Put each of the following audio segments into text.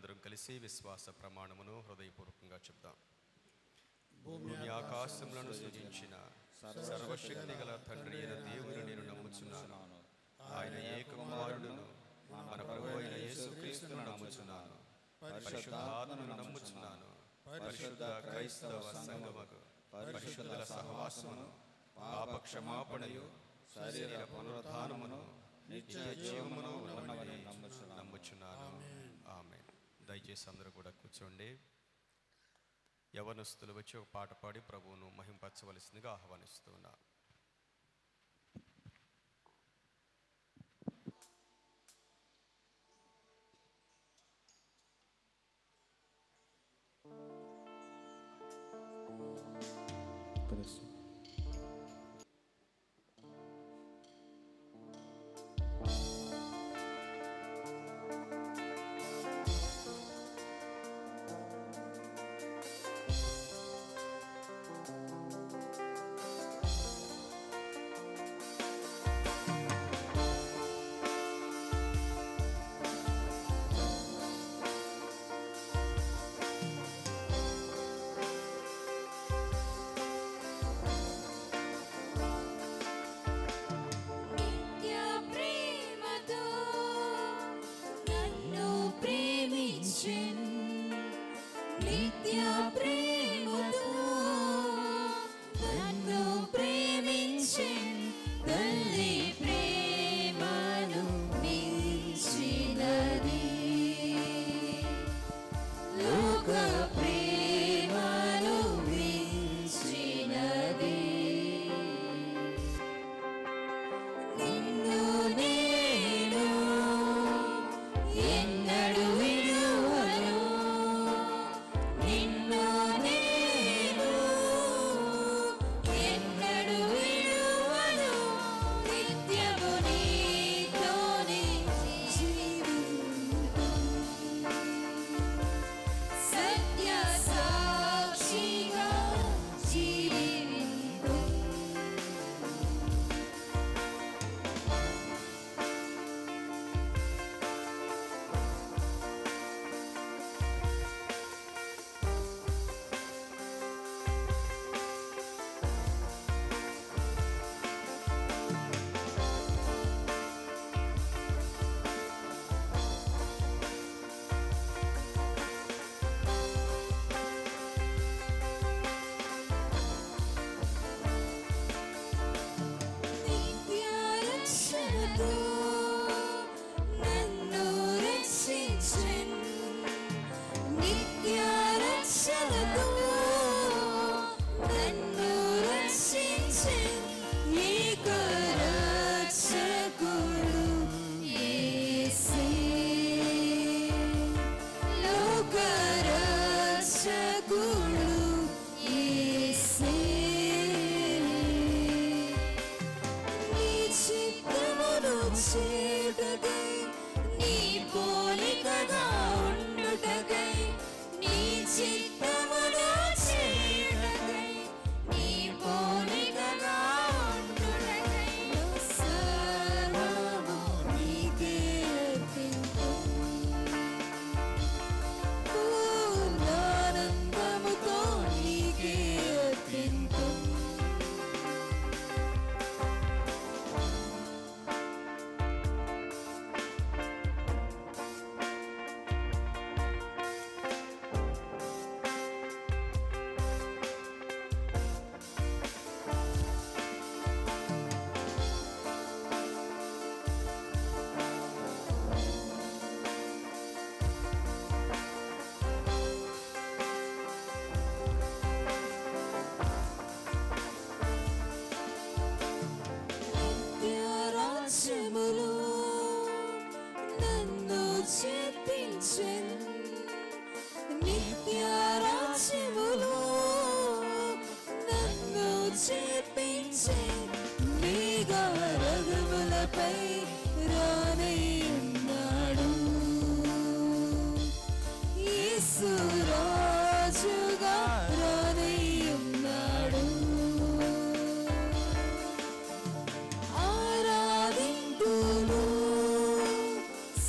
అందరం కలిసి విశ్వాస ప్రమాణమును హృదయపూర్వకంగా చెప్దాం. భూమి ఆకాశములను సృజించిన సర్వశక్తి గల తండ్రి అయిన దేవుని నేను నమ్ముచున్నాను. ఆయన ఏకకుమారుడును మన ప్రభువు అయిన యేసుక్రీస్తును నమ్ముచున్నాను. పరిశుద్ధాత్మను నమ్ముచున్నాను. పరిశుద్ధ క్రైస్తవ సంఘముకు పరిశుద్ధుల సహవాసమును, పాప క్షమాపణయు, శరీర పునరుద్ధానమును, నిత్య జీవమును ఉన్నవని నమ్ముచున్నాను. ఆమేన్. దయచేసి అందరూ కూడా కూర్చోండి. యవనస్తులు వచ్చి ఒక పాట పాడి ప్రభువును మహింపరచవలసిందిగా ఆహ్వానిస్తున్నారు.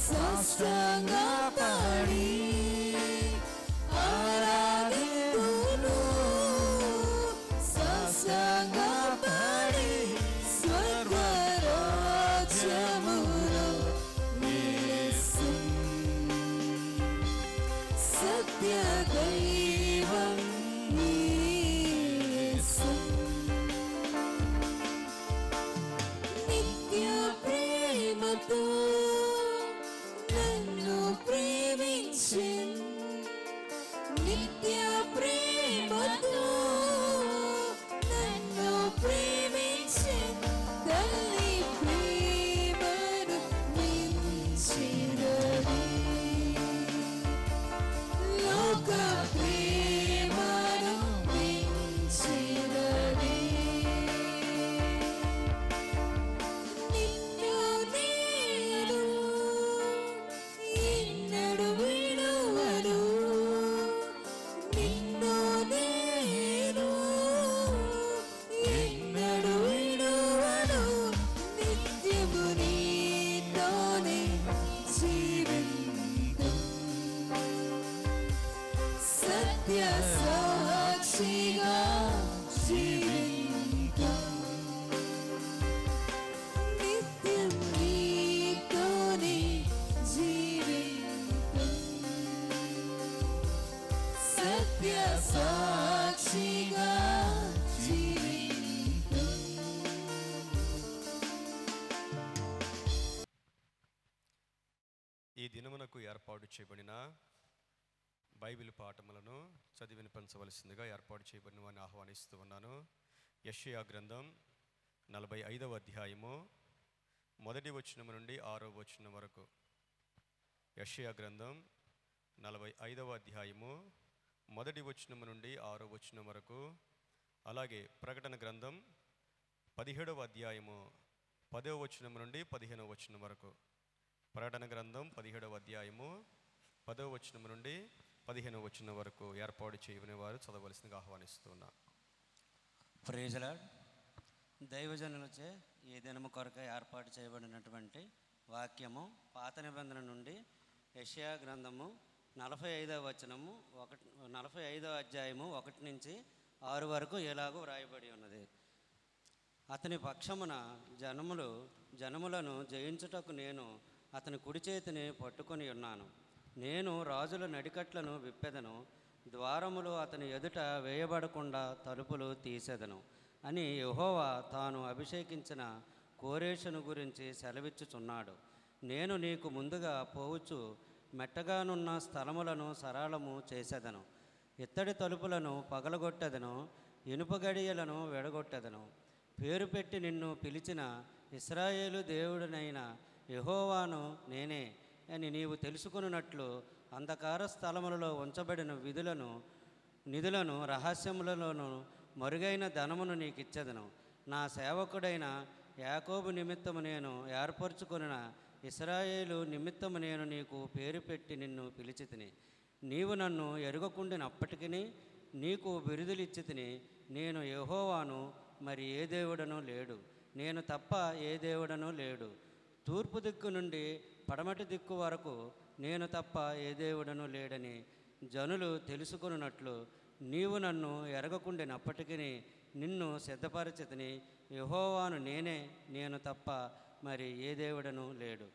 సాష్టాంగ పడి సత్య దైవం యేసు. నిత్య ప్రేమతో నన్ను ప్రేమించెను, నిత్య ప్రేమతో నన్ను ప్రేమించెను. తల్లి ప్రేమను మించినది, లోక ప్రేమను మించినది. నిన్ను నేను ఎన్నడూ విడువను, నిన్ను నేను ఎన్నడూ విడువను. నిత్యము నీతోనే జీవింతును, సత్య సాక్షిగా జీవింతును. నిత్యం నీతోనే జీవింతును, సత్య సాక్షిగా జీవింతును. ఈ దినమునకు ఏర్పాటు చేయబడిన బైబిల్ పాఠములను చదివి వినిపించవలసిందిగా ఏర్పాటు చేయబడిన వారిని ఆహ్వానిస్తూ ఉన్నాను. యెషయా గ్రంథం 45వ అధ్యాయము 1వ వచనం నుండి 6వ వచనం వరకు. యెషయా గ్రంథం 45వ అధ్యాయము 1వ వచనం నుండి 6వ వచనం వరకు. అలాగే ప్రకటన గ్రంథం 17వ అధ్యాయము 10వ వచనం నుండి 15వ వచనం వరకు. ప్రకటన గ్రంథం 17వ అధ్యాయము 10వ వచనం నుండి 15వ వచనం వరకు ఏర్పాటు చేయని వారు చదవలసిందిగా ఆహ్వానిస్తున్నా. Praise the lord. దైవజనులచే ఈ దినము కొరకై ఏర్పాటు చేయబడినటువంటి వాక్యము పాత నిబంధన నుండి యెషయా గ్రంథము 45వ వచనము 45వ అధ్యాయము 1 నుంచి 6 వరకు ఎలాగో వ్రాయబడి ఉన్నది. అతని పక్షమున జనములను జయించుటకు నేను అతని కుడి చేతిని పట్టుకొని ఉన్నాను. నేను రాజుల నడికట్లను విప్పెదను, ద్వారములు అతని ఎదుట వేయబడకుండా తలుపులు తీసెదను అని యెహోవా తాను అభిషేకించిన కోరేషును గురించి సెలవిచ్చుచున్నాడు. నేను నీకు ముందుగా పోవచ్చు మెట్టగానున్న స్థలములను సరళము చేసేదను, ఇత్తడి తలుపులను పగలగొట్టెదను, ఇనుప గడియలను విడగొట్టెదను. పేరు పెట్టి నిన్ను పిలిచిన ఇశ్రాయేలు దేవుడినైన యెహోవాను నేనే అని నీవు తెలుసుకొనున్నట్లు అంధకార స్థలములలో ఉంచబడిన నిధులను రహస్యములలోను మరుగైన ధనమును నీకిచ్చెదను. నా సేవకుడైన యాకోబు నిమిత్తము నేను ఏర్పరచుకొనిన ఇశ్రాయేలు నిమిత్తము నేను నీకు పేరు పెట్టి నిన్ను పిలిచితిని. నీవు నన్ను ఎరుగకుండినప్పటికీ నీకు బిరుదులిచ్చితిని. నేను యెహోవాను, మరి ఏ దేవుడనూ లేడు, నేను తప్ప ఏ దేవుడనూ లేడు. తూర్పు దిక్కు నుండి పడమటి దిక్కు వరకు నేను తప్ప ఏ దేవుడనూ లేడని జనులు తెలుసుకొనున్నట్లు నీవు నన్ను ఎరగకుండినప్పటికీ నిన్ను సిద్ధపరిచితిని. యెహోవాను నేనే, నేను తప్ప మరి ఏ దేవుడనూ లేడు.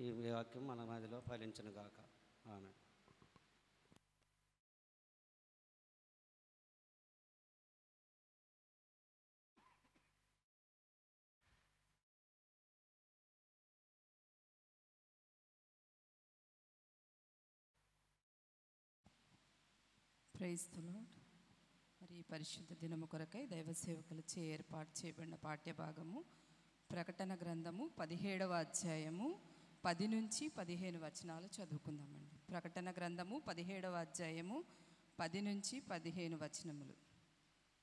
ఈ వాక్యం మన మధ్యలో ఫలించును గాక. ఆమేన్. Praise the lord. మరి ఈ పరిశుద్ధ దినము కొరకై దైవ సేవకులచే ఏర్పాటు చేయబడిన పాఠ్యభాగము ప్రకటన గ్రంథము 17వ అధ్యాయము 10 నుంచి 15 వచనాలు చదువుకుందామండి. ప్రకటన గ్రంథము 17వ అధ్యాయము 10 నుంచి 15 వచనములు.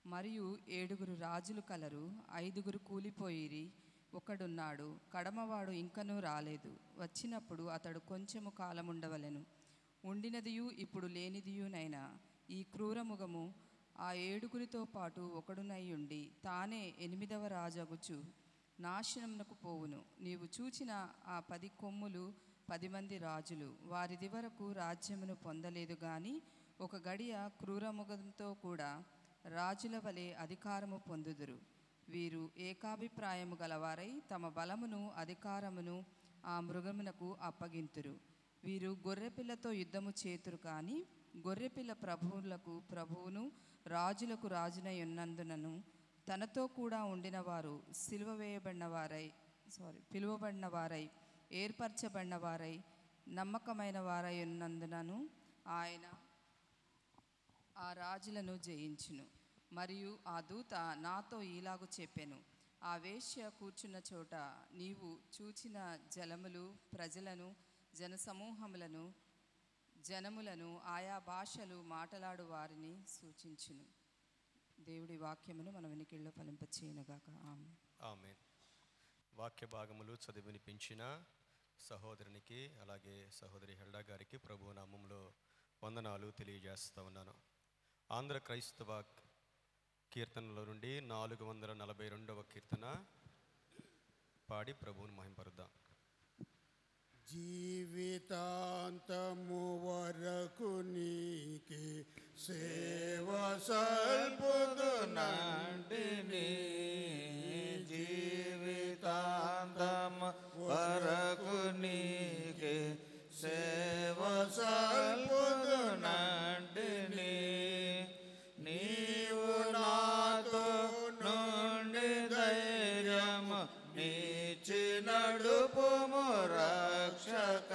మరియు 7 రాజులు కలరు, 5 కూలిపోయిరి, ఒకడున్నాడు, కడమవాడు ఇంకనూ రాలేదు. వచ్చినప్పుడు అతడు కొంచెము కాలముండవలెను. ఉండినదియు ఇప్పుడు లేనిదియునైనా ఈ క్రూరముగము ఆ 7 పాటు ఒకడునై ఉండి తానే 8వ రాజగుచు నాశనమునకు పోవును. నీవు చూచిన ఆ 10 కొమ్ములు 10 మంది రాజులు. వారిది వరకు రాజ్యమును పొందలేదు గాని ఒక గడియ క్రూరముఖంతో కూడా రాజుల వలె అధికారము పొందుదురు. వీరు ఏకాభిప్రాయము గలవారై తమ బలమును అధికారమును ఆ మృగమునకు అప్పగింతురు. వీరు గొర్రెపిల్లతో యుద్ధము చేతురు కానీ గొర్రెపిల్ల ప్రభువులకు ప్రభువును రాజులకు రాజునై ఉన్నందునను తనతో కూడా ఉండిన వారు పిలువబడిన వారై ఏర్పరచబడిన వారై నమ్మకమైన వారై ఉన్నందునను ఆయన ఆ రాజులను జయించును. మరియు ఆ దూత నాతో ఈలాగు చెప్పెను, ఆ వేశ్య కూర్చున్న చోట నీవు చూచిన జలములు ప్రజలను, జనసమూహములను, జనములను, ఆయా భాషలు మాట్లాడు వారిని సూచించును. దేవుడి వాక్యమును మన వెనుకల్లో ఫలింపచేయునుగాక. ఆమేన్. ఆమేన్. వాక్య భాగములు చదివి వినిపించిన సహోదరునికి అలాగే సహోదరి హెల్డా గారికి ప్రభు నామములో వందనాలు తెలియజేస్తా ఉన్నాను. ఆంధ్ర క్రైస్తవ కీర్తనలో నుండి 442వ కీర్తన పాడి ప్రభువును మహింపరుద్దాం. జీవితాంతము వరకు నీకే సేవ సల్పుదునంటిని, జీవితాంతము వరకు నీకే సేవ సల్పుదునంటిని, నీవు నాతో నుండి ధైర్యము నీచి నడుపుము రక్షక,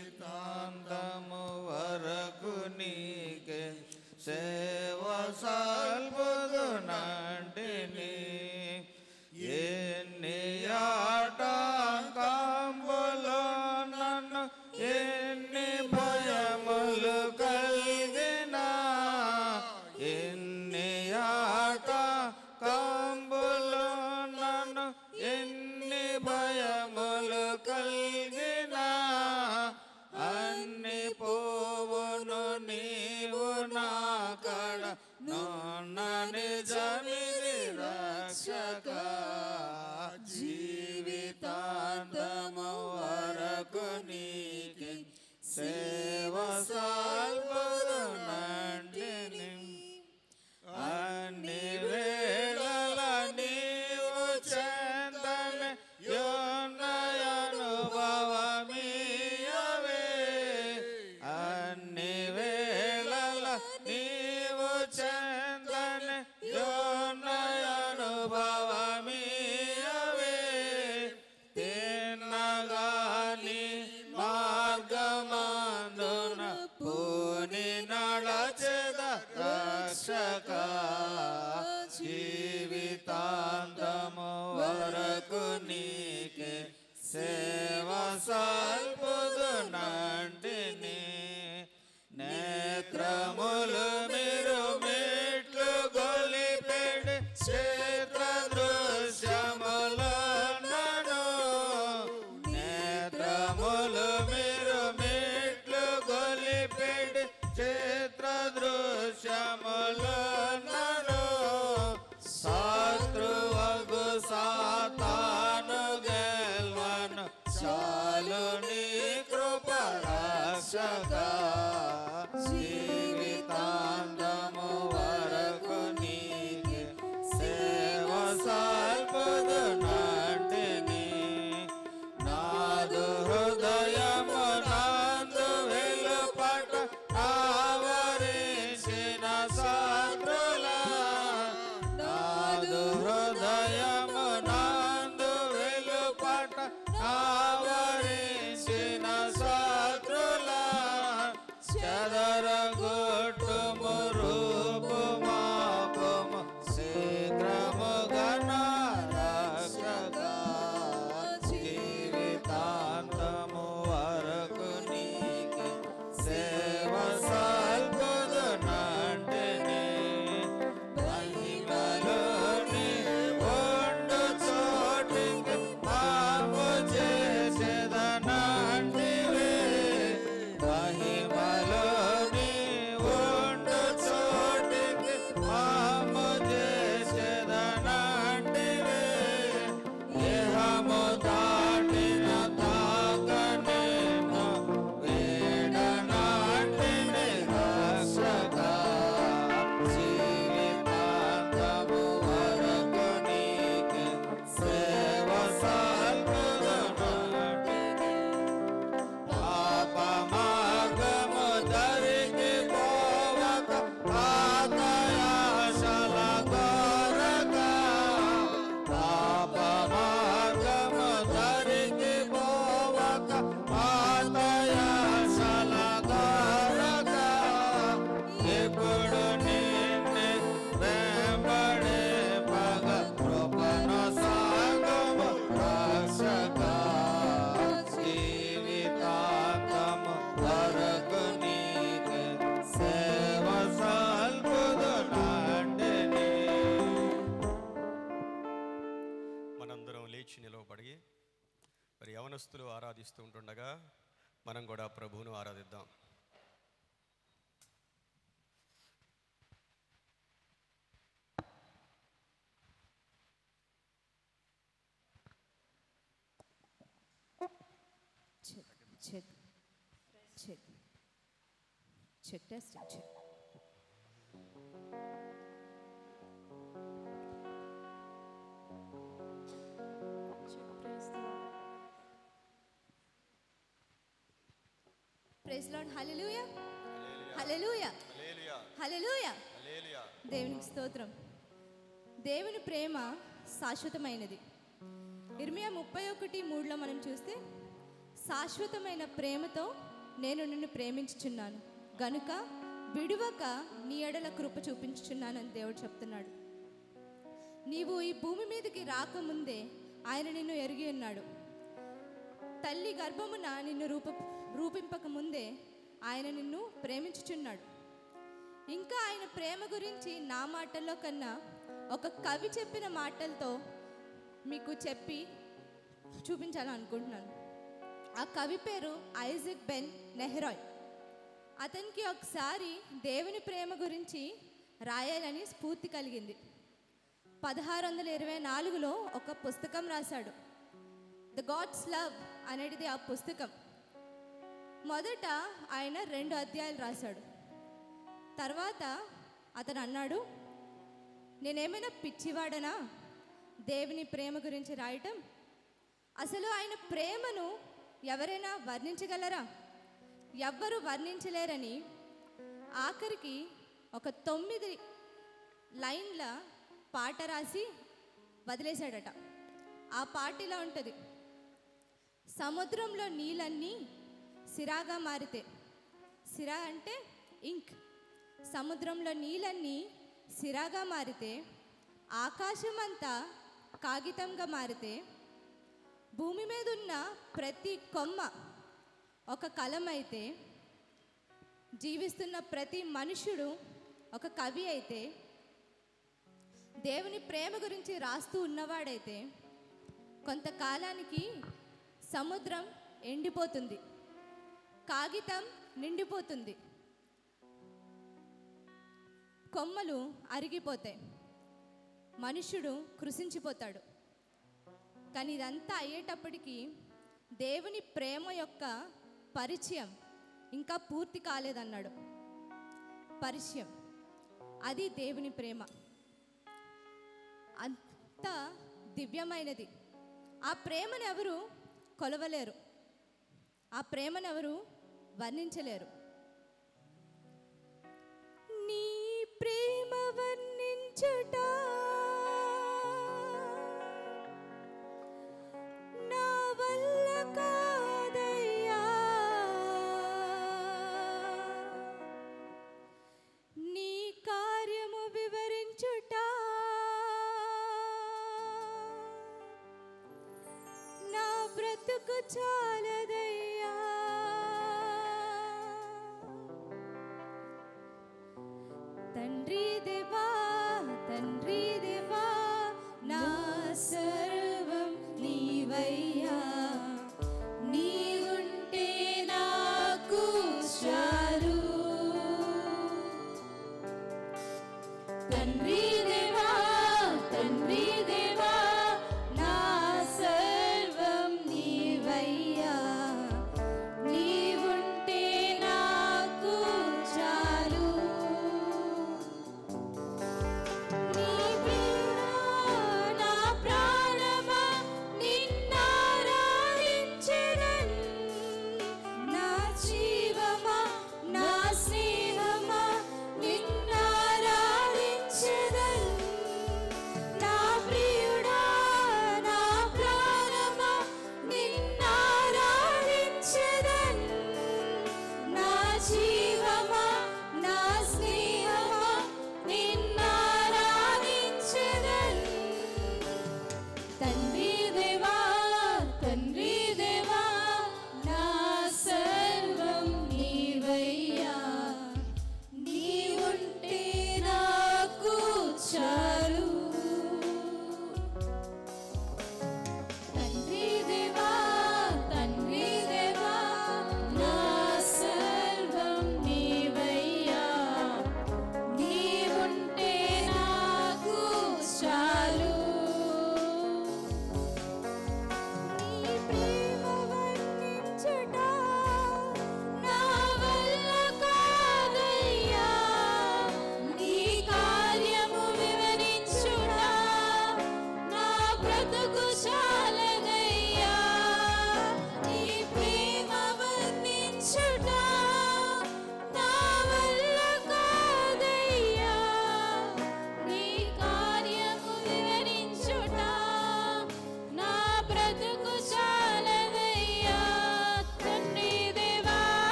జీవితాంతము వరకు నీకే సేవ సల్పుదునంటిని, ఎన్ని ఆటంకంబులు నన్ను ఎన్ని భయములు కలిగినా, ఎన్ని ఆటంకంబులు నన్ను ఎన్ని భయములు కలిగినా, అన్ని పోవును నీవు నా కడ నోన్న నిజమిది రక్షక, జీవితాంతము వరకు నీకే సేవ సల్పుదునంటిని, అన్ని వేళల నీవు చెందని యోనయనుభవమీయవే, అన్ని వేళల నీవు చెందని యోనయనుభవమీయవే, తిన్నగాని మార్గమందున పూని నడచెద రక్షక, జీవితాంతము వరకు నీకే సేవ సల్పుదునంటిని, నేత్రములు మీరు మెట్లు గొలిపెడి క్షేత్ర దృశ్యములను, నేత్రములు మీరు మెట్లు గొలిపెడి క్షేత్ర దృశ్యములను, శత్రువగు సాతాను గెల్వను చాలు నీ కృప రక్షక, జీవితాంతము వరకు నీకే సేవ సల్పుదునంటిని, నాదు హృదయము నందు వెలుపట ఆవరించిన శత్రుల, నాదు హృదయము నందు వెలుపట ఆవరించిన శత్రుల, చదరంగ ఆరాధిస్తూ ఉంటుండగా మనం కూడా ప్రభువును ఆరాధిద్దాం. Check testing, check. Praise Lord, hallelujah. Hallelujah. Hallelujah. దేవునికి స్తోత్రం. దేవుని ప్రేమ శాశ్వతమైనది. ఇర్మియా 31:3లో మనం చూస్తే, శాశ్వతమైన ప్రేమతో నేను నిన్ను ప్రేమించుచున్నాను గనుక విడువక నీ ఎడల కృప చూపించుచున్నానని దేవుడు చెప్తున్నాడు. నీవు ఈ భూమి మీదకి రాకముందే ఆయన నిన్ను ఎరిగి ఉన్నాడు. తల్లి గర్భమున నిన్ను రూపింపక ముందే ఆయన నిన్ను ప్రేమించుచున్నాడు. ఇంకా ఆయన ప్రేమ గురించి నా మాటల్లో కన్నా ఒక కవి చెప్పిన మాటలతో మీకు చెప్పి చూపించాలనుకుంటున్నాను. ఆ కవి పేరు ఐజాక్ బెన్ నెహ్రాయ్. అతనికి ఒకసారి దేవుని ప్రేమ గురించి రాయాలని స్ఫూర్తి కలిగింది. 1624లో ఒక పుస్తకం రాశాడు. ద గాడ్స్ లవ్ అనేది ఆ పుస్తకం. మొదట ఆయన 2 అధ్యాయాలు రాశాడు. తర్వాత అతను అన్నాడు, నేనేమైనా పిచ్చివాడనా దేవుని ప్రేమ గురించి రాయటం? అసలు ఆయన ప్రేమను ఎవరైనా వర్ణించగలరా? ఎవ్వరూ వర్ణించలేరని ఆఖరికి ఒక 9 లైన్ల పాట రాసి వదిలేశాడట. ఆ పాట ఇలా ఉంటుంది: సముద్రంలో నీళ్ళన్నీ సిరాగా మారితే, సిరా అంటే ఇంక్, సముద్రంలో నీళ్ళన్నీ సిరాగా మారితే, ఆకాశం అంతా కాగితంగా మారితే, భూమి మీద ఉన్న ప్రతి కొమ్మ ఒక కలం అయితే, జీవిస్తున్న ప్రతి మనుషుడు ఒక కవి అయితే, దేవుని ప్రేమ గురించి రాస్తూ ఉన్నవాడైతే, కొంతకాలానికి సముద్రం ఎండిపోతుంది, కాగితం నిండిపోతుంది, కొమ్మలు అరిగిపోతాయి, మనుషుడు కృషించిపోతాడు. కానీ ఇదంతా అయ్యేటప్పటికీ దేవుని ప్రేమ యొక్క పరిచయం ఇంకా పూర్తి కాలేదన్నాడు. పరిచయం, అది దేవుని ప్రేమ. అంత దివ్యమైనది. ఆ ప్రేమను ఎవరు కొలవలేరు, ఆ ప్రేమను ఎవరు వర్ణించలేరు. నీ ప్రేమ వర్ణించుట నా వల్ల కాదయ్యా, నీ కార్యము వివరించుట నా బ్రతుకు చాలదయ్యా. తండ్రి దేవా, తండ్రి దేవా, నా సర్వం నీవయ్యా, నీవుంటే నాకు చాలు. తండ్రి దేవా, తండ్రి దేవా, నా సర్వం నీవయ్యా, నీవుంటే నాకు చాలు. నీ ప్రియ నా ప్రాణమా నిన్నారాధించెదన్, నా జీవమా నా స్నేహమా నిన్నారాధించెదన్.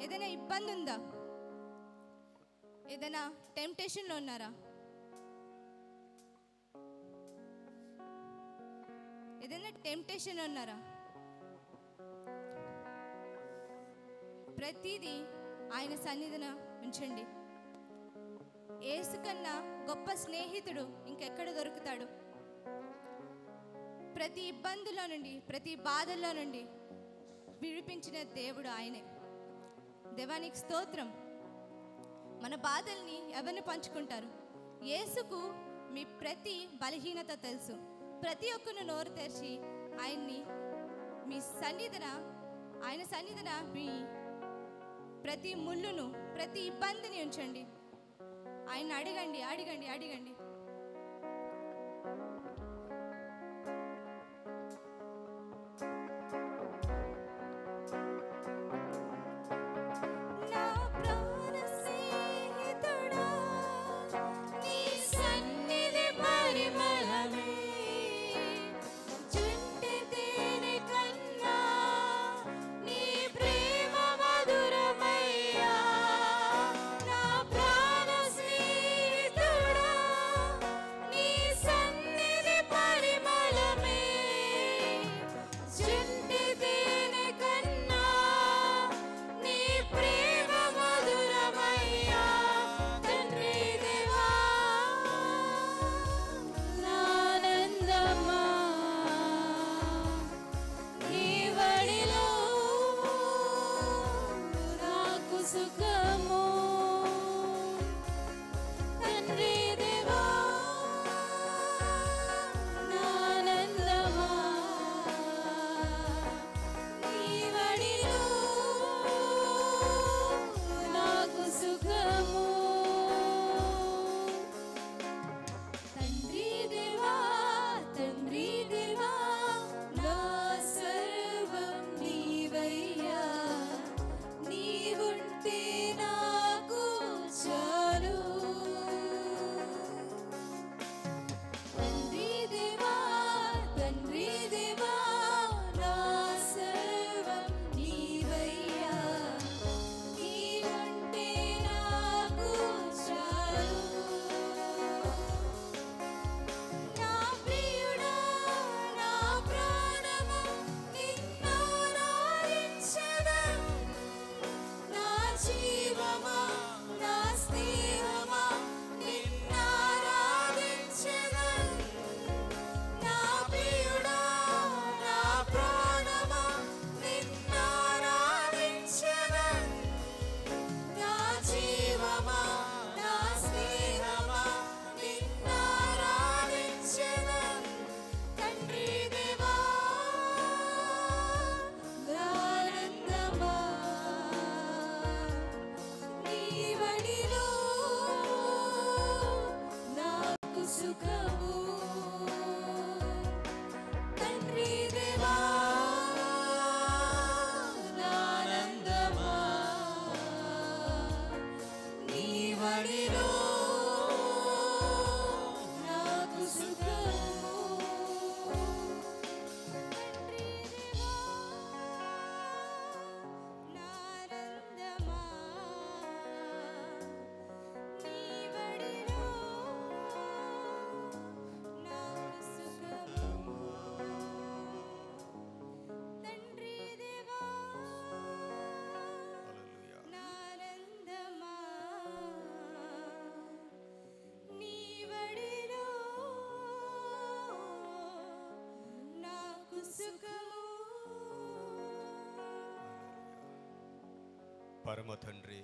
ఏదైనా ఇబ్బంది ఉందా? ఏదైనా టెంప్టేషన్లో ఉన్నారా? ఏదైనా టెంప్టేషన్ ఉన్నారా? ప్రతిదీ ఆయన సన్నిధిన ఉంచండి. యేసు కన్నా గొప్ప స్నేహితుడు ఇంకెక్కడ దొరుకుతాడు? ప్రతి ఇబ్బందులో నుండి, ప్రతి బాధల్లో నుండి విడిపించిన దేవుడు ఆయనే. దేవానికి స్తోత్రం. మన బాధల్ని ఎవరిని పంచుకుంటారు? యేసుకు మీ ప్రతి బలహీనత తెలుసు. ప్రతి ఒక్కరు నోరు తెరిచి ఆయన్ని మీ సన్నిధిన, ఆయన సన్నిధిన మీ ప్రతి ముళ్ళును, ప్రతి ఇబ్బందిని ఉంచండి. ఆయన అడగండి, అడగండి, అడగండి. పరమ తండ్రి,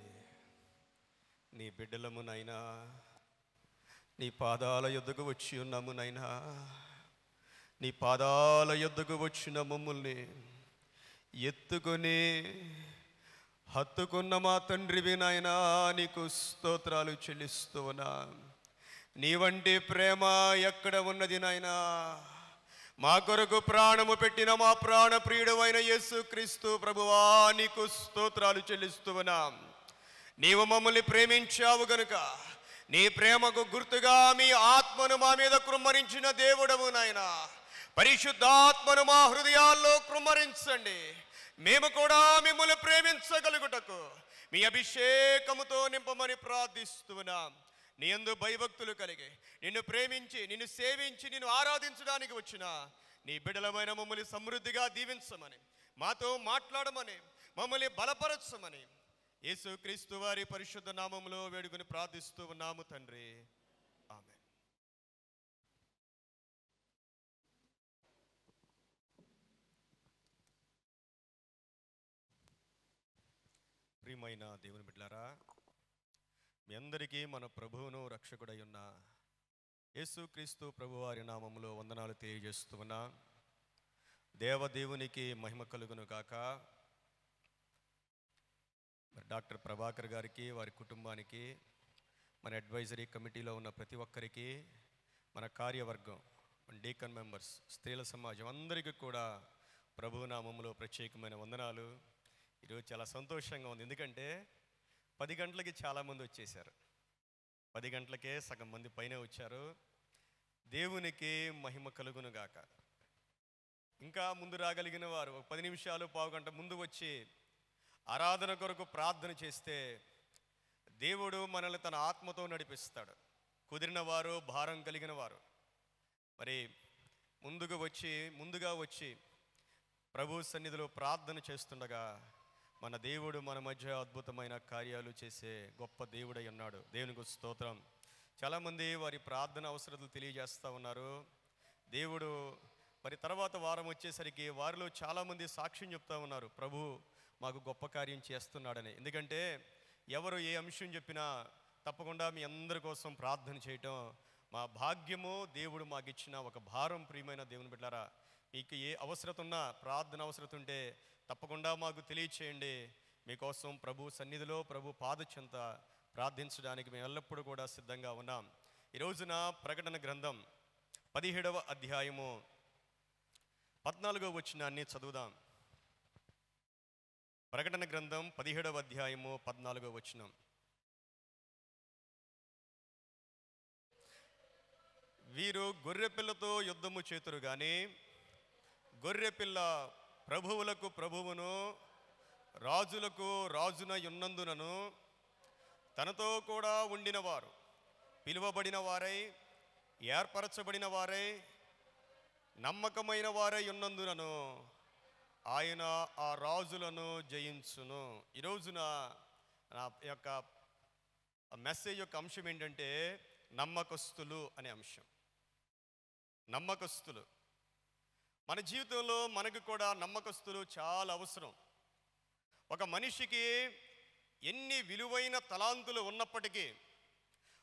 నీ బిడ్డలమునైనా నీ పాదాల యొద్దకు వచ్చి ఉన్నామునైనా, నీ పాదాల యొద్దకు వచ్చిన మమ్మల్ని ఎత్తుకొని హత్తుకున్న మా తండ్రివి నాయనా, నీకు స్తోత్రాలు చెల్లిస్తూ ఉన్నా. నీ వంటి ప్రేమ ఎక్కడ ఉన్నది నాయనా? మా కొరకు ప్రాణము పెట్టిన మా ప్రాణ ప్రియుడైన యేసుక్రీస్తు ప్రభువా, నీకు స్తోత్రాలు చెల్లిస్తూ ఉన్నాం. నీవు మమ్మల్ని ప్రేమించావు గనుక నీ ప్రేమకు గుర్తుగా మీ ఆత్మను మా మీద కృమ్మరించిన దేవుడవు నాయనా. పరిశుద్ధాత్మను మా హృదయాల్లో కృమ్మరించండి. మేము కూడా మిమ్మల్ని ప్రేమించగలుగుటకు మీ అభిషేకముతో నింపమని ప్రార్థిస్తున్నాం. నీ యందు భయభక్తులు కలిగి నిన్ను ప్రేమించి నిన్ను సేవించి నిన్ను ఆరాధించడానికి వచ్చిన నీ బిడ్డలమైన మమ్మల్ని సమృద్ధిగా దీవించమని, మాతో మాట్లాడమని, మమ్మల్ని బలపరచమని యేసుక్రీస్తు వారి పరిశుద్ధ నామములో వేడుకొని ప్రార్థిస్తూ ఉన్నాము తండ్రి. ఆమేన్. ప్రియమైన దేవుని బిడ్డలారా, మీ అందరికీ మన ప్రభువును రక్షకుడై ఉన్న యేసుక్రీస్తు ప్రభువారి నామములో వందనాలు తెలియజేస్తూ ఉన్నా. దేవదేవునికి మహిమ కలుగును గాక. డాక్టర్ ప్రభాకర్ గారికి, వారి కుటుంబానికి, మన అడ్వైజరీ కమిటీలో ఉన్న ప్రతి ఒక్కరికి, మన కార్యవర్గం, మన డీకన్ మెంబర్స్, స్త్రీల సమాజం అందరికీ కూడా ప్రభువు నామములో ప్రత్యేకమైన వందనాలు. ఈరోజు చాలా సంతోషంగా ఉంది. ఎందుకంటే 10 గంటలకి చాలామంది వచ్చేసారు. 10 గంటలకే సగం మంది పైన వచ్చారు. దేవునికి మహిమ కలుగును గాక. ఇంకా ముందు రాగలిగిన వారు 10 నిమిషాలు, పావుగంట ముందు వచ్చి ఆరాధన కొరకు ప్రార్థన చేస్తే దేవుడు మనల్ని తన ఆత్మతో నడిపిస్తాడు. కుదిరిన వారు, భారం కలిగిన వారు మరి ముందుగా వచ్చి ప్రభు సన్నిధిలో ప్రార్థన చేస్తుండగా మన దేవుడు మన మధ్య అద్భుతమైన కార్యాలు చేసే గొప్ప దేవుడై ఉన్నాడు. దేవునికి స్తోత్రం. చాలామంది వారి ప్రార్థన అవసరతలు తెలియజేస్తూ ఉన్నారు. దేవుడు మరి తర్వాత వారం వచ్చేసరికి వారిలో చాలామంది సాక్ష్యం చెప్తా ఉన్నారు, ప్రభు మాకు గొప్ప కార్యం చేస్తున్నాడని. ఎందుకంటే ఎవరు ఏ అంశం చెప్పినా తప్పకుండా మీ అందరి కోసం ప్రార్థన చేయటం మా భాగ్యము, దేవుడు మాకు ఇచ్చిన ఒక భారం. ప్రియమైన దేవుని బిడ్డలారా, మీకు ఏ అవసరత ఉన్నా, ప్రార్థన అవసరత ఉంటే తప్పకుండా మాకు తెలియచేయండి. మీకోసం ప్రభు సన్నిధిలో, ప్రభు పాద చెంత ప్రార్థించడానికి మేము ఎల్లప్పుడూ కూడా సిద్ధంగా ఉన్నాం. ఈ రోజున ప్రకటన గ్రంథం 17వ అధ్యాయము 14వ వచనాన్ని చదువుదాం. ప్రకటన గ్రంథం 17వ అధ్యాయము 14వ వచనం. వీరు గొర్రెపిల్లతో యుద్ధము చేతురు గాని గొర్రెపిల్ల ప్రభువులకు ప్రభువును, రాజులకు రాజున యున్నందునను తనతో కూడా ఉండిన వారు, పిలువబడిన వారై, ఏర్పరచబడిన వారై, నమ్మకమైన వారై ఉన్నందునను ఆయన ఆ రాజులను జయించును. ఈ రోజున నా యొక్క మెసేజ్ యొక్క అంశం ఏంటంటే నమ్మకస్తులు అనే అంశం. నమ్మకస్తులు. మన జీవితంలో మనకు కూడా నమ్మకస్తులు చాలా అవసరం. ఒక మనిషికి ఎన్ని విలువైన తలాంతులు ఉన్నప్పటికీ,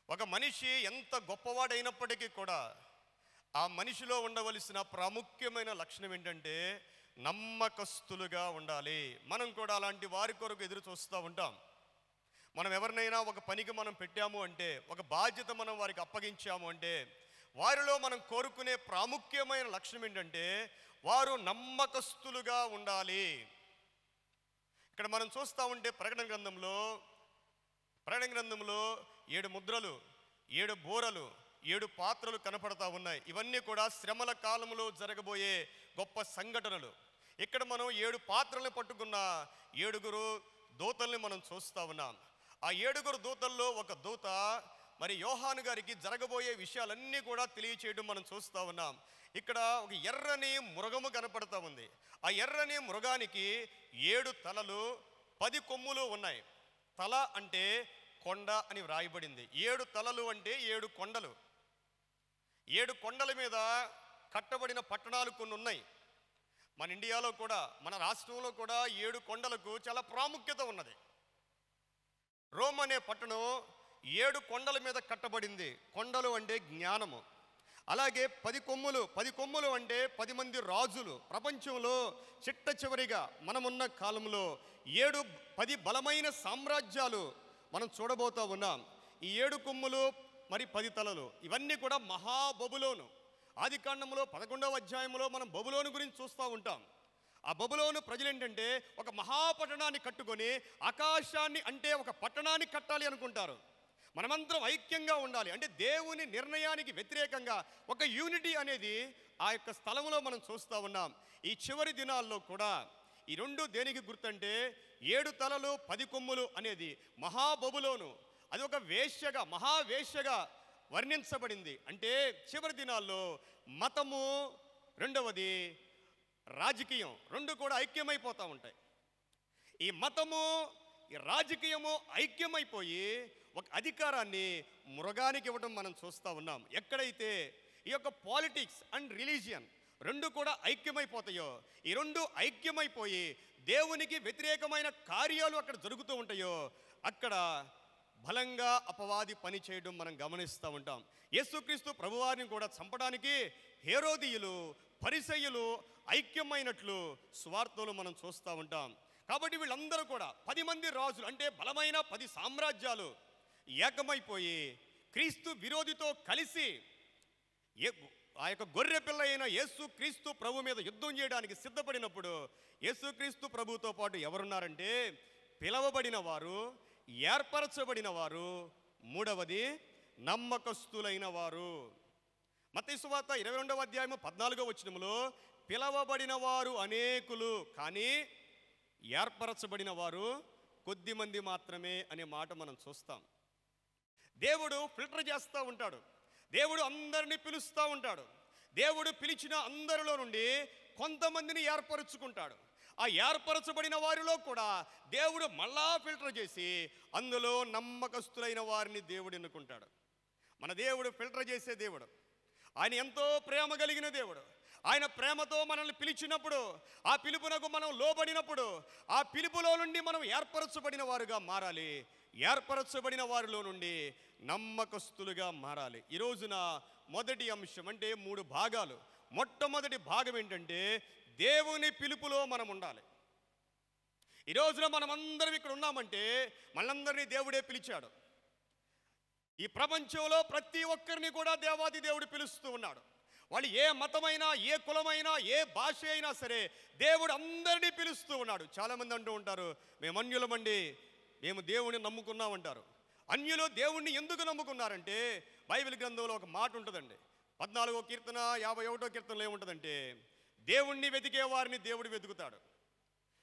ఒక మనిషి ఎంత గొప్పవాడైనప్పటికీ కూడా ఆ మనిషిలో ఉండవలసిన ప్రాముఖ్యమైన లక్షణం ఏంటంటే నమ్మకస్తులుగా ఉండాలి. మనం కూడా అలాంటి వారి కొరకు ఎదురు చూస్తూ ఉంటాం. మనం ఎవరినైనా ఒక పనికి మనం పెట్టాము అంటే, ఒక బాధ్యత మనం వారికి అప్పగించాము అంటే, వారిలో మనం కోరుకునే ప్రాముఖ్యమైన లక్షణం ఏంటంటే వారు నమ్మకస్తులుగా ఉండాలి. ఇక్కడ మనం చూస్తూ ఉంటే ప్రకటన గ్రంథంలో 7 ముద్రలు, 7 బోరలు, 7 పాత్రలు కనపడతా ఉన్నాయి. ఇవన్నీ కూడా శ్రమల కాలంలో జరగబోయే గొప్ప సంఘటనలు. ఇక్కడ మనం 7 పాత్రలను పట్టుకున్న 7 దూతల్ని మనం చూస్తూ ఉన్నాం. ఆ 7 దూతల్లో ఒక దూత మరి యోహాను గారికి జరగబోయే విషయాలన్నీ కూడా తెలియచేయడం మనం చూస్తూ ఉన్నాం. ఇక్కడ ఒక ఎర్రని మృగము కనపడతా ఉంది. ఆ ఎర్రని మృగానికి 7 తలలు, 10 కొమ్ములు ఉన్నాయి. తల అంటే కొండ అని వ్రాయబడింది. 7 తలలు అంటే 7 కొండలు. 7 కొండల మీద కట్టబడిన పట్టణాలు కొన్ని ఉన్నాయి. మన ఇండియాలో కూడా, మన రాష్ట్రంలో కూడా 7 కొండలకు చాలా ప్రాముఖ్యత ఉన్నది. రోమ్ అనే పట్టణం 7 కొండల మీద కట్టబడింది. కొండలు అంటే జ్ఞానము. అలాగే 10 కొమ్ములు అంటే 10 మంది రాజులు. ప్రపంచంలో చిట్ట చివరిగా మనమున్న కాలంలో 10 బలమైన సామ్రాజ్యాలు మనం చూడబోతూ ఉన్నాం. ఈ 7 కొమ్ములు మరి 10 తలలు ఇవన్నీ కూడా మహాబబులోను. ఆదికాండంలో 11వ అధ్యాయంలో మనం బబులోను గురించి చూస్తూ ఉంటాం. ఆ బబులోను ప్రజలు ఏంటంటే ఒక మహాపట్టణాన్ని కట్టుకొని ఆకాశాన్ని అంటే ఒక పట్టణాన్ని కట్టాలి అనుకుంటారు. మనమందరం ఐక్యంగా ఉండాలి అంటే దేవుని నిర్ణయానికి వ్యతిరేకంగా ఒక యూనిటీ అనేది ఆ యొక్క స్థలంలో మనం చూస్తూ ఉన్నాం. ఈ చివరి దినాల్లో కూడా ఈ రెండు దేనికి గుర్తంటే 7 తలలు 10 కొమ్ములు అనేది మహాబబులోను, అది ఒక వేశ్యగా, మహావేశ్యగా వర్ణించబడింది. అంటే చివరి దినాల్లో మతము, రెండవది రాజకీయం, రెండు కూడా ఐక్యమైపోతూ ఉంటాయి. ఈ మతము, ఈ రాజకీయము ఐక్యమైపోయి ఒక అధికారాన్ని మృగానికి ఇవ్వడం మనం చూస్తూ ఉన్నాం. ఎక్కడైతే ఈ యొక్క పాలిటిక్స్ అండ్ రిలీజియన్ రెండు కూడా ఐక్యమైపోతాయో, ఈ రెండు ఐక్యమైపోయి దేవునికి వ్యతిరేకమైన కార్యాలు అక్కడ జరుగుతూ ఉంటాయో, అక్కడ బలంగా అపవాది పని చేయడం మనం గమనిస్తూ ఉంటాం. యేసుక్రీస్తు ప్రభువారిని కూడా చంపడానికి హేరోదీయులు, పరిసయ్యులు ఐక్యమైనట్లు సువార్తలు మనం చూస్తూ ఉంటాం. కాబట్టి వీళ్ళందరూ కూడా 10 మంది రాజులు, అంటే బలమైన 10 సామ్రాజ్యాలు ఏకమైపోయి క్రీస్తు విరోధితో కలిసి ఆ యొక్క గొర్రె పిల్ల అయిన యేసుక్రీస్తు ప్రభు మీద యుద్ధం చేయడానికి సిద్ధపడినప్పుడు యేసుక్రీస్తు ప్రభుతో పాటు ఎవరున్నారంటే పిలవబడిన వారు, ఏర్పరచబడిన వారు, మూడవది నమ్మకస్తులైన వారు. మత్తయి సువార్త 22వ అధ్యాయము 14వ వచనములో పిలవబడిన వారు అనేకులు కానీ ఏర్పరచబడిన వారు కొద్దిమంది మాత్రమే అనే మాట మనం చూస్తాం. దేవుడు ఫిల్టర్ చేస్తూ ఉంటాడు, దేవుడు అందరినీ పిలుస్తూ ఉంటాడు. దేవుడు పిలిచిన అందరిలో నుండి కొంతమందిని ఏర్పరచుకుంటాడు. ఆ ఏర్పరచబడిన వారిలో కూడా దేవుడు మళ్ళా ఫిల్టర్ చేసి అందులో నమ్మకస్తులైన వారిని దేవుడు ఎన్నుకుంటాడు. మన దేవుడు ఫిల్టర్ చేసే దేవుడు, ఆయన ఎంతో ప్రేమ కలిగిన దేవుడు. ఆయన ప్రేమతో మనల్ని పిలిచినప్పుడు, ఆ పిలుపునకు మనం లోబడినప్పుడు, ఆ పిలుపులో నుండి మనం ఏర్పరచబడిన వారుగా మారాలి. ఏర్పరచబడిన వారిలో నుండి నమ్మకస్తులుగా మారాలి. ఈ రోజున మొదటి అంశం అంటే 3 భాగాలు. మొట్టమొదటి భాగం ఏంటంటే దేవుని పిలుపులో మనం ఉండాలి. ఈ రోజున మనమందరం ఇక్కడ ఉన్నామంటే మనందరినీ దేవుడే పిలిచాడు. ఈ ప్రపంచంలో ప్రతి ఒక్కరిని కూడా దేవాది దేవుడు పిలుస్తూ ఉన్నాడు. వాళ్ళు ఏ మతమైనా, ఏ కులమైనా, ఏ భాష అయినా సరే దేవుడు అందరినీ పిలుస్తూ ఉన్నాడు. చాలామంది అంటూ ఉంటారు, మేము అన్యులమండి, మేము దేవుడిని నమ్ముకున్నామంటారు. అన్యులు దేవుణ్ణి ఎందుకు నమ్ముకున్నారంటే బైబిల్ గ్రంథంలో ఒక మాట ఉంటుందండి. 14వ కీర్తన 51వ కీర్తనలో ఏముంటుందంటే దేవుణ్ణి వెతికే వారిని దేవుడు వెతుకుతాడు.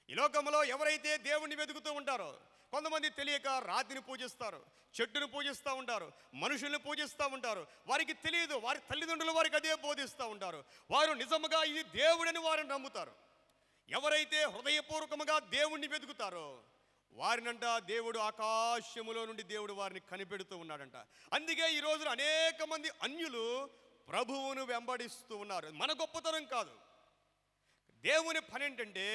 ఈ లోకంలో ఎవరైతే దేవుణ్ణి వెతుకుతూ ఉంటారో, కొంతమంది తెలియక రాతిని పూజిస్తారు, చెట్టును పూజిస్తూ ఉంటారు, మనుషుల్ని పూజిస్తూ ఉంటారు. వారికి తెలియదు, వారి తల్లిదండ్రులు వారికి అదే బోధిస్తూ ఉంటారు. వారు నిజముగా ఇది దేవుడని వారిని నమ్ముతారు. ఎవరైతే హృదయపూర్వకముగా దేవుణ్ణి వెతుకుతారో వారినంట దేవుడు ఆకాశములో నుండి దేవుడు వారిని కనిపెడుతూ ఉన్నాడంట. అందుకే ఈ రోజున అనేక మంది అన్యులు ప్రభువును వెంబడిస్తూ ఉన్నారు. మన గొప్పతనం కాదు, దేవుని పని ఏంటంటే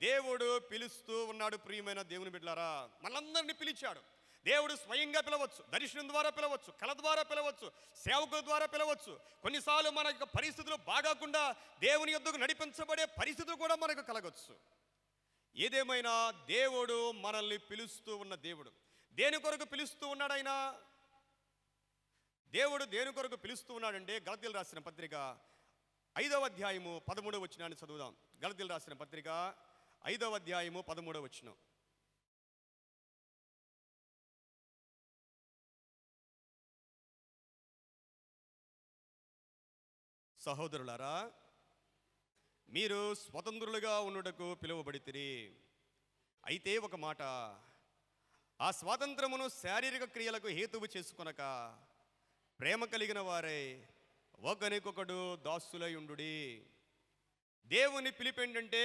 దేవుడు పిలుస్తూ ఉన్నాడు. ప్రియమైన దేవుని బిడ్డలారా, మనందరినీ పిలిచాడు. దేవుడు స్వయంగా పిలవచ్చు, దర్శనం ద్వారా పిలవచ్చు, కళ ద్వారా పిలవచ్చు, సేవకుల ద్వారా పిలవచ్చు. కొన్నిసార్లు మన యొక్క పరిస్థితులు బాగాకుండా దేవుని యొద్దకు నడిపించబడే పరిస్థితులు కూడా మనకు కలగవచ్చు. ఏదేమైనా దేవుడు మనల్ని పిలుస్తూ ఉన్న దేవుడు. దేని కొరకు పిలుస్తూ ఉన్నాడు ఆయన? దేవుడు దేని కొరకు పిలుస్తూ ఉన్నాడంటే గలతీయులు రాసిన పత్రిక 5వ అధ్యాయము 13వ వచనాన్ని చదువుదాం. గలతీయులు రాసిన పత్రిక 5వ అధ్యాయము 13వ వచనం. సహోదరులారా, మీరు స్వతంత్రులుగా ఉండుటకు పిలువబడితిరి. అయితే ఒక మాట, ఆ స్వాతంత్రమును శారీరక క్రియలకు హేతువు చేసుకొనక ప్రేమ కలిగిన వారై ఒకరికొకడు దాసులై ఉండుడి. దేవుని పిలిపేంటంటే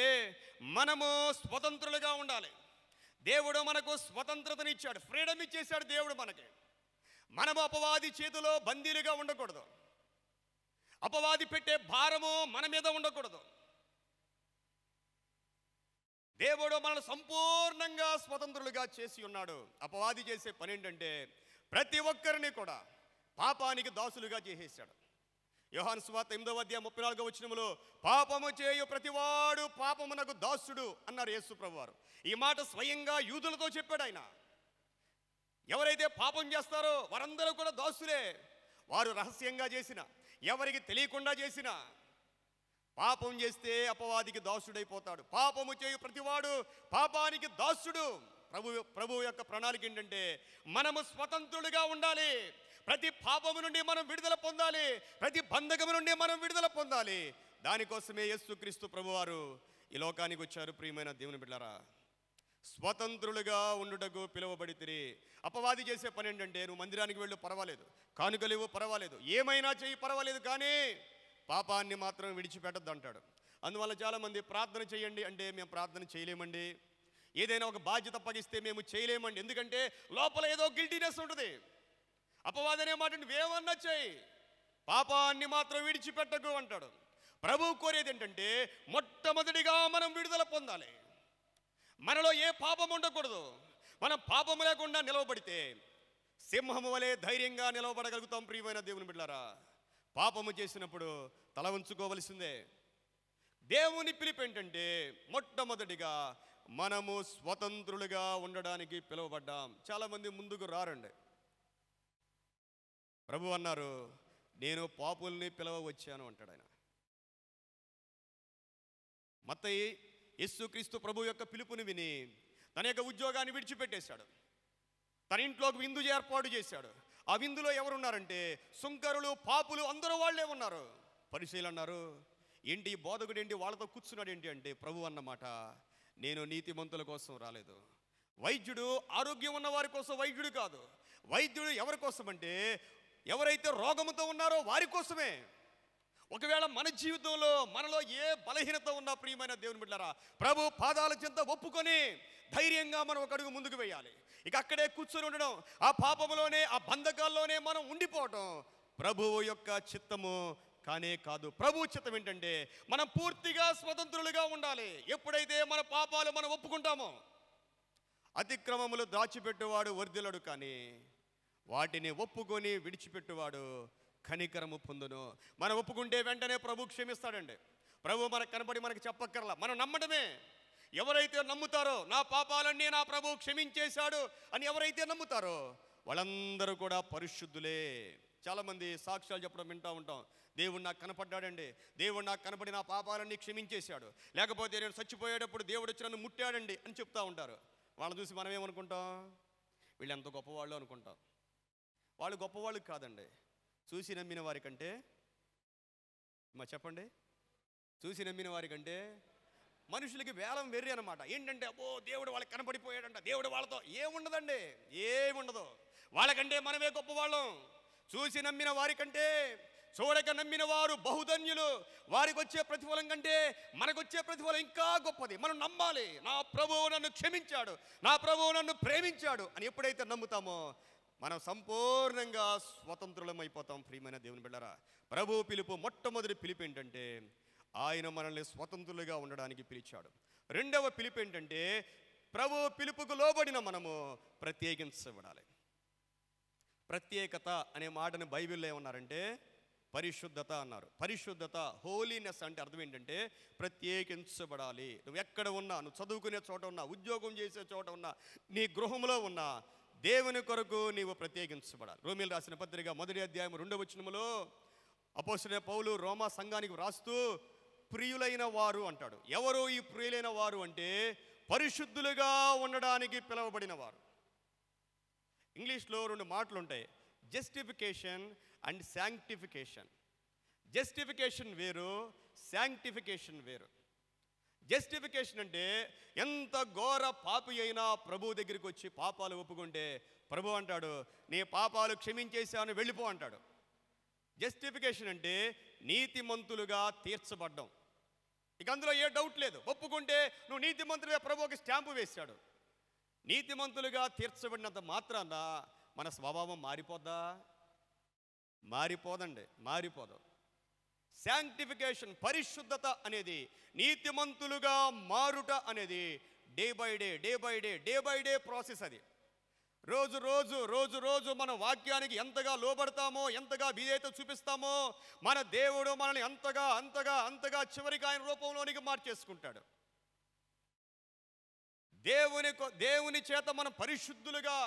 మనము స్వతంత్రులుగా ఉండాలి. దేవుడు మనకు స్వతంత్రతనిచ్చాడు, ఫ్రీడమ్ ఇచ్చేశాడు దేవుడు మనకి. మనము అపవాది చేతిలో బందీలుగా ఉండకూడదు. అపవాది పెట్టే భారము మన మీద ఉండకూడదు. దేవుడు మనల్ని సంపూర్ణంగా స్వతంత్రులుగా చేసి ఉన్నాడు. అపవాది చేసే పని ఏంటంటే ప్రతి ఒక్కరిని కూడా పాపానికి దాసులుగా చేసేసాడు. యోహాను సువార్త 8వ అధ్యాయం 34వ వచనములో పాపము చేయు ప్రతివాడు పాపమునకు దాసుడు అన్నారు యేసు ప్రభువారు. ఈ మాట స్వయంగా యూదులతో చెప్పాడు ఆయన. ఎవరైతే పాపం చేస్తారో వారందరూ కూడా దాసులే. వారు రహస్యంగా చేసిన, ఎవరికి తెలియకుండా చేసిన పాపం చేస్తే అపవాదికి దాసుడైపోతాడు. పాపము చేయు ప్రతివాడు పాపానికి దాసుడు. ప్రభు యొక్క ప్రణాళిక ఏంటంటే మనము స్వతంత్రులుగా ఉండాలి. ప్రతి పాపము నుండి మనం విడుదల పొందాలి, ప్రతి బంధకము నుండి మనం విడుదల పొందాలి. దానికోసమే యేసుక్రీస్తు ప్రభువారు ఈ లోకానికి వచ్చారు ప్రియమైన దేవుని బిడ్డలారా. స్వతంత్రులుగా ఉండుటకు పిలువబడితిరి. అపవాది చేసే పని ఏంటంటే, నువ్వు మందిరానికి వెళ్ళు పర్వాలేదు, కానుకలేవు పర్వాలేదు, ఏమైనా చెయ్యి పర్వాలేదు, కానీ పాపాన్ని మాత్రం విడిచిపెట్టద్దు అంటాడు. అందువల్ల చాలామంది ప్రార్థన చేయండి అంటే మేము ప్రార్థన చేయలేమండి, ఏదైనా ఒక బాధ్యత అప్పగిస్తే మేము చేయలేమండి. ఎందుకంటే లోపల ఏదో గిల్టీనెస్ ఉంటుంది. అపవాది అనే మాట నువ్వేమన్నా చేయి, పాపాన్ని మాత్రం విడిచిపెట్టకు అంటాడు. ప్రభువు కోరేది ఏంటంటే మొట్టమొదటిగా మనం విడుదల పొందాలి. మనలో ఏ పాపం ఉండకూడదు. మనం పాపము లేకుండా నిలవబడితే సింహము వలె ధైర్యంగా నిలవబడగలుగుతాం. ప్రియమైన దేవుని బిడ్డలారా, పాపము చేసినప్పుడు తల ఉంచుకోవలసిందే. దేవుని పిలుపు ఏంటంటే మొట్టమొదటిగా మనము స్వతంత్రులుగా ఉండడానికి పిలువబడ్డాం. చాలామంది ముందుకు రారండి. ప్రభు అన్నారు, నేను పాపుల్ని పిలవ వచ్చాను అంటాడు ఆయన. మత్తయి యేసుక్రీస్తు ప్రభు యొక్క పిలుపుని విని తన యొక్క ఉద్యోగాన్ని విడిచిపెట్టేశాడు. తన ఇంట్లోకి విందు ఏర్పాటు చేశాడు. ఆ విందులో ఎవరున్నారంటే సుంకరులు, పాపులు, అందరూ వాళ్ళే ఉన్నారు. పరిశీలన అన్నారు, ఏంటి ఈ బోధకుడు ఏంటి వాళ్ళతో కూర్చున్నాడు ఏంటి అంటే, ప్రభు అన్నమాట, నేను నీతిమంతుల కోసం రాలేదు. వైద్యుడు ఆరోగ్యం ఉన్న వారి కోసం వైద్యుడు కాదు. వైద్యుడు ఎవరి కోసం అంటే ఎవరైతే రోగముతో ఉన్నారో వారి కోసమే. ఒకవేళ మన జీవితంలో మనలో ఏ బలహీనత ఉన్నా ప్రియమైన దేవుని బిడ్డలారా, ప్రభు పాదాల చెంత ఒప్పుకొని ధైర్యంగా మనం ఒక అడుగు ముందుకు వేయాలి. ఇక అక్కడే కూర్చొని ఉండడం, ఆ పాపములోనే, ఆ బంధకాల్లోనే మనం ఉండిపోవటం ప్రభువు యొక్క చిత్తము కానే కాదు. ప్రభు చిత్తం ఏంటంటే మనం పూర్తిగా స్వతంత్రులుగా ఉండాలి. ఎప్పుడైతే మన పాపాలు మనం ఒప్పుకుంటామో, అతిక్రమములు దాచిపెట్టువాడు వర్ధిల్లడు, కానీ వాటిని ఒప్పుకొని విడిచిపెట్టువాడు కనికరము పొందును. మనం ఒప్పుకుంటే వెంటనే ప్రభు క్షమిస్తాడండి. ప్రభు మనకు కనబడి మనకు చెప్పక్కర్లా, మనం నమ్మడమే. ఎవరైతే నమ్ముతారో నా పాపాలన్నీ నా ప్రభు క్షమించేశాడు అని ఎవరైతే నమ్ముతారో వాళ్ళందరూ కూడా పరిశుద్ధులే. చాలామంది సాక్ష్యాలు చెప్పడం వింటూ ఉంటాం. దేవుడు నాకు కనపడ్డాడండి, దేవుడు నాకు కనపడి నా పాపాలన్నీ క్షమించేశాడు, లేకపోతే నేను చచ్చిపోయేటప్పుడు దేవుడు వచ్చి నన్ను ముట్టాడండి అని చెప్తూ ఉంటారు. వాళ్ళని చూసి మనం ఏమనుకుంటాం, వీళ్ళు ఎంత గొప్పవాళ్ళు అనుకుంటాం. వాళ్ళు గొప్పవాళ్ళు కాదండి. చూసి నమ్మిన వారికంటే చెప్పండి, చూసి నమ్మిన వారికంటే మనుషులకి వేలం వెర్రి అనమాట. ఏంటంటే అబ్బో దేవుడు వాళ్ళకి కనపడిపోయాడంట, దేవుడు వాళ్ళతో ఏముండదండి, ఏముండదు. వాళ్ళకంటే మనమే గొప్పవాళ్ళం. చూసి నమ్మిన వారికంటే చూడక నమ్మిన వారు బహుధన్యులు. వారికి వచ్చే ప్రతిఫలం కంటే మనకొచ్చే ప్రతిఫలం ఇంకా గొప్పది. మనం నమ్మాలి, నా ప్రభువు నన్ను క్షమించాడు, నా ప్రభువు నన్ను ప్రేమించాడు అని ఎప్పుడైతే నమ్ముతామో మనం సంపూర్ణంగా స్వతంత్రులమైపోతాం. ప్రియమైన దేవుని బిడ్డలారా, ప్రభు పిలుపు మొట్టమొదటి పిలుపు ఏంటంటే ఆయన మనల్ని స్వతంత్రులుగా ఉండడానికి పిలిచాడు. రెండవ పిలుపు ఏంటంటే ప్రభు పిలుపుకు లోబడిన మనము ప్రత్యేకించబడాలి. ప్రత్యేకత అనే మాటని బైబిల్లో ఏమన్నారంటే పరిశుద్ధత అన్నారు. పరిశుద్ధత, హోలీనెస్ అంటే అర్థం ఏంటంటే ప్రత్యేకించబడాలి. నువ్వు ఎక్కడ ఉన్నా, నువ్వు చదువుకునే చోట ఉన్నా, ఉద్యోగం చేసే చోట ఉన్నా, నీ గృహంలో ఉన్నా, దేవుని కొరకు నీవు ప్రత్యేకించబడాలి. రోమీయులు రాసిన పత్రిక 1వ అధ్యాయం 2వ వచనములో అపోస్తలుడైన పౌలు రోమా సంఘానికి వ్రాస్తూ ప్రియులైన వారు అంటాడు. ఎవరు ఈ ప్రియులైన వారు అంటే పరిశుద్ధులుగా ఉండడానికి పిలువబడిన వారు. ఇంగ్లీష్లో 2 మాటలు ఉంటాయి, జస్టిఫికేషన్ అండ్ శాంక్టిఫికేషన్. జస్టిఫికేషన్ వేరు, శాంక్టిఫికేషన్ వేరు. జస్టిఫికేషన్ అంటే ఎంత ఘోర పాపి అయినా ప్రభు దగ్గరికి వచ్చి పాపాలు ఒప్పుకుంటే ప్రభు అంటాడు నీ పాపాలు క్షమించేశాను వెళ్ళిపో అంటాడు. జస్టిఫికేషన్ అంటే నీతిమంతులుగా తీర్చబడ్డం. ఇక అందులో ఏ డౌట్ లేదు. ఒప్పుకుంటే నువ్వు నీతిమంతులుగా ప్రభువుకి స్టాంపు వేశాడు. నీతిమంతులుగా తీర్చబడినంత మాత్రాన మన స్వభావం మారిపోద్దా? మారిపోదండి, మారిపోదు. శాంక్టిఫికేషన్, పరిశుద్ధత అనేది, నీతిమంతులుగా మారుట అనేది day by day, day by day, day by day process. అది రోజు రోజు రోజు రోజు మన వాక్యానికి ఎంతగా లోబడతామో, ఎంతగా విధేయత చూపిస్తామో మన దేవుడు మనల్ని అంతగా అంతగా అంతగా చివరికి ఆయన రూపంలోనికి మార్చేసుకుంటాడు. దేవుని చేత మనం పరిశుద్ధులుగా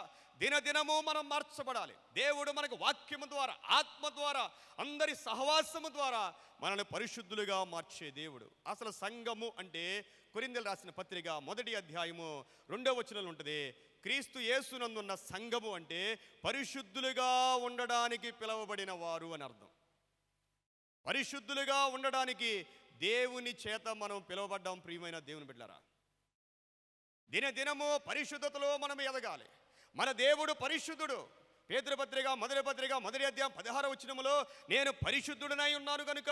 దినదినము మనం మార్చబడాలి. దేవుడు మనకు వాక్యము ద్వారా, ఆత్మ ద్వారా, అందరి సహవాసము ద్వారా మనల్ని పరిశుద్ధులుగా మార్చే దేవుడు. అసలు సంఘము అంటే కొరింథీయులకు రాసిన పత్రిక 1వ అధ్యాయము 2వ వచనంలో ఉంటుంది, క్రీస్తు యేసునందున్న సంఘము అంటే పరిశుద్ధులుగా ఉండడానికి పిలువబడిన వారు అని అర్థం. పరిశుద్ధులుగా ఉండడానికి దేవుని చేత మనం పిలువబడ్డాం ప్రియమైన దేవుని బిడ్డలారా. దినదినము పరిశుద్ధతలో మనం ఎదగాలి. మన దేవుడు పరిశుద్ధుడు. పేతురుపత్రిక మొదటి అధ్యాయం 16వ వచనములో నేను పరిశుద్ధుడనై ఉన్నాను కనుక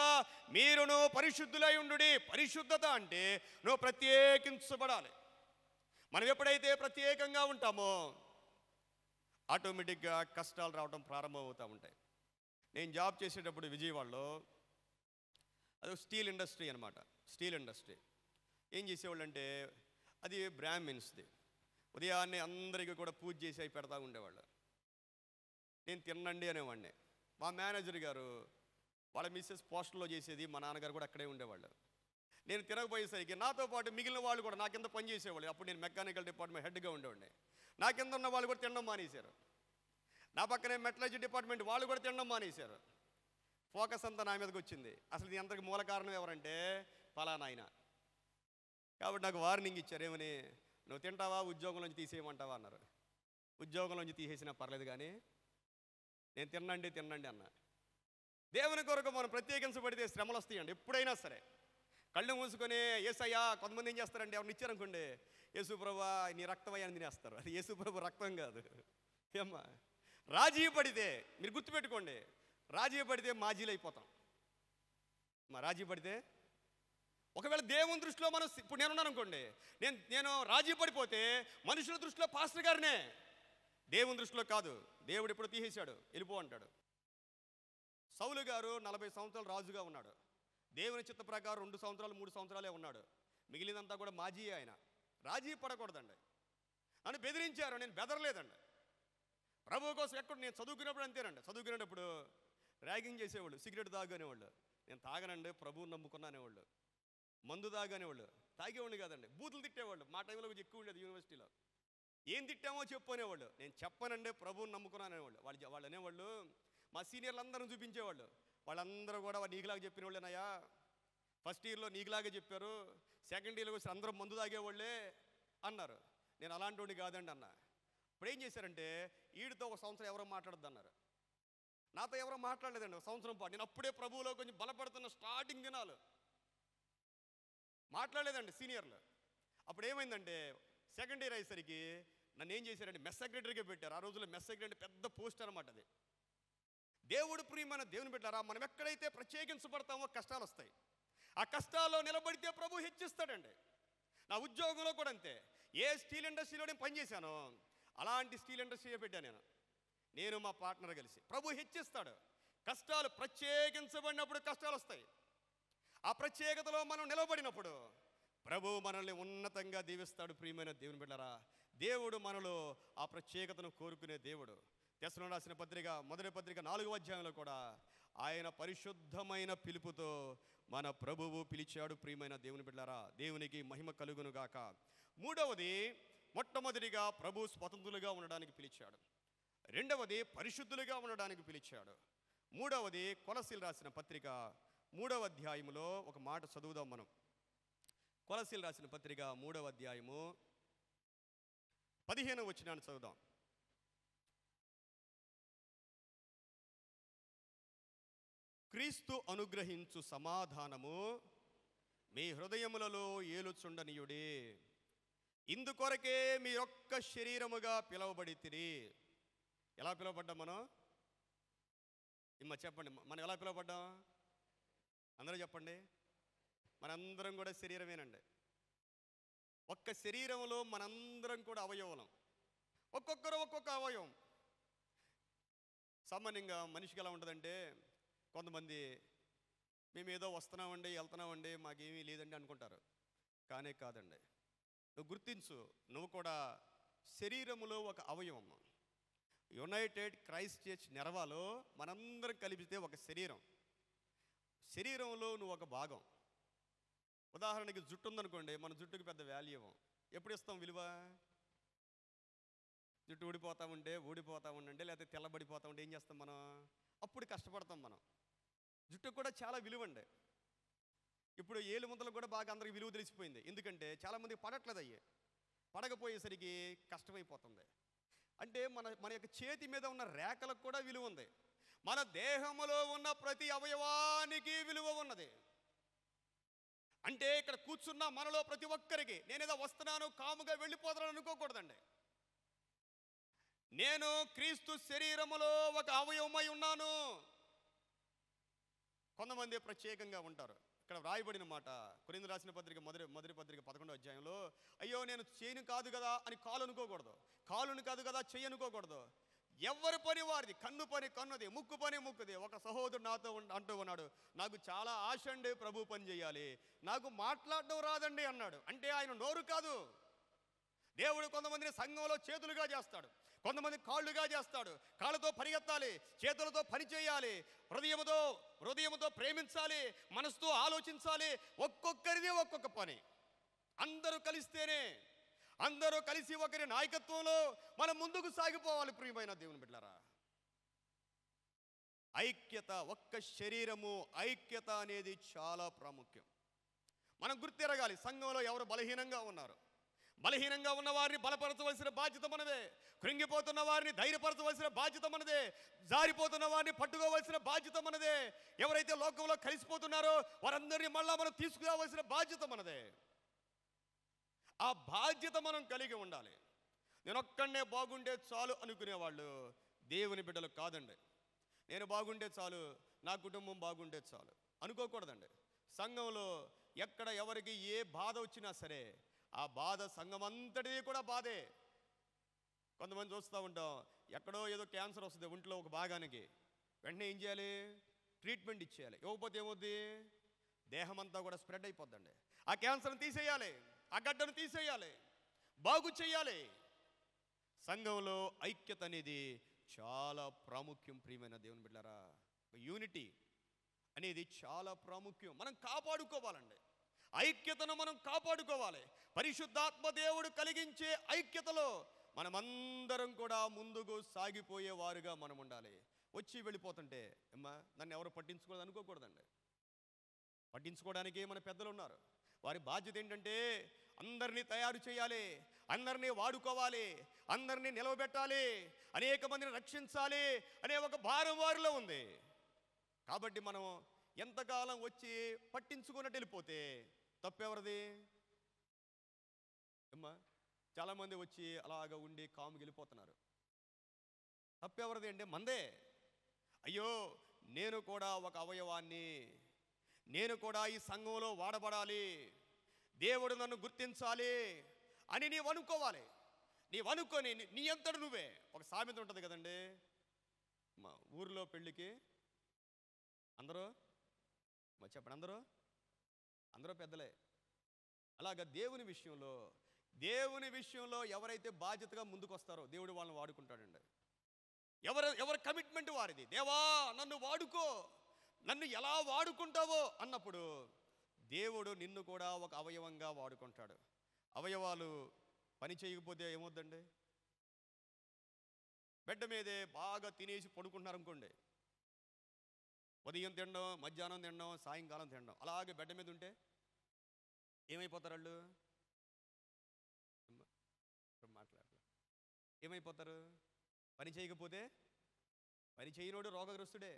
మీరును పరిశుద్ధులై ఉండుడి. పరిశుద్ధత అంటే నువ్వు ప్రత్యేకించబడాలి. మనం ఎప్పుడైతే ప్రత్యేకంగా ఉంటామో ఆటోమేటిక్గా కష్టాలు రావడం ప్రారంభమవుతూ ఉంటాయి. నేను జాబ్ చేసేటప్పుడు విజయవాడలో అది స్టీల్ ఇండస్ట్రీ అనమాట. స్టీల్ ఇండస్ట్రీ ఏం చేసేవాళ్ళు అంటే అది బ్రాహ్మిన్స్ది. ఉదయాన్నే అందరికీ కూడా పూజ చేసి అవి పెడతా ఉండేవాళ్ళు. నేను తినండి అనేవాడిని. మా మేనేజర్ గారు వాళ్ళ మిస్సెస్ పోస్టల్లో చేసేది, మా నాన్నగారు కూడా అక్కడే ఉండేవాళ్ళు. నేను తినకపోయేసరికి నాతో పాటు మిగిలిన వాళ్ళు కూడా నా కింద పని చేసేవాళ్ళు. అప్పుడు నేను మెకానికల్ డిపార్ట్మెంట్ హెడ్గా ఉండేవాడిని. నా కింద ఉన్న వాళ్ళు కూడా తినడం మానేశారు. నా పక్కనే మెటలర్జీ డిపార్ట్మెంట్ వాళ్ళు కూడా తినడం మానేశారు. ఫోకస్ అంతా నా మీదకి వచ్చింది. అసలు ఇది అంతకు మూల కారణం ఎవరంటే పలానా ఆయన. కాబట్టి నాకు వార్నింగ్ ఇచ్చారు. ఏమని, నువ్వు తింటావా ఉద్యోగంలోంచి తీసేయమంటావా అన్నారు. ఉద్యోగంలోంచి తీసేసినా పర్లేదు కానీ నేను తినండి అన్న. దేవుని కొరకు మనం ప్రత్యేకించబడితే శ్రమలు వస్తాయండి. ఎప్పుడైనా సరే కళ్ళు మూసుకొని యేసయ్యా, కొంతమంది ఏం చేస్తారంటే ఎవరిని ఇచ్చారనుకోండి, యేసు ప్రభువా నీ రక్తమయ్యా అని తినేస్తారు. అది యేసు ప్రభు రక్తం కాదు. ఏమ్మా, రాజీ పడితే మీరు గుర్తుపెట్టుకోండి, రాజీ పడితే మాజీలు అయిపోతాం. రాజీ పడితే ఒకవేళ దేవుని దృష్టిలో మనం ఇప్పుడు నేనున్నాను అనుకోండి, నేను రాజీ పడిపోతే మనుషుల దృష్టిలో పాస్టర్ గారినే, దేవుని దృష్టిలో కాదు. దేవుడు ఇప్పుడు తీసేశాడు, వెళ్ళిపో అంటాడు. సౌలు గారు 40 సంవత్సరాలు రాజుగా ఉన్నాడు. దేవుని చిత్త ప్రకారం 2 సంవత్సరాలు 3 సంవత్సరాలే ఉన్నాడు. మిగిలినంతా కూడా మాజీ ఆయన. రాజీ పడకూడదండి. నన్ను బెదిరించారు, నేను బెదరలేదండి. ప్రభు కోసం ఎక్కడ నేను చదువుకునేప్పుడు అంతేనండి. చదువుకునేటప్పుడు ర్యాగింగ్ చేసేవాళ్ళు, సిగరెట్ తాగనేవాళ్ళు. నేను తాగనండి, ప్రభువుని నమ్ముకున్నానేవాళ్ళు. మందు తాగనేవాళ్ళు, తాగేవాళ్ళు కాదండి, బూతులు తిట్టేవాళ్ళు. మా టైంలో కొంచెం ఎక్కువ ఉండేది యూనివర్సిటీలో. ఏం తిట్టామో చెప్పు అనేవాళ్ళు. నేను చెప్పనండి, ప్రభువుని నమ్ముకున్నానేవాళ్ళు. వాళ్ళు అనేవాళ్ళు, మా సీనియర్లు అందరూ చూపించేవాళ్ళు. వాళ్ళందరూ కూడా నీకులాగా చెప్పిన వాళ్ళేనాయా, ఫస్ట్ ఇయర్లో నీకులాగే చెప్పారు, సెకండ్ ఇయర్లో వచ్చి అందరూ మందు తాగేవాళ్ళే అన్నారు. నేను అలాంటి వాడిని కాదండి అన్న. ఇప్పుడు ఏం చేశారంటే వీడితో 1 సంవత్సరం ఎవరో మాట్లాడద్దు అన్నారు. నాతో ఎవరో మాట్లాడలేదండి 1 సంవత్సరం పాటు. నేను అప్పుడే ప్రభువులో కొంచెం బలపడుతున్న స్టార్టింగ్ దినాలు మాట్లాడలేదండి సీనియర్లు. అప్పుడు ఏమైందంటే సెకండ్ ఇయర్ అయ్యేసరికి నన్ను ఏం చేశారంటే మెస్ సెక్రటరీగా పెట్టారు. ఆ రోజుల్లో మెస్ సెక్రటరీ పెద్ద పోస్ట్ అనమాట అది. దేవుడు ప్రియమైన దేవుని బిడ్డలారా, మనం ఎక్కడైతే ప్రత్యేకించబడతామో కష్టాలు వస్తాయి. ఆ కష్టాల్లో నిలబడితే ప్రభు హెచ్చిస్తాడండి. నా ఉద్యోగంలో కూడా అంతే. ఏ స్టీల్ ఇండస్ట్రీలో నేను పనిచేశానో అలాంటి స్టీల్ ఇండస్ట్రీలో పెట్టాను నేను మా పార్ట్నర్ కలిసి. ప్రభు హెచ్చిస్తాడు. కష్టాలు ప్రత్యేకించబడినప్పుడు కష్టాలు వస్తాయి. ఆ ప్రత్యేకతలో మనం నిలబడినప్పుడు ప్రభు మనల్ని ఉన్నతంగా దీవిస్తాడు. ప్రియమైన దేవుని బిడ్డలారా, దేవుడు మనలో ఆ ప్రత్యేకతను కోరుకునే దేవుడు. తెస్సలోనికీయులకు రాసిన పత్రిక మొదటి పత్రిక 4వ అధ్యాయంలో కూడా ఆయన పరిశుద్ధమైన పిలుపుతో మన ప్రభువు పిలిచాడు. ప్రియమైన దేవుని బిడ్డలారా, దేవునికి మహిమ కలుగును గాక. మూడవది, మొట్టమొదటిగా ప్రభు స్వతంత్రులుగా ఉండడానికి పిలిచాడు. రెండవది పరిశుద్ధులుగా ఉండడానికి పిలిచాడు. మూడవది కొలసీలు రాసిన పత్రిక 3వ అధ్యాయములో ఒక మాట చదువుదాం మనం. కొలసీలు రాసిన పత్రిక 3వ అధ్యాయము 15వ వచనాన్ని చదువుదాం. క్రీస్తు అనుగ్రహించు సమాధానము మీ హృదయములలో ఏలుచుండనీయుడి. ఇందుకొరకే మీ యొక్క శరీరముగా పిలువబడితిరి. ఎలా పిలువబడ్డాం మనం? చెప్పండి, మనం ఎలా పిలువబడ్డాం? అందరూ చెప్పండి. మనందరం కూడా శరీరమేనండి. ఒక్క శరీరంలో మనందరం కూడా అవయవం. ఒక్కొక్కరు ఒక్కొక్క అవయవం. సామాన్యంగా మనిషికి ఎలా ఉంటుందంటే, కొంతమంది మేము ఏదో వస్తున్నామండి వెళ్తున్నామండి మాకేమీ లేదండి అనుకుంటారు. కానీ కాదండి. నువ్వు గుర్తించు, నువ్వు కూడా శరీరములో ఒక అవయవం. యునైటెడ్ క్రైస్ట్ చర్చ్ నెరవాలో మనందరం కలిపితే ఒక శరీరం. శరీరంలో నువ్వు ఒక భాగం. ఉదాహరణకి జుట్టు ఉందనుకోండి, మన జుట్టుకి పెద్ద వాల్యూ ఇవ్వం. ఎప్పుడు ఇస్తాం విలువ? జుట్టు ఊడిపోతూ ఉండండి లేకపోతే తెల్లబడిపోతూ ఉంటే ఏం చేస్తాం మనం? అప్పుడు కష్టపడతాం మనం. జుట్టుకు కూడా చాలా విలువ అండి. ఇప్పుడు ఏలు ముద్దలకు కూడా బాగా అందరికి విలువ తెలిసిపోయింది. ఎందుకంటే చాలామందికి పడట్లేదు. అయ్యి పడకపోయేసరికి కష్టమైపోతుంది. అంటే మన యొక్క చేతి మీద ఉన్న రేఖలకు కూడా విలువ ఉంది. మన దేహములో ఉన్న ప్రతి అవయవానికి విలువ ఉన్నది. అంటే ఇక్కడ కూర్చున్న మనలో ప్రతి ఒక్కరికి నేనేదో వస్తున్నాను కాముగా వెళ్ళిపోతాను అనుకోకూడదండి. నేను క్రీస్తు శరీరములో ఒక అవయవమై ఉన్నాను. కొంతమంది ప్రత్యేకంగా ఉంటారు. ఇక్కడ వ్రాయబడిన మాట కొరింథీయులకు రాసిన పత్రిక మొదటి పత్రిక 11వ అధ్యాయంలో, అయ్యో నేను చేయను కాదు కదా అని కాలు అనుకోకూడదు, కాలును కాదు కదా చెయ్యి అనుకోకూడదు. ఎవరి పని వారిది, కన్ను పని కన్నుది, ముక్కు పని ముక్కుది. ఒక సహోదరుడు నాతో అంటూ ఉన్నాడు, నాకు చాలా ఆశ అండి ప్రభు పని చేయాలి, నాకు మాట్లాడడం రాదండి అన్నాడు. అంటే ఆయన నోరు కాదు. దేవుడు కొంతమందిని సంఘంలో చేతులుగా చేస్తాడు, కొంతమంది కాళ్ళుగా చేస్తాడు. కాళ్ళతో పరిగెత్తాలి, చేతులతో పని చేయాలి, హృదయముతో ప్రేమించాలి, మనసుతో ఆలోచించాలి. ఒక్కొక్కరిది ఒక్కొక్క పని. అందరూ కలిస్తేనే, అందరూ కలిసి ఒకరి నాయకత్వంలో మనం ముందుకు సాగిపోవాలి. ప్రియమైన దేవుని బిడ్డలారా, ఐక్యత, ఒక్క శరీరము ఐక్యత అనేది చాలా ప్రాముఖ్యం. మనం గుర్తిరగాలి సంఘంలో ఎవరు బలహీనంగా ఉన్నారు. బలహీనంగా ఉన్న వారిని బలపరచవలసిన బాధ్యత మనదే. కృంగిపోతున్న వారిని ధైర్యపరచవలసిన బాధ్యత మనదే. జారిపోతున్న వారిని పట్టుకోవలసిన బాధ్యత మనదే. ఎవరైతే లోకంలో కలిసిపోతున్నారో వారందరినీ మళ్ళా మనం తీసుకురావాల్సిన బాధ్యత మనదే. ఆ బాధ్యత మనం కలిగి ఉండాలి. నేను ఒక్కడే బాగుంటే చాలు అనుకునేవాళ్ళు దేవుని బిడ్డలు కాదండి. నేను బాగుంటే చాలు, నా కుటుంబం బాగుంటే చాలు అనుకోకూడదండి. సంఘంలో ఎక్కడ ఎవరికి ఏ బాధ వచ్చినా సరే ఆ బాధ సంఘం అంతటిది కూడా బాధే. కొంతమంది చూస్తూ ఉంటాం, ఎక్కడో ఏదో క్యాన్సర్ వస్తుంది ఒంట్లో ఒక భాగానికి, వెంటనే ఏం చేయాలి? ట్రీట్మెంట్ ఇచ్చేయాలి. ఇవ్వకపోతే ఏమవుద్ది? దేహం అంతా కూడా స్ప్రెడ్ అయిపోద్దండి. ఆ క్యాన్సర్ని తీసేయాలి, ఆ గడ్డను తీసేయాలి, బాగు చేయాలి. సంఘంలో ఐక్యత అనేది చాలా ప్రాముఖ్యం. ప్రియమైన దేవుని బిడ్డలారా, యూనిటీ అనేది చాలా ప్రాముఖ్యం. మనం కాపాడుకోవాలండి. ఐక్యతను మనం కాపాడుకోవాలి. పరిశుద్ధాత్మ దేవుడు కలిగించే ఐక్యతలో మనమందరం కూడా ముందుకు సాగిపోయేవారుగా మనం ఉండాలి. వచ్చి వెళ్ళిపోతుంటే అమ్మా నన్ను ఎవరు పట్టించుకోవద్దు అనుకోకూడదండి. పట్టించుకోవడానికి మన పెద్దలు ఉన్నారు. వారి బాధ్యత ఏంటంటే అందరినీ తయారు చేయాలి, అందరినీ వాడుకోవాలి, అందరినీ నిలవబెట్టాలి, అనేక మందిని రక్షించాలి అనే ఒక భారం వారిలో ఉంది. కాబట్టి మనం ఎంతకాలం వచ్చి పట్టించుకున్నట్టు వెళ్ళిపోతే తప్పెవరిది? అమ్మా చాలామంది వచ్చి అలాగ ఉండి కాముకి వెళ్ళిపోతున్నారు. తప్పెవరిది అంటే మందే. అయ్యో నేను కూడా ఒక అవయవాన్ని, నేను కూడా ఈ సంఘంలో వాడబడాలి, దేవుడు నన్ను గుర్తించాలి అని నీవు అనుకోవాలి. నీవు అనుకొని నీ అంతటి నువ్వే. ఒక సామెత ఉంటుంది కదండి, మా ఊరిలో పెళ్ళికి అందరూ చెప్పండి, అందరూ పెద్దలే. అలాగా దేవుని విషయంలో ఎవరైతే బాధ్యతగా ముందుకు వస్తారో దేవుడు వాళ్ళని వాడుకుంటాడండి. ఎవరి కమిట్మెంట్ వారిది. దేవా నన్ను వాడుకో, నన్ను ఎలా వాడుకుంటావో అన్నప్పుడు దేవుడు నిన్ను కూడా ఒక అవయవంగా వాడుకుంటాడు. అవయవాలు పని చేయకపోతే ఏమవుద్దండి? బెడ్ మీదే బాగా తినేసి పడుకుంటున్నారు అనుకోండి, ఉదయం తినడం, మధ్యాహ్నం తినడం, సాయంకాలం తినడం, అలాగే బెడ్ మీద ఉంటే ఏమైపోతారు వాళ్ళు? ఏమైపోతారు? పని చేయకపోతే, పని చేయనోడు రోగగ్రస్తుడే.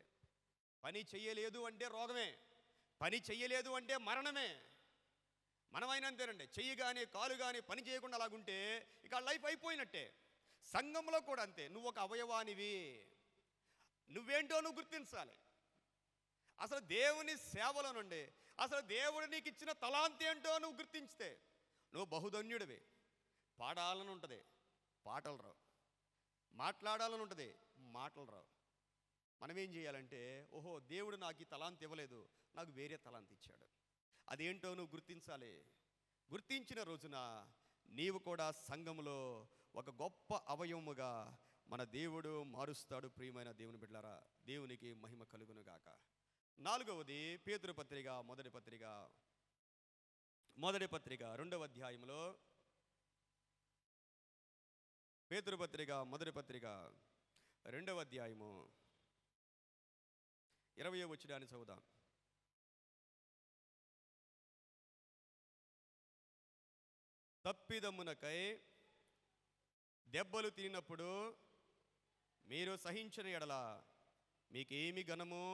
పని చెయ్యలేదు అంటే రోగమే, పని చెయ్యలేదు అంటే మరణమే. మనమైనా అంతేనండి. చెయ్యి కానీ కాలు కానీ పని చేయకుండా అలాగుంటే ఇక లైఫ్ అయిపోయినట్టే. సంఘంలో కూడా అంతే. నువ్వు ఒక అవయవానివి, నువ్వేంటో నువ్వు గుర్తించాలి. అసలు దేవుని సేవలో నుండి అసలు దేవుడు నీకు ఇచ్చిన తలాంతి ఏంటో నువ్వు గుర్తించితే నువ్వు బహుధన్యుడివి. పాడాలని ఉంటుంది, పాటలు రావు. మాట్లాడాలని ఉంటుంది, మాటలు రావు. మనం ఏం చేయాలంటే, ఓహో దేవుడు నాకు ఈ తలాంతి ఇవ్వలేదు, నాకు వేరే తలాంతి ఇచ్చాడు. అదేంటో నువ్వు గుర్తించాలి. గుర్తించిన రోజున నీవు కూడా సంఘములో ఒక గొప్ప అవయవముగా మన దేవుడు మారుస్తాడు. ప్రియమైన దేవుని బిడ్డలారా, దేవునికి మహిమ కలుగునుగాక. 4వది పేతురు పత్రిక మొదటి పత్రిక 2వ అధ్యాయంలో, పేతురు పత్రిక మొదటి పత్రిక 2వ అధ్యాయము 20వ వచనాన్ని చదువుదాం. తప్పిదమ్మునకై దెబ్బలు తిన్నప్పుడు మీరు సహించిన ఎడల మీకేమి ఘనము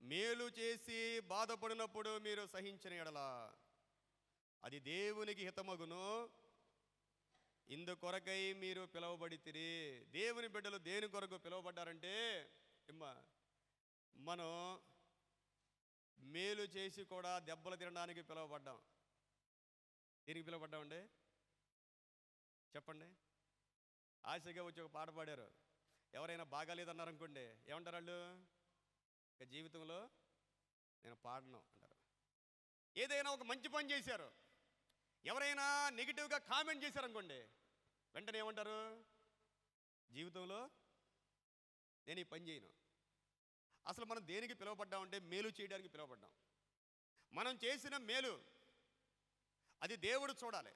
మేలు చేసి బాధపడినప్పుడు మీరు సహించిన ఎడల అది దేవునికి హితమగును. ఇందుకొరకై మీరు పిలువబడితిరి. దేవుని బిడ్డలు దేని కొరకు పిలువబడ్డారంటే మనం మేలు చేసి కూడా దెబ్బలు తినడానికి పిలువబడ్డాం. దేనికి పిలువబడ్డామండి చెప్పండి? ఆశగా వచ్చి ఒక పాట పాడారు. ఎవరైనా బాగాలేదన్నారు అనుకోండి, ఏమంటారు వాళ్ళు? ఇక జీవితంలో నేను పాడను అంటారు. ఏదైనా ఒక మంచి పని చేశారు, ఎవరైనా నెగిటివ్గా కామెంట్ చేశారనుకోండి, వెంటనే ఏమంటారు? జీవితంలో నేను ఈ పని చేయను. అసలు మనం దేనికి పిలువబడ్డామంటే మేలు చేయడానికి పిలువబడ్డాం. మనం చేసిన మేలు అది దేవుడు చూడాలి.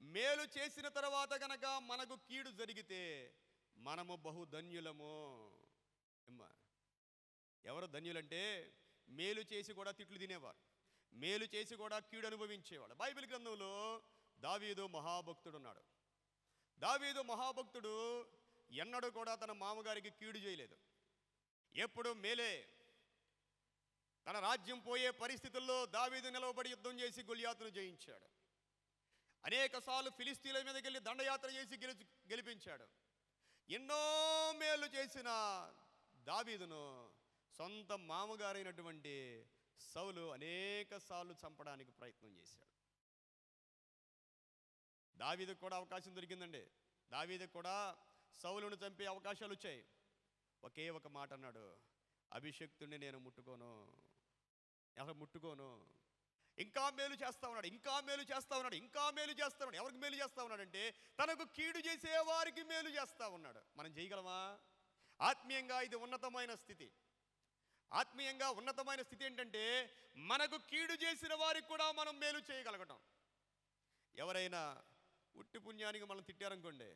మేలు చేసిన తర్వాత కనుక మనకు కీడు జరిగితే మనము బహుధన్యులము. ఎవరు ధన్యులంటే మేలు చేసి కూడా తిట్లు తినేవారు, మేలు చేసి కూడా కీడు అనుభవించేవాడు. బైబిల్ గ్రంథంలో దావీదు మహాభక్తుడు ఉన్నాడు. దావీదు మహాభక్తుడు ఎన్నడూ కూడా తన మామగారికి కీడు చేయలేదు, ఎప్పుడు మేలే. తన రాజ్యం పోయే పరిస్థితుల్లో దావీదు నిలవబడి యుద్ధం చేసి గొలియాతును జయించాడు. అనేక సార్లు ఫిలిస్తీన్ల మీదకి వెళ్ళి దండయాత్ర చేసి గెలిపించాడు. ఎన్నో మేలు చేసిన దావీదును సొంత మామగారైనటువంటి సౌలు అనేక సార్లు చంపడానికి ప్రయత్నం చేశాడు. దావీదుకు కూడా అవకాశం దొరికిందండి. దావీదుకు కూడా సౌలును చంపే అవకాశాలు వచ్చాయి. ఒకే ఒక మాట అన్నాడు, అభిషక్తుడిని నేను ముట్టుకోను, ఎవరు ముట్టుకోను. ఇంకా మేలు చేస్తా ఉన్నాడు, ఇంకా మేలు చేస్తా ఉన్నాడు, ఇంకా మేలు చేస్తా ఉన్నాడు. ఎవరికి మేలు చేస్తా ఉన్నాడంటే తనకు కీడు చేసే వారికి మేలు చేస్తా ఉన్నాడు. మనం చేయగలమా? ఆత్మీయంగా ఇది ఉన్నతమైన స్థితి. ఆత్మీయంగా ఉన్నతమైన స్థితి ఏంటంటే మనకు కీడు చేసిన వారికి కూడా మనం మేలు చేయగలగటం. ఎవరైనా ఉట్టి పుణ్యానికి మనం తిట్టారనుకోండి,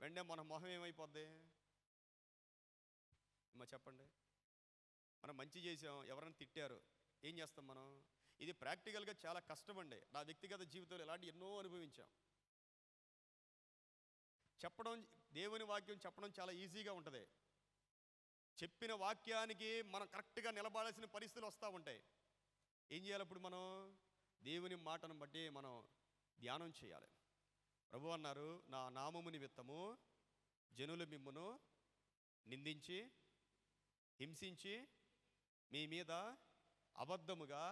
వెంటనే మన మొహం ఏమైపోద్ది? చెప్పండి. మనం మంచి చేసాం, ఎవరైనా తిట్టారు, ఏం చేస్తాం మనం? ఇది ప్రాక్టికల్గా చాలా కష్టమండి. నా వ్యక్తిగత జీవితంలో ఇలాంటి ఎన్నో అనుభవించాం. చెప్పడం, దేవుని వాక్యం చెప్పడం చాలా ఈజీగా ఉంటుంది. చెప్పిన వాక్యానికి మనం కరెక్ట్గా నిలబడాల్సిన పరిస్థితులు వస్తూ ఉంటాయి. ఏం చేయాలి అప్పుడు? మనం దేవుని మాటను బట్టి మనం ధ్యానం చేయాలి. ప్రభు అన్నారు, నా నామము నిమిత్తము జనులు మిమ్మును నిందించి హింసించి మీ మీద అబద్ధముగా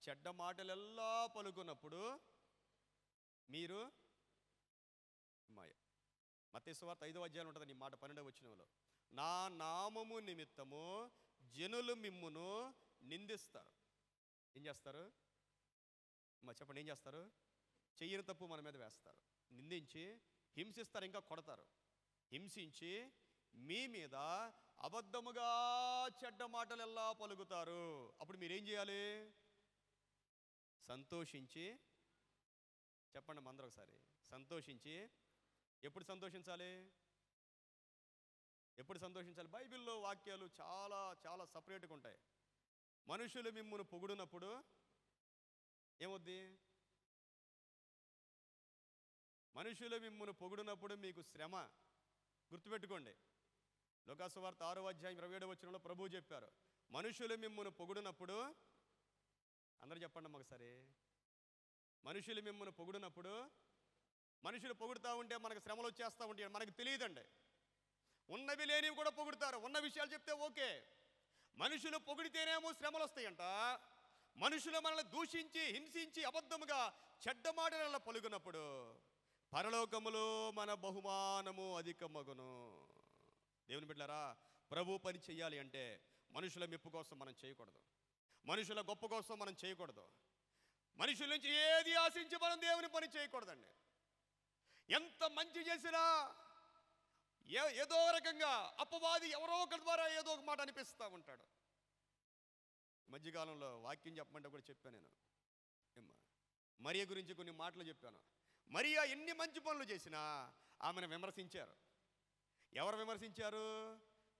చెడ్డ మాటలెల్లా పలుకున్నప్పుడు మీరు మత్తయి సువార్త 5వ అధ్యాయం ఉంటుంది నీ మాట 12వ వచనంలో, నా నామము నిమిత్తము జనులు మిమ్మును నిందిస్తారు. ఏం చేస్తారు? చెప్పండి, ఏం చేస్తారు? చెయ్యని తప్పు మన మీద వేస్తారు, నిందించి హింసిస్తారు, ఇంకా కొడతారు. హింసించి మీ మీద అబద్ధముగా చెడ్డ మాటలు ఎలా పలుకుతారు. అప్పుడు మీరేం చేయాలి? సంతోషించి, చెప్పండి అందరూ ఒకసారి, సంతోషించి. ఎప్పుడు సంతోషించాలి? ఎప్పుడు సంతోషించాలి? బైబిల్లో వాక్యాలు చాలా చాలా సపరేట్గా ఉంటాయి. మనుషులు మిమ్మును పొగుడునప్పుడు ఏమవుద్ది? మనుషులు మిమ్మును పొగుడునప్పుడు మీకు శ్రమ. గుర్తుపెట్టుకోండి, లోకాసు వార్త 6వ అధ్యాయం 27వ వచనంలో ప్రభువు చెప్పారు, మనుషులు మిమ్మును పొగుడునప్పుడు, అందరూ చెప్పండి ఒకసారి, మనుషులు మిమ్మును పొగుడునప్పుడు, మనుషులు పొగుడుతూ ఉంటే మనకు శ్రమలు వచ్చేస్తూ ఉంటాయి, మనకు తెలియదండి. ఉన్నవి లేనివి కూడా పొగుడుతారు, ఉన్న విషయాలు చెప్తే ఓకే. మనుషులు పొగిడితేనేమో శ్రమలు వస్తాయంట. మనుషులు మనల్ని దూషించి హింసించి అబద్ధముగా చెడ్డ మాటల పలుకున్నప్పుడు పరలోకములో మన బహుమానము అధికమగును. దేవుని బిడ్డలారా, ప్రభు పని చెయ్యాలి అంటే మనుషుల మెప్పు కోసం మనం చేయకూడదు, మనుషుల గొప్ప కోసం మనం చేయకూడదు, మనుషుల నుంచి ఏది ఆశించి మనం దేవుని పని చేయకూడదండి. ఎంత మంచి చేసినా ఏదో రకంగా అపవాది ఎవరో ఒకరి ద్వారా ఏదో ఒక మాట అనిపిస్తూ ఉంటాడు. మధ్యకాలంలో వాక్యం చెప్పమంటే కూడా చెప్పాను నేను. మరియ గురించి కొన్ని మాటలు చెప్పాను. మరియా ఎన్ని మంచి పనులు చేసినా ఆమెను విమర్శించారు. ఎవరు విమర్శించారు?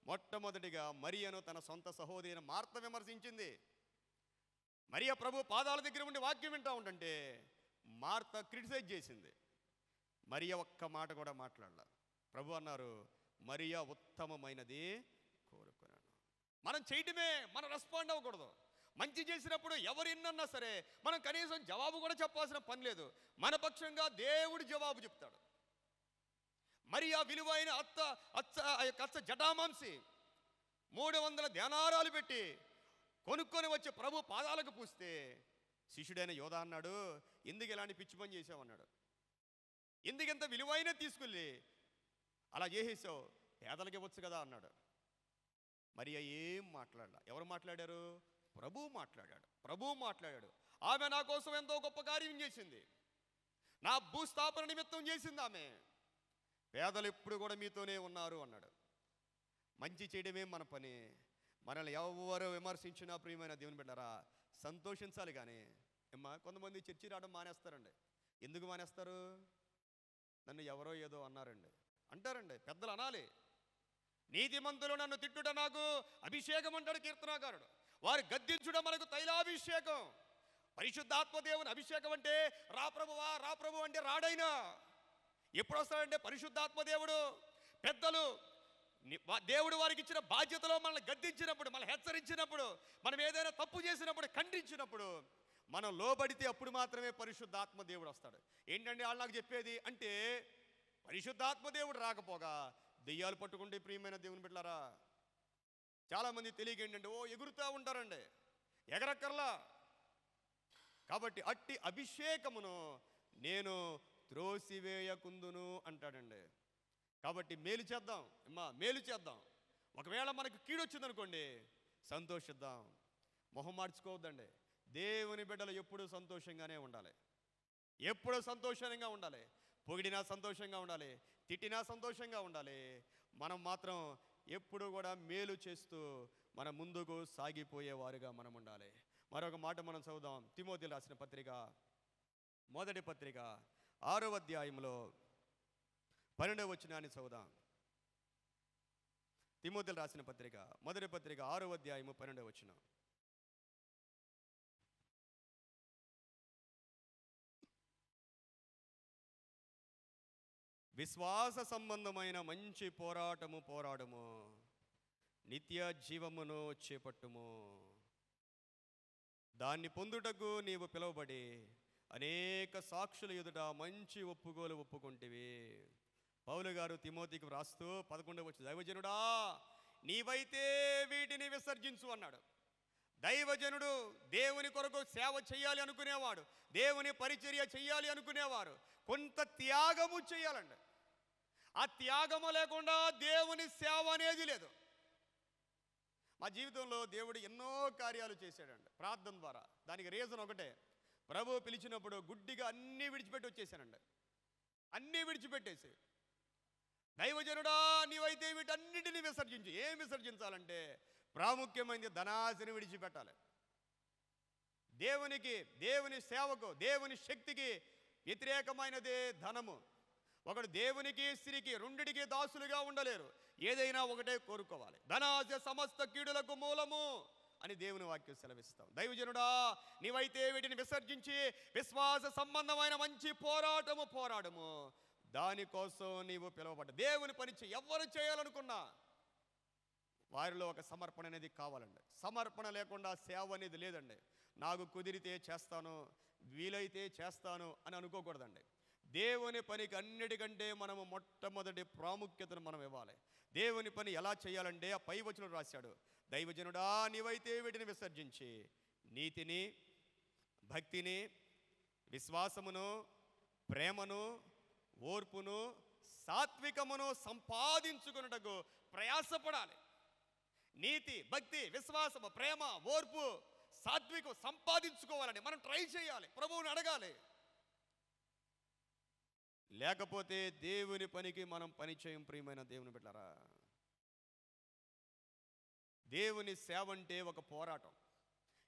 మొట్టమొదటిగా మరియను తన సొంత సహోదరి మార్త విమర్శించింది. మరియా ప్రభు పాదాల దగ్గర ఉండి వాక్యం వింటూ ఉంటుంటే మార్త క్రిటిసైజ్ చేసింది. మరియా ఒక్క మాట కూడా మాట్లాడలా. ప్రభు అన్నారు, మరియా ఉత్తమమైనది కోరుకున్నాను. మనం చేయటమే, మనం రెస్పాండ్ అవ్వకూడదు. మంచి చేసినప్పుడు ఎవరు ఎన్నన్నా సరే మనం కనీసం జవాబు కూడా చెప్పాల్సిన పని లేదు. మన పక్షంగా దేవుడు జవాబు చెప్తాడు. మరి ఆ విలువైన అచ్చ జటామాంసి 300 దేనారాలు పెట్టి కొనుక్కొని వచ్చి ప్రభు పాదాలకు పూస్తే శిష్యుడైన యోధా అన్నాడు, ఎందుకు ఇలాంటి పిచ్చి పని చేసావన్నాడు. ఎందుకంత విలువైన తీసుకెళ్ళి అలా చేసేసావు, పేదలకి ఇవ్వచ్చు కదా అన్నాడు. మరి ఏం మాట్లాడాల? ఎవరు మాట్లాడారు? ప్రభువు మాట్లాడాడు. ఆమె నా కోసం ఎంతో గొప్ప కార్యం చేసింది, నా భూస్థాపన నిమిత్తం చేసింది ఆమె. పేదలు ఎప్పుడు కూడా మీతోనే ఉన్నారు అన్నాడు. మంచి చేయడమే మన పని. మనల్ని ఎవరు విమర్శించినా ప్రియమైన దేవుని బిడ్డలారా సంతోషించాలి. కానీ కొంతమంది చర్చి రావడం మానేస్తారండి. ఎందుకు మానేస్తారు? నన్ను ఎవరో ఏదో అన్నారండి అంటారండి. పెద్దలు అనాలి. నీతిమంతులు నన్ను తిట్టుట నాకు అభిషేకం అంటాడు కీర్తనాకారుడు. వారు గద్దించుట మనకు తైలాభిషేకం. పరిశుద్ధాత్మదేవుని అభిషేకం అంటే రా ప్రభు అంటే రాడైనా. ఎప్పుడు వస్తాడంటే పరిశుద్ధాత్మదేవుడు, పెద్దలు, దేవుడు వారికి ఇచ్చిన బాధ్యతలో మనల్ని గద్దించినప్పుడు, మనల్ని హెచ్చరించినప్పుడు, మనం ఏదైనా తప్పు చేసినప్పుడు, ఖండించినప్పుడు మనం లోబడితే అప్పుడు మాత్రమే పరిశుద్ధాత్మ దేవుడు వస్తాడు. ఏంటంటే వాళ్ళు నాకు చెప్పేది అంటే పరిశుద్ధాత్మ దేవుడు రాకపోగా దెయ్యాలు పట్టుకుంటే ప్రియమైన దేవుని బిడ్డలారా చాలామంది తెలియక ఏంటంటే ఎగురుతూ ఉంటారండి, ఎగరక్కర్లా. కాబట్టి అట్టి అభిషేకమును నేను త్రోసివేయకుందును అంటాడండి. కాబట్టి మేలు చేద్దాం మేలు చేద్దాం. ఒకవేళ మనకు కీడొచ్చిందనుకోండి సంతోషిద్దాం, మొహం మార్చుకోవద్దండి. దేవుని బిడ్డలు ఎప్పుడూ సంతోషంగానే ఉండాలి, ఎప్పుడూ సంతోషంగా ఉండాలి. పొగిడినా సంతోషంగా ఉండాలి, తిట్టినా సంతోషంగా ఉండాలి. మనం మాత్రం ఎప్పుడు కూడా మేలు చేస్తూ మన ముందుకు సాగిపోయేవారుగా మనం ఉండాలి. మరొక మాట మనం చదువుదాం. తిమోతికి రాసిన పత్రిక, మొదటి పత్రిక 6వ అధ్యాయంలో 12వ వచనాన్ని చదువుదాం. తిమోతికి రాసిన పత్రిక, మొదటి పత్రిక 6వ అధ్యాయము 12వ వచనం. విశ్వాస సంబంధమైన మంచి పోరాడము, నిత్య జీవమును చేపట్టుము. దాన్ని పొందుటకు నీవు పిలువబడి అనేక సాక్షుల ఎదుట మంచి ఒప్పుకోలు ఒప్పుకుంటివి. పౌలు గారు తిమోతికి వ్రాస్తూ 11వ వచనం, దైవజనుడా నీవైతే వీటిని విసర్జించు అన్నాడు. దైవజనుడు దేవుని కొరకు సేవ చేయాలి అనుకునేవాడు, దేవుని పరిచర్య చేయాలి అనుకునేవారు కొంత త్యాగము చేయాలండి. ఆ త్యాగము లేకుండా దేవుని సేవ అనేది లేదు. మా జీవితంలో దేవుడు ఎన్నో కార్యాలు చేశాడండి ప్రార్థన ద్వారా. దానికి రీజన్ ఒకటే, ప్రభు పిలిచినప్పుడు గుడ్డిగా అన్నీ విడిచిపెట్టి వచ్చేసానండి. అన్నీ విడిచిపెట్టేసి దైవజనుడా నీవైతే వీటన్నిటిని విసర్జించు. ఏం విసర్జించాలంటే ప్రాముఖ్యమైనది ధనాశని విడిచిపెట్టాలి. దేవుని సేవకు, దేవుని శక్తికి వ్యతిరేకమైనదే ధనము. ఒకడు దేవునికి స్త్రీకి రెండిటికి దాసులుగా ఉండలేరు, ఏదైనా ఒకటే కోరుకోవాలి. ధనాశ సమస్త కీడులకు మూలము అని దేవుని వాక్యం సెలవిస్తాం. దైవజనుడా నీవైతే వీటిని విసర్జించి విశ్వాస సంబంధమైన మంచి పోరాడము, దానికోసం నీవు పిలువబడ్డ దేవుని పని ఎవరు చేయాలనుకున్నా వారిలో ఒక సమర్పణ అనేది కావాలండి. సమర్పణ లేకుండా సేవ అనేది లేదండి. నాకు కుదిరితే చేస్తాను, వీలైతే చేస్తాను అని అనుకోకూడదండి. దేవుని పనికి అన్నిటికంటే మనము మొట్టమొదటి ప్రాముఖ్యతను మనం ఇవ్వాలి. దేవుని పని ఎలా చేయాలంటే ఆ పై వచనం రాశాడు, దైవజనుడా నీవైతే వీటిని విసర్జించి నీతిని, భక్తిని, విశ్వాసమును, ప్రేమను, ఓర్పును, సాత్వికమును సంపాదించుకున్నటకు ప్రయాసపడాలి. నీతి, భక్తి, విశ్వాసము, ప్రేమ, ఓర్పు, సాత్వికం సంపాదించుకోవాలని మనం ట్రై చేయాలి, ప్రభువుని అడగాలి. లేకపోతే దేవుని పనికి మనం పని చేయం. ప్రియమైన దేవుని బిడ్డలారా, దేవుని సేవ అంటే ఒక పోరాటం.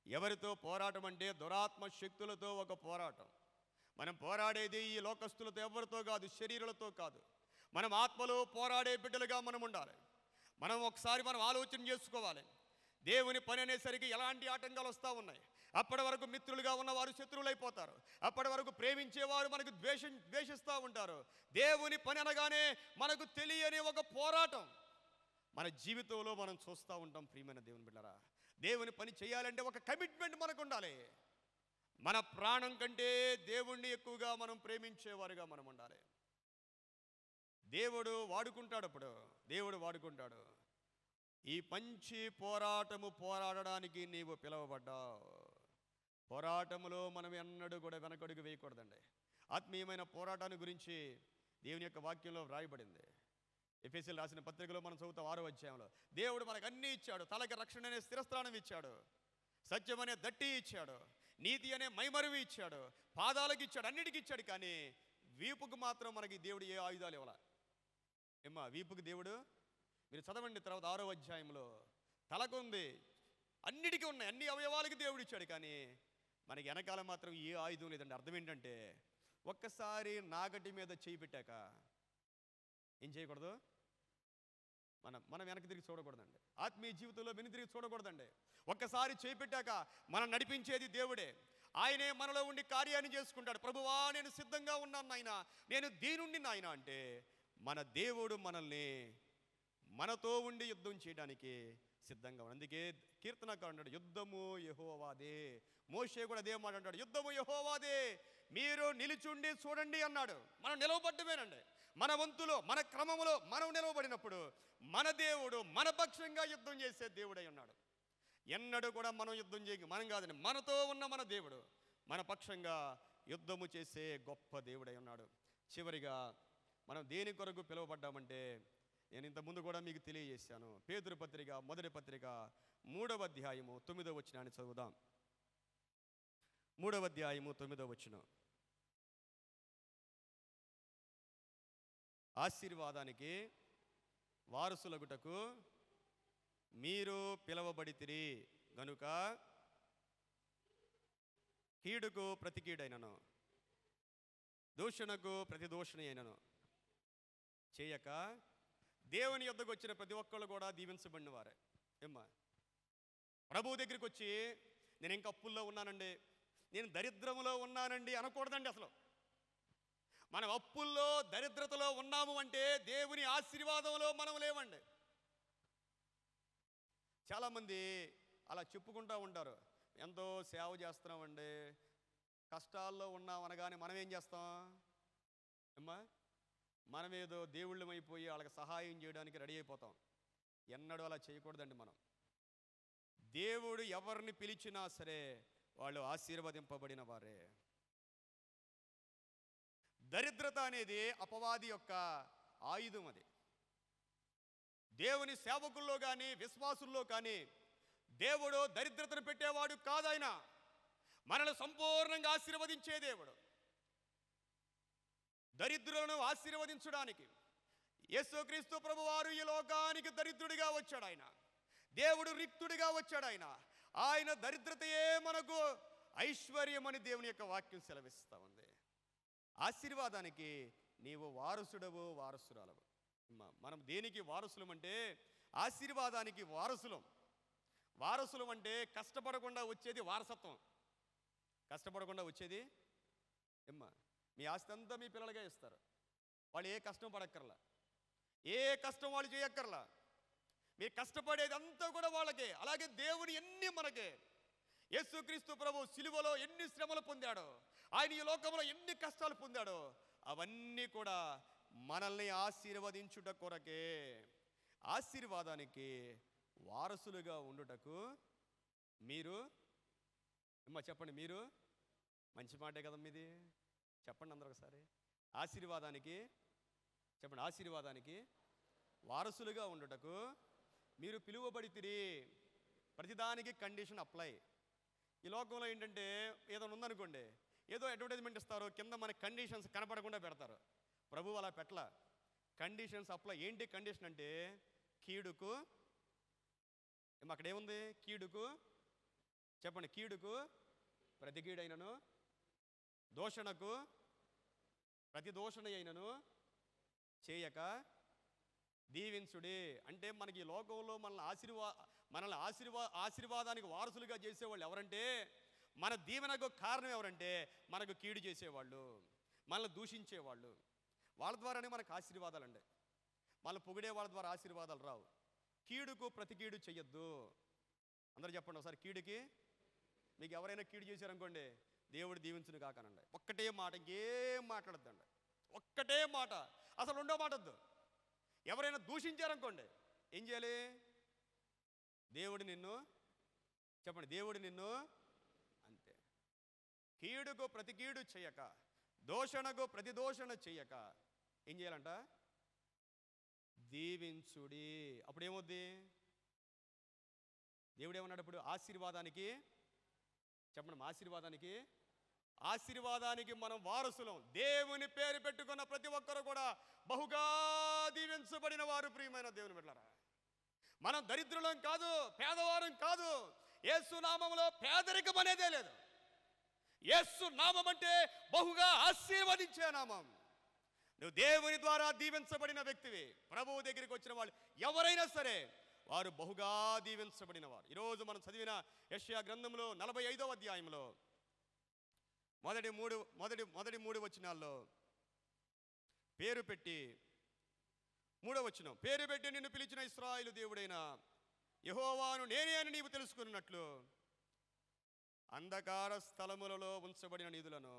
ఎవరితో పోరాటం అంటే దురాత్మ శక్తులతో ఒక పోరాటం. మనం పోరాడేది ఈ లోకస్తులతో ఎవరితో కాదు, శరీరాలతో కాదు. మనం ఆత్మలో పోరాడే బిడ్డలుగా మనం ఉండాలి. మనం ఒకసారి ఆలోచన చేసుకోవాలి. దేవుని పని అనేసరికి ఎలాంటి ఆటంకాలు వస్తూ ఉన్నాయి. అప్పటి వరకు మిత్రులుగా ఉన్నవారు శత్రువులైపోతారు. అప్పటి వరకు ప్రేమించేవారు మనకు ద్వేషిస్తూ ఉంటారు. దేవుని పని అనగానే మనకు తెలియని ఒక పోరాటం. మన జీవితంలో మనం చూస్తూ ఉంటాం. ప్రియమైన దేవుని బిడ్డలారా, దేవుని పని చేయాలంటే ఒక కమిట్మెంట్ మనకు ఉండాలి. మన ప్రాణం కంటే దేవుణ్ణి ఎక్కువగా మనం ప్రేమించేవారుగా మనం ఉండాలి. దేవుడు వాడుకుంటాడు. ఈ మంచి పోరాటము పోరాడడానికి నీవు పిలువబడ్డావు. పోరాటములో మనం ఎన్నడూ కూడా వెనకడుగు వేయకూడదండి. ఆత్మీయమైన పోరాటాన్ని గురించి దేవుని యొక్క వాక్యంలో వ్రాయబడింది. ఎఫెసీయులకు రాసిన పత్రికలో మనం చదువుతాం 6వ అధ్యాయంలో. దేవుడు మనకు అన్నీ ఇచ్చాడు. తలకి రక్షణ అనే స్థిరస్థానం ఇచ్చాడు, సత్యం అనే దట్టి ఇచ్చాడు, నీతి అనే మైమరువి ఇచ్చాడు, పాదాలకు ఇచ్చాడు, అన్నిటికీ ఇచ్చాడు. కానీ వీపుకు మాత్రం మనకి దేవుడు ఏ ఆయుధాలు ఇవ్వాల. వీపుకి దేవుడు, మీరు చదవండి తర్వాత 6వ అధ్యాయంలో, తలకు ఉంది, అన్నిటికీ ఉన్నాయి, అన్ని అవయవాలకి దేవుడు ఇచ్చాడు. కానీ మనకి వెనకాల మాత్రం ఏ ఆయుధం లేదండి. అర్థం ఏంటంటే, ఒక్కసారి నాగటి మీద చేయి పెట్టాక ఏం చేయకూడదు, మనం వెనక్కి తిరిగి చూడకూడదండి. ఆత్మీయ జీవితంలో వెను తిరిగి చూడకూడదండి. ఒక్కసారి చేయి పెట్టాక మనం నడిపించేది దేవుడే. ఆయనే మనలో ఉండి కార్యాన్ని చేసుకుంటాడు. ప్రభువా నేను సిద్ధంగా ఉన్నాను నాయన, నేను దీనుండి నాయన అంటే మన దేవుడు మనల్ని మనతో ఉండి యుద్ధం చేయడానికి సిద్ధంగా ఉన్నాడు. అందుకే కీర్తనకారుడు అంటాడు, యుద్ధము యెహోవాదే. మోషే కూడా అదే మాట అంటాడు, యుద్ధము యెహోవాదే, మీరు నిలిచుండి చూడండి అన్నాడు. మనం నిలవబడ్డమేనండి. మన వంతులో మన క్రమములో మనం నిలవబడినప్పుడు మన దేవుడు మన పక్షంగా యుద్ధం చేసే దేవుడై ఉన్నాడు. ఎన్నడూ కూడా మనం యుద్ధం మనం కాదండి, మనతో ఉన్న మన దేవుడు మన పక్షంగా యుద్ధము చేసే గొప్ప దేవుడై ఉన్నాడు. చివరిగా మనం దేని కొరకు పిలువబడ్డామంటే, నేను ఇంతకుముందు కూడా మీకు తెలియజేశాను. పేతురు పత్రిక 1వ పత్రిక 3వ అధ్యాయము 9వ వచనాన్ని చదువుదాం. 3వ అధ్యాయము 9వ వచనం. ఆశీర్వాదానికి వారసులగుటకు మీరు పిలవబడితిరి గనుక కీడుకు ప్రతి కీడైనను దూషణకు ప్రతి దూషణ అయినను చేయక దేవుని యొద్దకు వచ్చిన ప్రతి ఒక్కళ్ళు కూడా దీవించబడిన వారే. ప్రభువు దగ్గరికి వచ్చి నేను ఇంకా అప్పుల్లో ఉన్నానండి, నేను దరిద్రములో ఉన్నానండి అనకూడదండి. అసలు మనం అప్పుల్లో దరిద్రతలో ఉన్నాము అంటే దేవుని ఆశీర్వాదంలో మనం లేవండి. చాలామంది అలా చెప్పుకుంటూ ఉంటారు, ఎంతో సేవ చేస్తున్నామండి, కష్టాల్లో ఉన్నాం అనగానే మనం ఏం చేస్తాం మనమేదో దేవుళ్ళమైపోయి వాళ్ళకి సహాయం చేయడానికి రెడీ అయిపోతాం. ఎన్నడూ అలా చేయకూడదండి. మనం దేవుడు ఎవరిని పిలిచినా సరే వాళ్ళు ఆశీర్వదింపబడిన వారే. దరిద్రత అనేది అపవాది యొక్క ఆయుధం. అది దేవుని సేవకుల్లో కానీ విశ్వాసుల్లో కానీ దేవుడు దరిద్రతను పెట్టేవాడు కాదాయన. మనల్ని సంపూర్ణంగా ఆశీర్వదించే దేవుడు. దరిద్రులను ఆశీర్వదించడానికి యేసుక్రీస్తు ప్రభువారు ఈ లోకానికి దరిద్రుడిగా వచ్చాడు. ఆయన దేవుడు రిక్తుడిగా వచ్చాడు. ఆయన దరిద్రతయే మనకు ఐశ్వర్యమని దేవుని యొక్క వాక్యం సెలవిస్తూ ఉంది. ఆశీర్వాదానికి నీవు వారసుడవు, వారసురాలవు. మనం దేనికి వారసులం అంటే ఆశీర్వాదానికి వారసులం. వారసులం అంటే కష్టపడకుండా వచ్చేది వారసత్వం. కష్టపడకుండా వచ్చేది మీ ఆస్తి అంతా మీ పిల్లలుగా ఇస్తారు. వాళ్ళు ఏ కష్టం పడక్కర్లా, ఏ కష్టం వాళ్ళు చేయక్కర్లా. మీరు కష్టపడేది అంతా కూడా వాళ్ళకే. అలాగే దేవుడు ఎన్ని మనకే. యేసుక్రీస్తు ప్రభు సిలువలో ఎన్ని శ్రమలు పొందాడో, ఆయన ఈ లోకంలో ఎన్ని కష్టాలు పొందాడో, అవన్నీ కూడా మనల్ని ఆశీర్వదించుట కొరకే. ఆశీర్వాదానికి వారసులుగా ఉండుటకు మీరు చెప్పండి, మీరు మంచి మాటే కదా మీది, చెప్పండి అందరూ ఒకసారి. ఆశీర్వాదానికి చెప్పండి, ఆశీర్వాదానికి వారసులుగా ఉండుటకు మీరు పిలువబడితిరి. ప్రతిదానికి కండిషన్ అప్లై. ఈ లోకంలో ఏంటంటే ఏదైనా ఉందనుకోండి, ఏదో అడ్వర్టైజ్మెంట్ ఇస్తారు, కింద మనకి కండిషన్స్ కనపడకుండా పెడతారు. ప్రభు అలా పెట్టల, కండిషన్స్ అప్లై. ఏంటి కండిషన్ అంటే కీడుకు, అక్కడ ఏముంది, కీడుకు చెప్పండి, కీడుకు ప్రతి కీడైనను దోషణకు ప్రతి దోషణ అయినను చేయక దీవించుడి. అంటే మనకి ఈ లోకంలో మనల్ని ఆశీర్వాదానికి వారసులుగా చేసేవాళ్ళు ఎవరంటే, మన దీవెనకు కారణం ఎవరంటే మనకు కీడు చేసేవాళ్ళు, మనల్ని దూషించేవాళ్ళు. వాళ్ళ ద్వారానే మనకు ఆశీర్వాదాలు అండి. మనల్ని పొగిడే వాళ్ళ ద్వారా ఆశీర్వాదాలు రావు. కీడుకు ప్రతి కీడు చెయ్యొద్దు. అందరూ చెప్పండి ఒకసారి. కీడుకి మీకు ఎవరైనా కీడు చేశారనుకోండి, దేవుడు దీవించును కాకనండి. ఒక్కటే మాట, ఇంకేం మాట్లాడద్దండి. ఒక్కటే మాట, అసలు రెండో మాట వద్దు. ఎవరైనా దూషించారనుకోండి, ఏం చేయాలి? దేవుడు నిన్ను, చెప్పండి, దేవుడు నిన్ను, అంతే. కీడుకు ప్రతి కీడు చెయ్యక, దోషణకు ప్రతి దోషణ చెయ్యక ఏం చేయాలంట? దీవించుడి. అప్పుడేమవుద్ది? దేవుడు ఏమన్నాడు? ఇప్పుడు ఆశీర్వాదానికి, చెప్పండి, ఆశీర్వాదానికి మనం వారసులం. దేవుని పేరు పెట్టుకున్న ప్రతి ఒక్కరు కూడా బహుగా దీవించబడిన వారు. ప్రియమైన దేవుని బిడ్డలారా, మనం దరిద్రులం కాదు, పేదవారం కాదు. యేసు నామములో పేదరికం అనేదే లేదు. యేసు నామం అంటే బహుగా ఆశీర్వదించే నామం. నువ్వు దేవుని ద్వారా దీవించబడిన వ్యక్తివి. ప్రభువు దగ్గరికి వచ్చిన వాళ్ళు ఎవరైనా సరే వారు బహుగా దీవించబడిన వారు. ఈరోజు మనం చదివిన యెషయా గ్రంథంలో 45వ అధ్యాయంలో మొదటి మూడు వచనాల్లో పేరు పెట్టి, 3వ వచనం, పేరు పెట్టి నిన్ను పిలిచిన ఇశ్రాయేలు దేవుడైన యెహోవాను నేనే అని నీవు తెలుసుకున్నట్లు అంధకార స్థలములలో ఉంచబడిన నిధులను,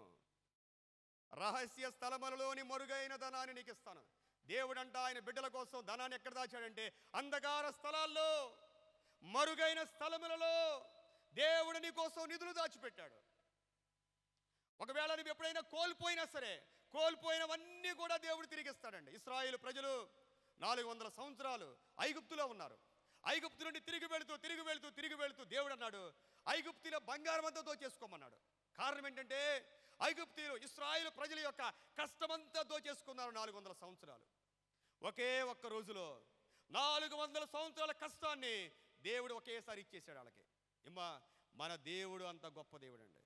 రహస్య స్థలములలోని మరుగైన ధనాన్ని నీకు ఇస్తాను. దేవుడంట ఆయన బిడ్డల కోసం ధనాన్ని ఎక్కడ దాచాడంటే అంధకార స్థలాల్లో, మరుగైన స్థలములలో దేవుడు నీ కోసం నిధులు దాచిపెట్టాడు. ఒకవేళ నువ్వు ఎప్పుడైనా కోల్పోయినా సరే, కోల్పోయినవన్నీ కూడా దేవుడు తిరిగిస్తాడండి. ఇశ్రాయేలు ప్రజలు 400 సంవత్సరాలు ఐగుప్తులో ఉన్నారు. ఐగుప్తు నుండి తిరిగి వెళుతూ దేవుడు అన్నాడు, ఐగుప్తుల బంగారం అంతా దోచేసుకోమన్నాడు. కారణం ఏంటంటే ఐగుప్తీయులు ఇశ్రాయేలు ప్రజల యొక్క కష్టమంతా దోచేసుకున్నారు 400 సంవత్సరాలు. ఒకే ఒక్క రోజులో 400 సంవత్సరాల కష్టాన్ని దేవుడు ఒకేసారి ఇచ్చేసాడు వాళ్ళకి. మన దేవుడు అంత గొప్ప దేవుడు అండి.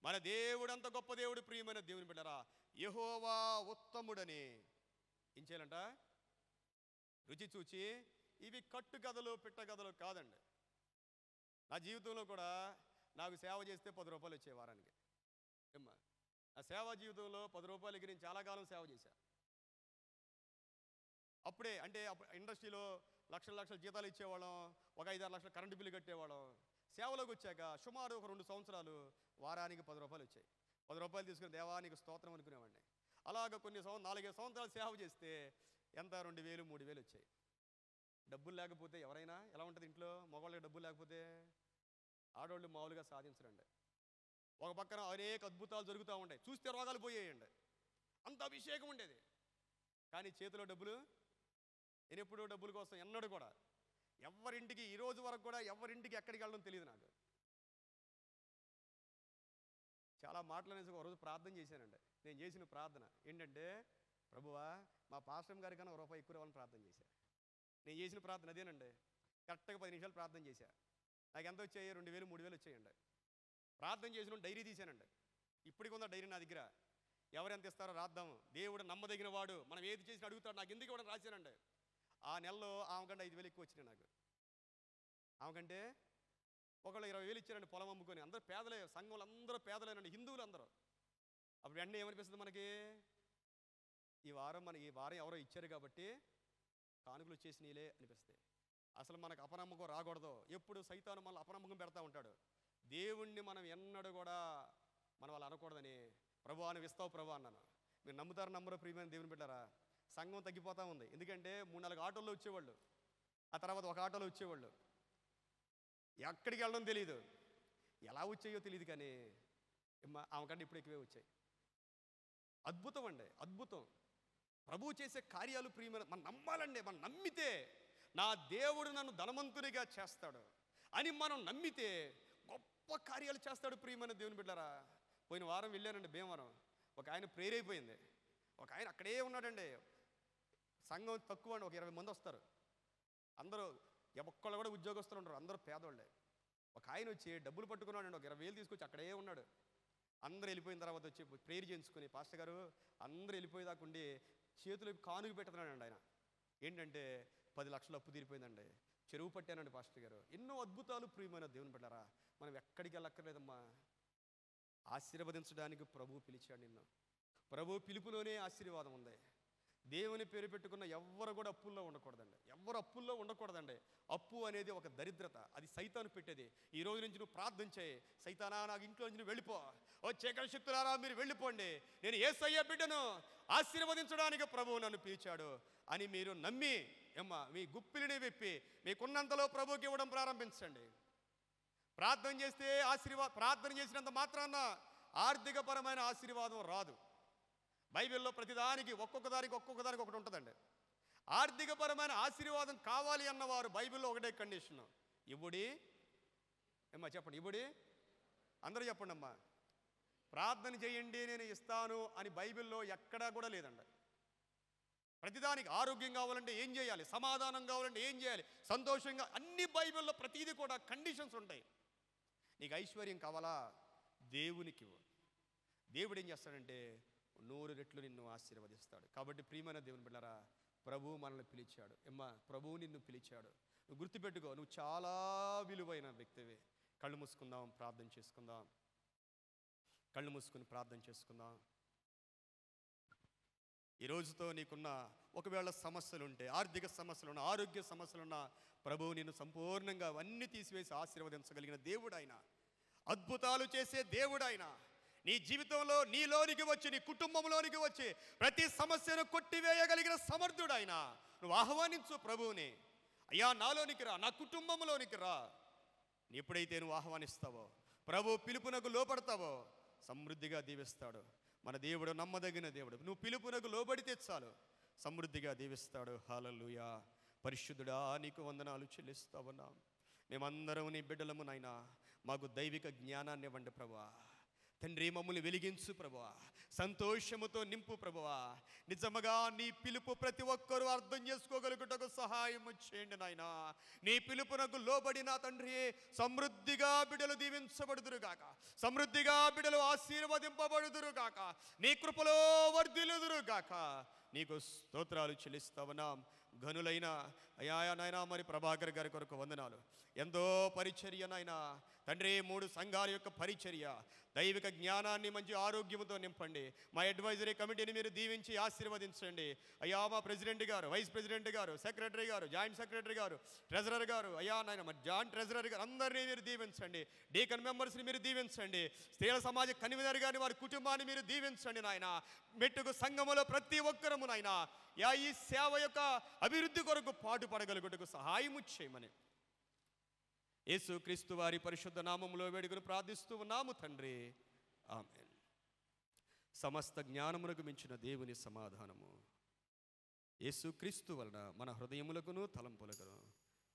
మన దేవుడు అంత గొప్ప దేవుడు. ప్రియమైన దేవుని బిడ్డరా, యెహోవా ఉత్తముడని ఏం చేయాలంట? రుచి చూచి. ఇవి కట్టు కథలు, పిట్ట కథలు కాదండి. నా జీవితంలో కూడా నాకు సేవ చేస్తే 10 రూపాయలు వచ్చే వారానికి. నా సేవా జీవితంలో 10 రూపాయలకి నేను చాలా కాలం సేవ చేశా. అప్పుడే అంటే ఇండస్ట్రీలో లక్షల జీతాలు ఇచ్చేవాళ్ళం, ఒక 5-6 లక్షల కరెంటు బిల్లు కట్టేవాళ్ళం. సేవలోకి వచ్చాక సుమారు ఒక 2 సంవత్సరాలు వారానికి 10 రూపాయలు వచ్చాయి. 10 రూపాయలు తీసుకుని దేవానికి స్తోత్రం అనుకునేవాడిని. అలాగ కొన్ని 4-5 సంవత్సరాలు సేవ చేస్తే ఎంత 2,000, 3,000 వచ్చాయి. డబ్బులు లేకపోతే ఎవరైనా ఎలా ఉంటుంది ఇంట్లో? మగవాళ్ళకి డబ్బులు లేకపోతే ఆడవాళ్ళు మామూలుగా సాధించరండి. ఒక పక్కన అనేక అద్భుతాలు జరుగుతూ ఉంటాయి, చూస్తే రోగాలు పోయేయండి, అంత అభిషేకం ఉండేది. కానీ చేతిలో డబ్బులు, నేను ఎప్పుడు డబ్బుల కోసం ఎన్నడూ కూడా ఎవరింటికి, ఈ రోజు వరకు కూడా ఎవరింటికి ఎక్కడికి వెళ్ళడం తెలియదు నాకు. చాలా మాటలు అనేసి ఒక రోజు ప్రార్థన చేశానండి. నేను చేసిన ప్రార్థన ఏంటంటే, ప్రభువా మా పాస్టర్ గారి కన్నా ₹1 ఎక్కువ రావాలని ప్రార్థన చేశాను. నేను చేసిన ప్రార్థన అదేనండి. కరెక్ట్గా 10 నిమిషాలు ప్రార్థన చేశా. నాకు ఎంత వచ్చాయి? 2,000, 3,000 వచ్చాయండి. ప్రార్థన చేసిన డైరీ తీశానండి. ఇప్పటికి ఉందా డైరీ నా దగ్గర. ఎవరు ఎంత ఇస్తారో రాద్దాము. దేవుడు నమ్మదగిన వాడు, మనం ఏది చేసినా అడుగుతాడు. నాకు ఎందుకు ఇవ్వడం రాశానండి. ఆ నెలలో ఆమెకంటే 5,000 ఎక్కువ వచ్చినాయి నాకు. ఆమెకంటే ఒకళ్ళు 20,000 ఇచ్చారండి పొలం అమ్ముకొని. అందరూ పేదలే, సంఘంలో అందరూ పేదలేనండి, హిందువులు అందరూ. అప్పుడు వెంటనే ఏమనిపిస్తుంది మనకి? ఈ వారం ఎవరో ఇచ్చారు కాబట్టి కానుకలు వచ్చేసినీలే అనిపిస్తాయి. అసలు మనకు అపనమ్మకం రాకూడదు. ఎప్పుడు సైతాను మనల్ని అపనమ్మకం పెడతా ఉంటాడు. దేవుణ్ణి మనం ఎన్నడూ కూడా మనం అలా అనకూడదని, ప్రభు నువ్వు ఇస్తావు ప్రభు అన్నాను. మీరు నమ్ముతారు నమ్మరు ప్రియమైన దేవుని బిడ్డారా, సంఘం తగ్గిపోతూ ఉంది. ఎందుకంటే 3-4 ఆటోల్లో వచ్చేవాళ్ళు, ఆ తర్వాత ఒక ఆటోలో వచ్చేవాళ్ళు. ఎక్కడికి వెళ్ళడం తెలియదు, ఎలా వచ్చాయో తెలియదు. కానీ ఆమెకంటే ఇప్పుడు ఎక్కువే వచ్చాయి. అద్భుతం అండి, అద్భుతం. ప్రభువు చేసే కార్యాలు ప్రియమైన మనం నమ్మాలండి. మనం నమ్మితే నా దేవుడు నన్ను ధనవంతునిగా చేస్తాడు అని మనం నమ్మితే గొప్ప కార్యాలు చేస్తాడు. ప్రియమైన దేవుని బిడ్డలారా, పోయిన వారం వెళ్ళానండి భీమవరం. ఒక ఆయన ప్రేయర్ అయిపోయింది. ఒక ఆయన అక్కడే ఉన్నాడండి. సంఘం తక్కువ అండి, ఒక 20 మంది వస్తారు. అందరూ ఒక్కళ్ళు కూడా ఉద్యోగస్తులు ఉంటారు, అందరూ పేదవాళ్ళే. ఒక ఆయన వచ్చి డబ్బులు పట్టుకున్నాడండి, ఒక 20,000 తీసుకొచ్చి అక్కడే ఉన్నాడు. అందరూ వెళ్ళిపోయిన తర్వాత వచ్చి ప్రేయర్ చేయించుకొని, పాస్టర్ గారు అందరూ వెళ్ళిపోయేదాకా ఉండి చేతులు కానుక పెడుతున్నాడండి ఆయన. ఏంటంటే 10 లక్షలు అప్పు తీరిపోయిందండి, చెరువు పట్టానండి పాస్టర్ గారు. ఎన్నో అద్భుతాలు ప్రియమైన దేవుని బిడ్డలారా. మనం ఎక్కడికి వెళ్ళక్కర్లేదమ్మా. ఆశీర్వదించడానికి ప్రభువు పిలిచాడు నిన్ను. ప్రభు పిలుపులోనే ఆశీర్వాదం ఉంది. దేవుని పేరు పెట్టుకున్న ఎవ్వరు కూడా అప్పుల్లో ఉండకూడదండి. ఎవ్వరు అప్పుల్లో ఉండకూడదండి. అప్పు అనేది ఒక దరిద్రత, అది సైతాను పెట్టేది. ఈ రోజు నుంచి నువ్వు ప్రార్థన చేయి, సైతానా నాకు ఇంట్లో నుంచి నువ్వు వెళ్ళిపో, ఓ చీకటి శక్తులారా మీరు వెళ్ళిపోండి, నేను యేసయ్య బిడ్డను, ఆశీర్వదించడానికి ప్రభువు నన్ను పిలిచాడు అని మీరు నమ్మి మీ గుప్పిలిని విప్పి మీకున్నంతలో ప్రభువుకి ఇవ్వడం ప్రారంభించండి. ప్రార్థన చేస్తే ప్రార్థన చేసినంత మాత్రాన ఆర్థికపరమైన ఆశీర్వాదం రాదు. బైబిల్లో ప్రతిదానికి ఒక్కొక్కదానికి ఒకటి ఉంటుందండి. ఆర్థికపరమైన ఆశీర్వాదం కావాలి అన్నవారు బైబిల్లో ఒకటే కండిషన్, ఇవ్వుడి చెప్పండి, ఇవ్వుడి, అందరూ చెప్పండి అమ్మా, ప్రార్థన చేయండి నేను ఇస్తాను అని బైబిల్లో ఎక్కడా కూడా లేదండి. ప్రతిదానికి ఆరోగ్యం కావాలంటే ఏం చేయాలి, సమాధానం కావాలంటే ఏం చేయాలి, సంతోషంగా, అన్ని బైబిల్లో ప్రతిదీ కూడా కండిషన్స్ ఉంటాయి. నీకు ఐశ్వర్యం కావాలా, దేవునికి ఇవ్వు. దేవుడు ఏం చేస్తాడంటే 100 రెట్లు నిన్ను ఆశీర్వదిస్తాడు. కాబట్టి ప్రియమైన దేవుని బిడ్డలారా, ప్రభువు మనల్ని పిలిచాడు. ప్రభువు నిన్ను పిలిచాడు. నువ్వు గుర్తుపెట్టుకో, నువ్వు చాలా విలువైన వ్యక్తివే. కళ్ళు మూసుకుందాం, ప్రార్థన చేసుకుందాం. కళ్ళు మూసుకుని ప్రార్థన చేసుకుందాం. ఈ రోజుతో నీకున్న ఒకవేళ సమస్యలుంటే, ఆర్థిక సమస్యలున్నా, ఆరోగ్య సమస్యలున్నా, ప్రభువు నిన్ను సంపూర్ణంగా అవన్నీ తీసివేసి ఆశీర్వదించగలిగిన దేవుడు ఆయన, అద్భుతాలు చేసే దేవుడు ఆయన. నీ జీవితంలో నీలోనికి వచ్చి, నీ కుటుంబంలోనికి వచ్చి ప్రతి సమస్యను కొట్టివేయగలిగిన సమర్థుడు ఆయన. నువ్వు ఆహ్వానించు ప్రభువుని, అయ్యా నాలోనికి రా, నా కుటుంబంలోనికి రా. ఎప్పుడైతే నువ్వు ఆహ్వానిస్తావో, ప్రభు పిలుపునకు లోపడతావో, సమృద్ధిగా దీవిస్తాడు. మన దేవుడు నమ్మదగిన దేవుడు. నువ్వు పిలుపునకు లోబడితే చాలు, సమృద్ధిగా దీవిస్తాడు. హల్లెలూయా. పరిశుద్ధుడా నీకు వందనాలు చెల్లిస్తా ఉన్నాం. మేమందరం నీ బిడ్డలము నాయనా, మాకు దైవిక జ్ఞానాన్ని ఇవ్వండి ప్రభువా. తండ్రి మమ్మల్ని వెలిగించు ప్రభువా, సంతోషముతో నింపు ప్రభువా. నిజముగా నీ పిలుపు ప్రతి ఒక్కరూ అర్థం చేసుకోగలుగుటకు సహాయం చేయండి నాయనా. నీ పిలుపునకు లోబడిన తండ్రి సమృద్ధిగా బిడ్డలు దీవించబడుదురుగాక, సమృద్ధిగా బిడ్డలు ఆశీర్వదింపబడుదురుగాక, నీ కృపలో వర్ధిల్లుదురుగాక. నీకు స్తోత్రాలు చెల్లిస్తా ఉన్నాం. ఘనులైన అయ్యా నాయనా మరి ప్రభాకర్ గారి కొరకు వందనాలు. ఎంతో పరిచర్య నాయనా తండ్రి, 3 సంఘాల యొక్క పరిచర్య, దైవిక జ్ఞానాన్ని మంచి ఆరోగ్యంతో నింపండి. మా అడ్వైజరీ కమిటీని మీరు దీవించి ఆశీర్వదించండి అయ్యా. మా ప్రెసిడెంట్ గారు, వైస్ ప్రెసిడెంట్ గారు, సెక్రటరీ గారు, జాయింట్ సెక్రటరీ గారు, ట్రెజరర్ గారు, అయ్యా నాయన మరి జాయింట్ ట్రెజరర్ గారు అందరినీ మీరు దీవించండి. డీకన్ మెంబర్స్ని మీరు దీవించండి. స్త్రీల సమాజ కన్వీనర్ గారిని, వారి కుటుంబాన్ని మీరు దీవించండి నాయన. మెట్టుకు సంఘములో ప్రతి ఒక్కరము నాయన ఈ సేవ యొక్క అభివృద్ధి కొరకు పాటుపడగలుగుటకు సహాయము చేయమని యేసు క్రీస్తు వారి పరిశుద్ధ నామములో వేడుకను ప్రార్థిస్తూ ఉన్నాము తండ్రి, ఆమేన్. సమస్త జ్ఞానమునకు మించిన దేవుని సమాధానము యేసు క్రీస్తు వలన మన హృదయములకును తలంపులకును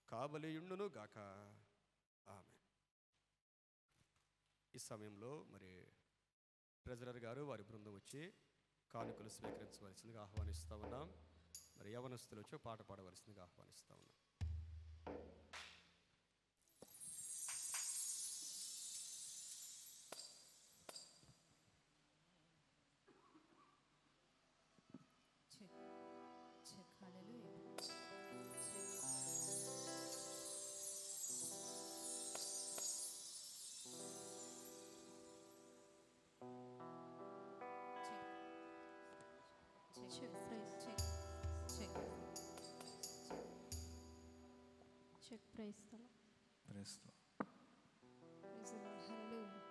కాబలియుండును గాక, ఆమేన్. ఈ సమయంలో మరి ట్రెజరర్ గారు, వారి బృందం వచ్చి కానుకలు స్వీకరించవలసిందిగా ఆహ్వానిస్తూ ఉన్నాం. మరి యవనస్తులు వచ్చి పాట పాడవలసిందిగా ఆహ్వానిస్తూ ఉన్నాం. చెక్ ప్రైస్ తల ప్రైస్తో హల్లెలూయా.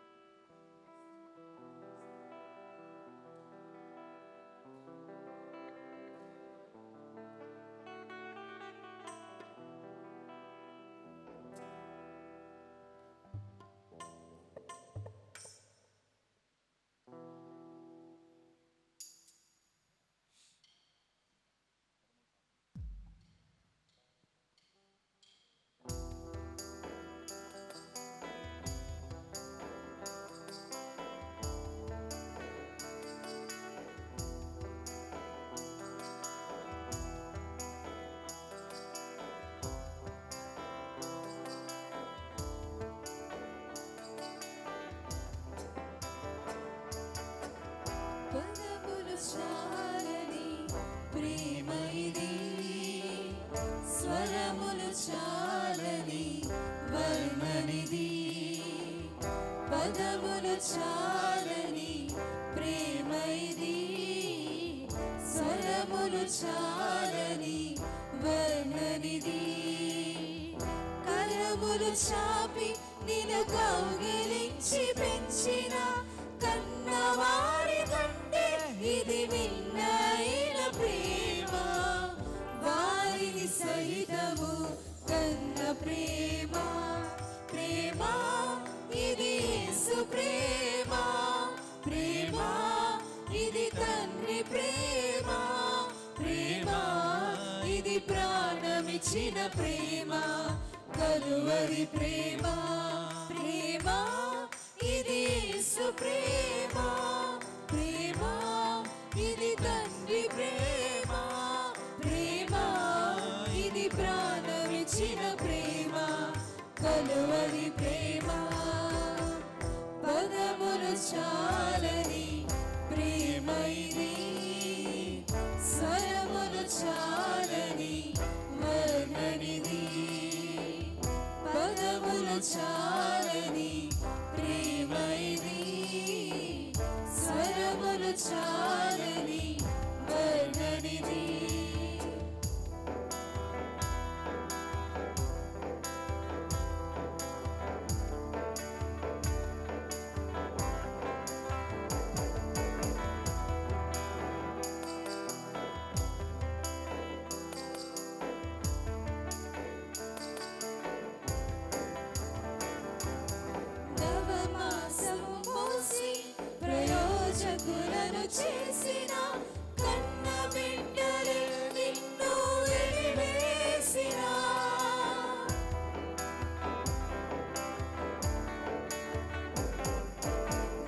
పదములు చాలని వర్ణనిది. కరములు చాపి నిన్ను కౌగిలించి పెంచిన కన్నవారి కంటే ఇది మిన్నైన ప్రేమ. వారిని సహితము కన్న ప్రేమ. ప్రేమ ఇది యేసు ప్రేమ. ప్రేమ ఇది తండ్రి ప్రేమ. ప్రేమ ఇది ప్రాణమిచ్చిన ప్రేమ. కలువరి ప్రేమ. ప్రేమ ఇది యేసు ప్రేమ. ప్రేమ ఇది తండ్రి ప్రేమ. ప్రేమ ఇది ప్రాణమిచ్చిన ప్రేమ. కలువరి ప్రేమ. పదములు చాలని ప్రేమ ఇది. స్వరములు చాలని వర్ణనిది. పదములు చాలని ప్రేమ ఇది. స్వరములు చాలని వర్ణనిది. నవమాసము మోసి ప్రయోజకులను చేసిన కన్న బిడ్డలే నిన్ను వెలివేసిన.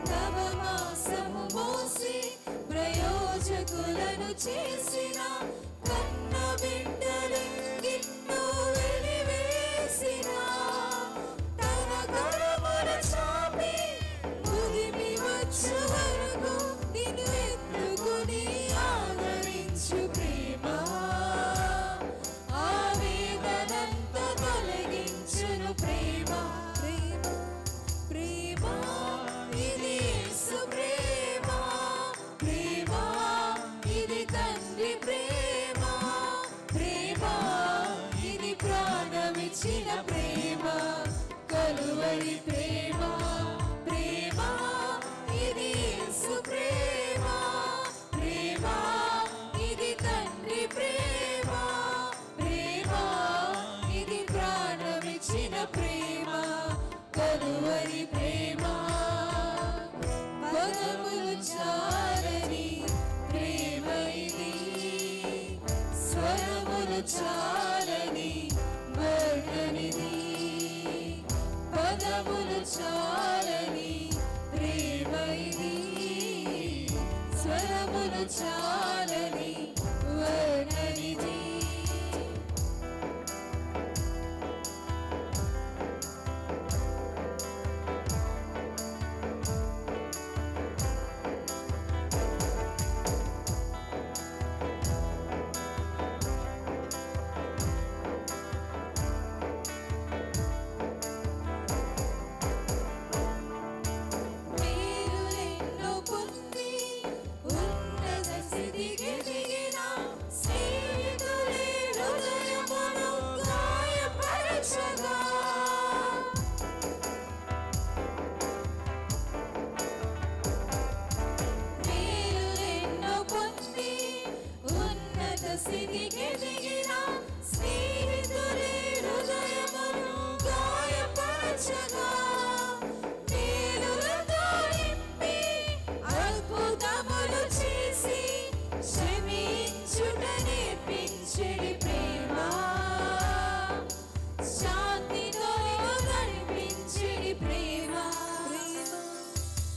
నవమాసము మోసి ప్రయోజకులను చేసిన కన్న బిడ్డలే నిన్ను వెలివేసిన. తన కరముల చాపి ముదిమి వచ్చు వరకు నిన్ను ఎత్తుకుని ఆదరించు ప్రేమ. ఆవేదనంతా తొలగించును ప్రేమ. ప్రేమ ప్రేమ ఇది యేసు ప్రేమ. ప్రేమ ఇది తండ్రి ప్రేమ. ప్రేమ ఇది ప్రాణమిచ్చిన ప్రేమ. కలువరి ప్రేమ. ప్రేమ ఇది యేసు ప్రేమ. ప్రేమ ఇది తండ్రి ప్రేమ. ప్రేమ ఇది ప్రాణమిచ్చిన ప్రేమ. కలువరి ప్రేమ. పదములు చాలని ప్రేమ ఇది. స్వరములు చాలని వర్ణనిది. పదములు చాలని ప్రేమ ఇది. స్వరములు చాలని వర్ణనిది. మేలులెన్నో పొంది ఉన్నత స్థితికి దిగిన స్నేహితులే హృదయమును గాయపరచగా. మేలులెన్నో పొంది ఉన్నత స్థితికి దిగిన స్నేహితులే హృదయమును గాయపరచగా. మేలులతో నింపి అద్భుతములు చేసి క్షమించుట నేర్పించెడి ప్రేమ. శాంతితో నడిపించెడి ప్రేమ.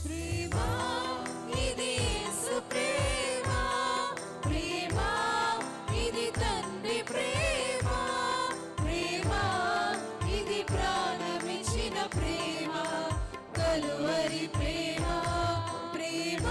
ప్రేమ ఇది యేసు ప్రేమ. ప్రేమ ఇది తండ్రి ప్రేమ. ప్రేమ ఇది ప్రాణమిచ్చిన ప్రేమ. కలువరి ప్రేమ. ప్రేమ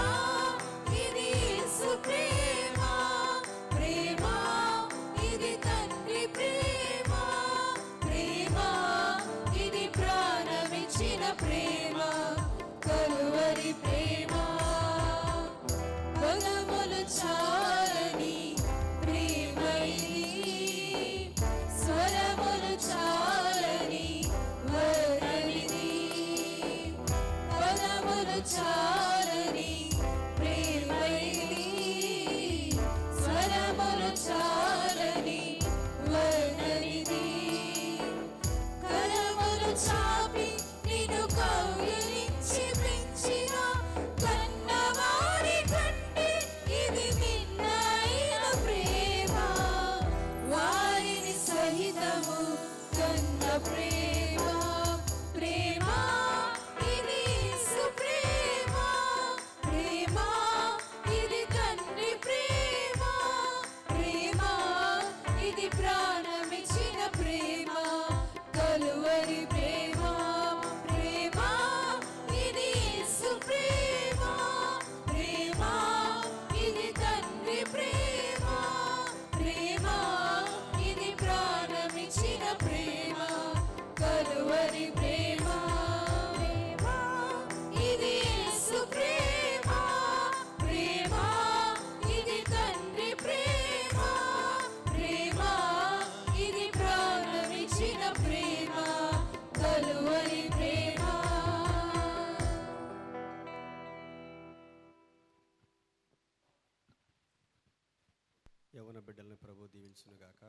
యవన బిడ్డలను ప్రభు దీవించునుగాక.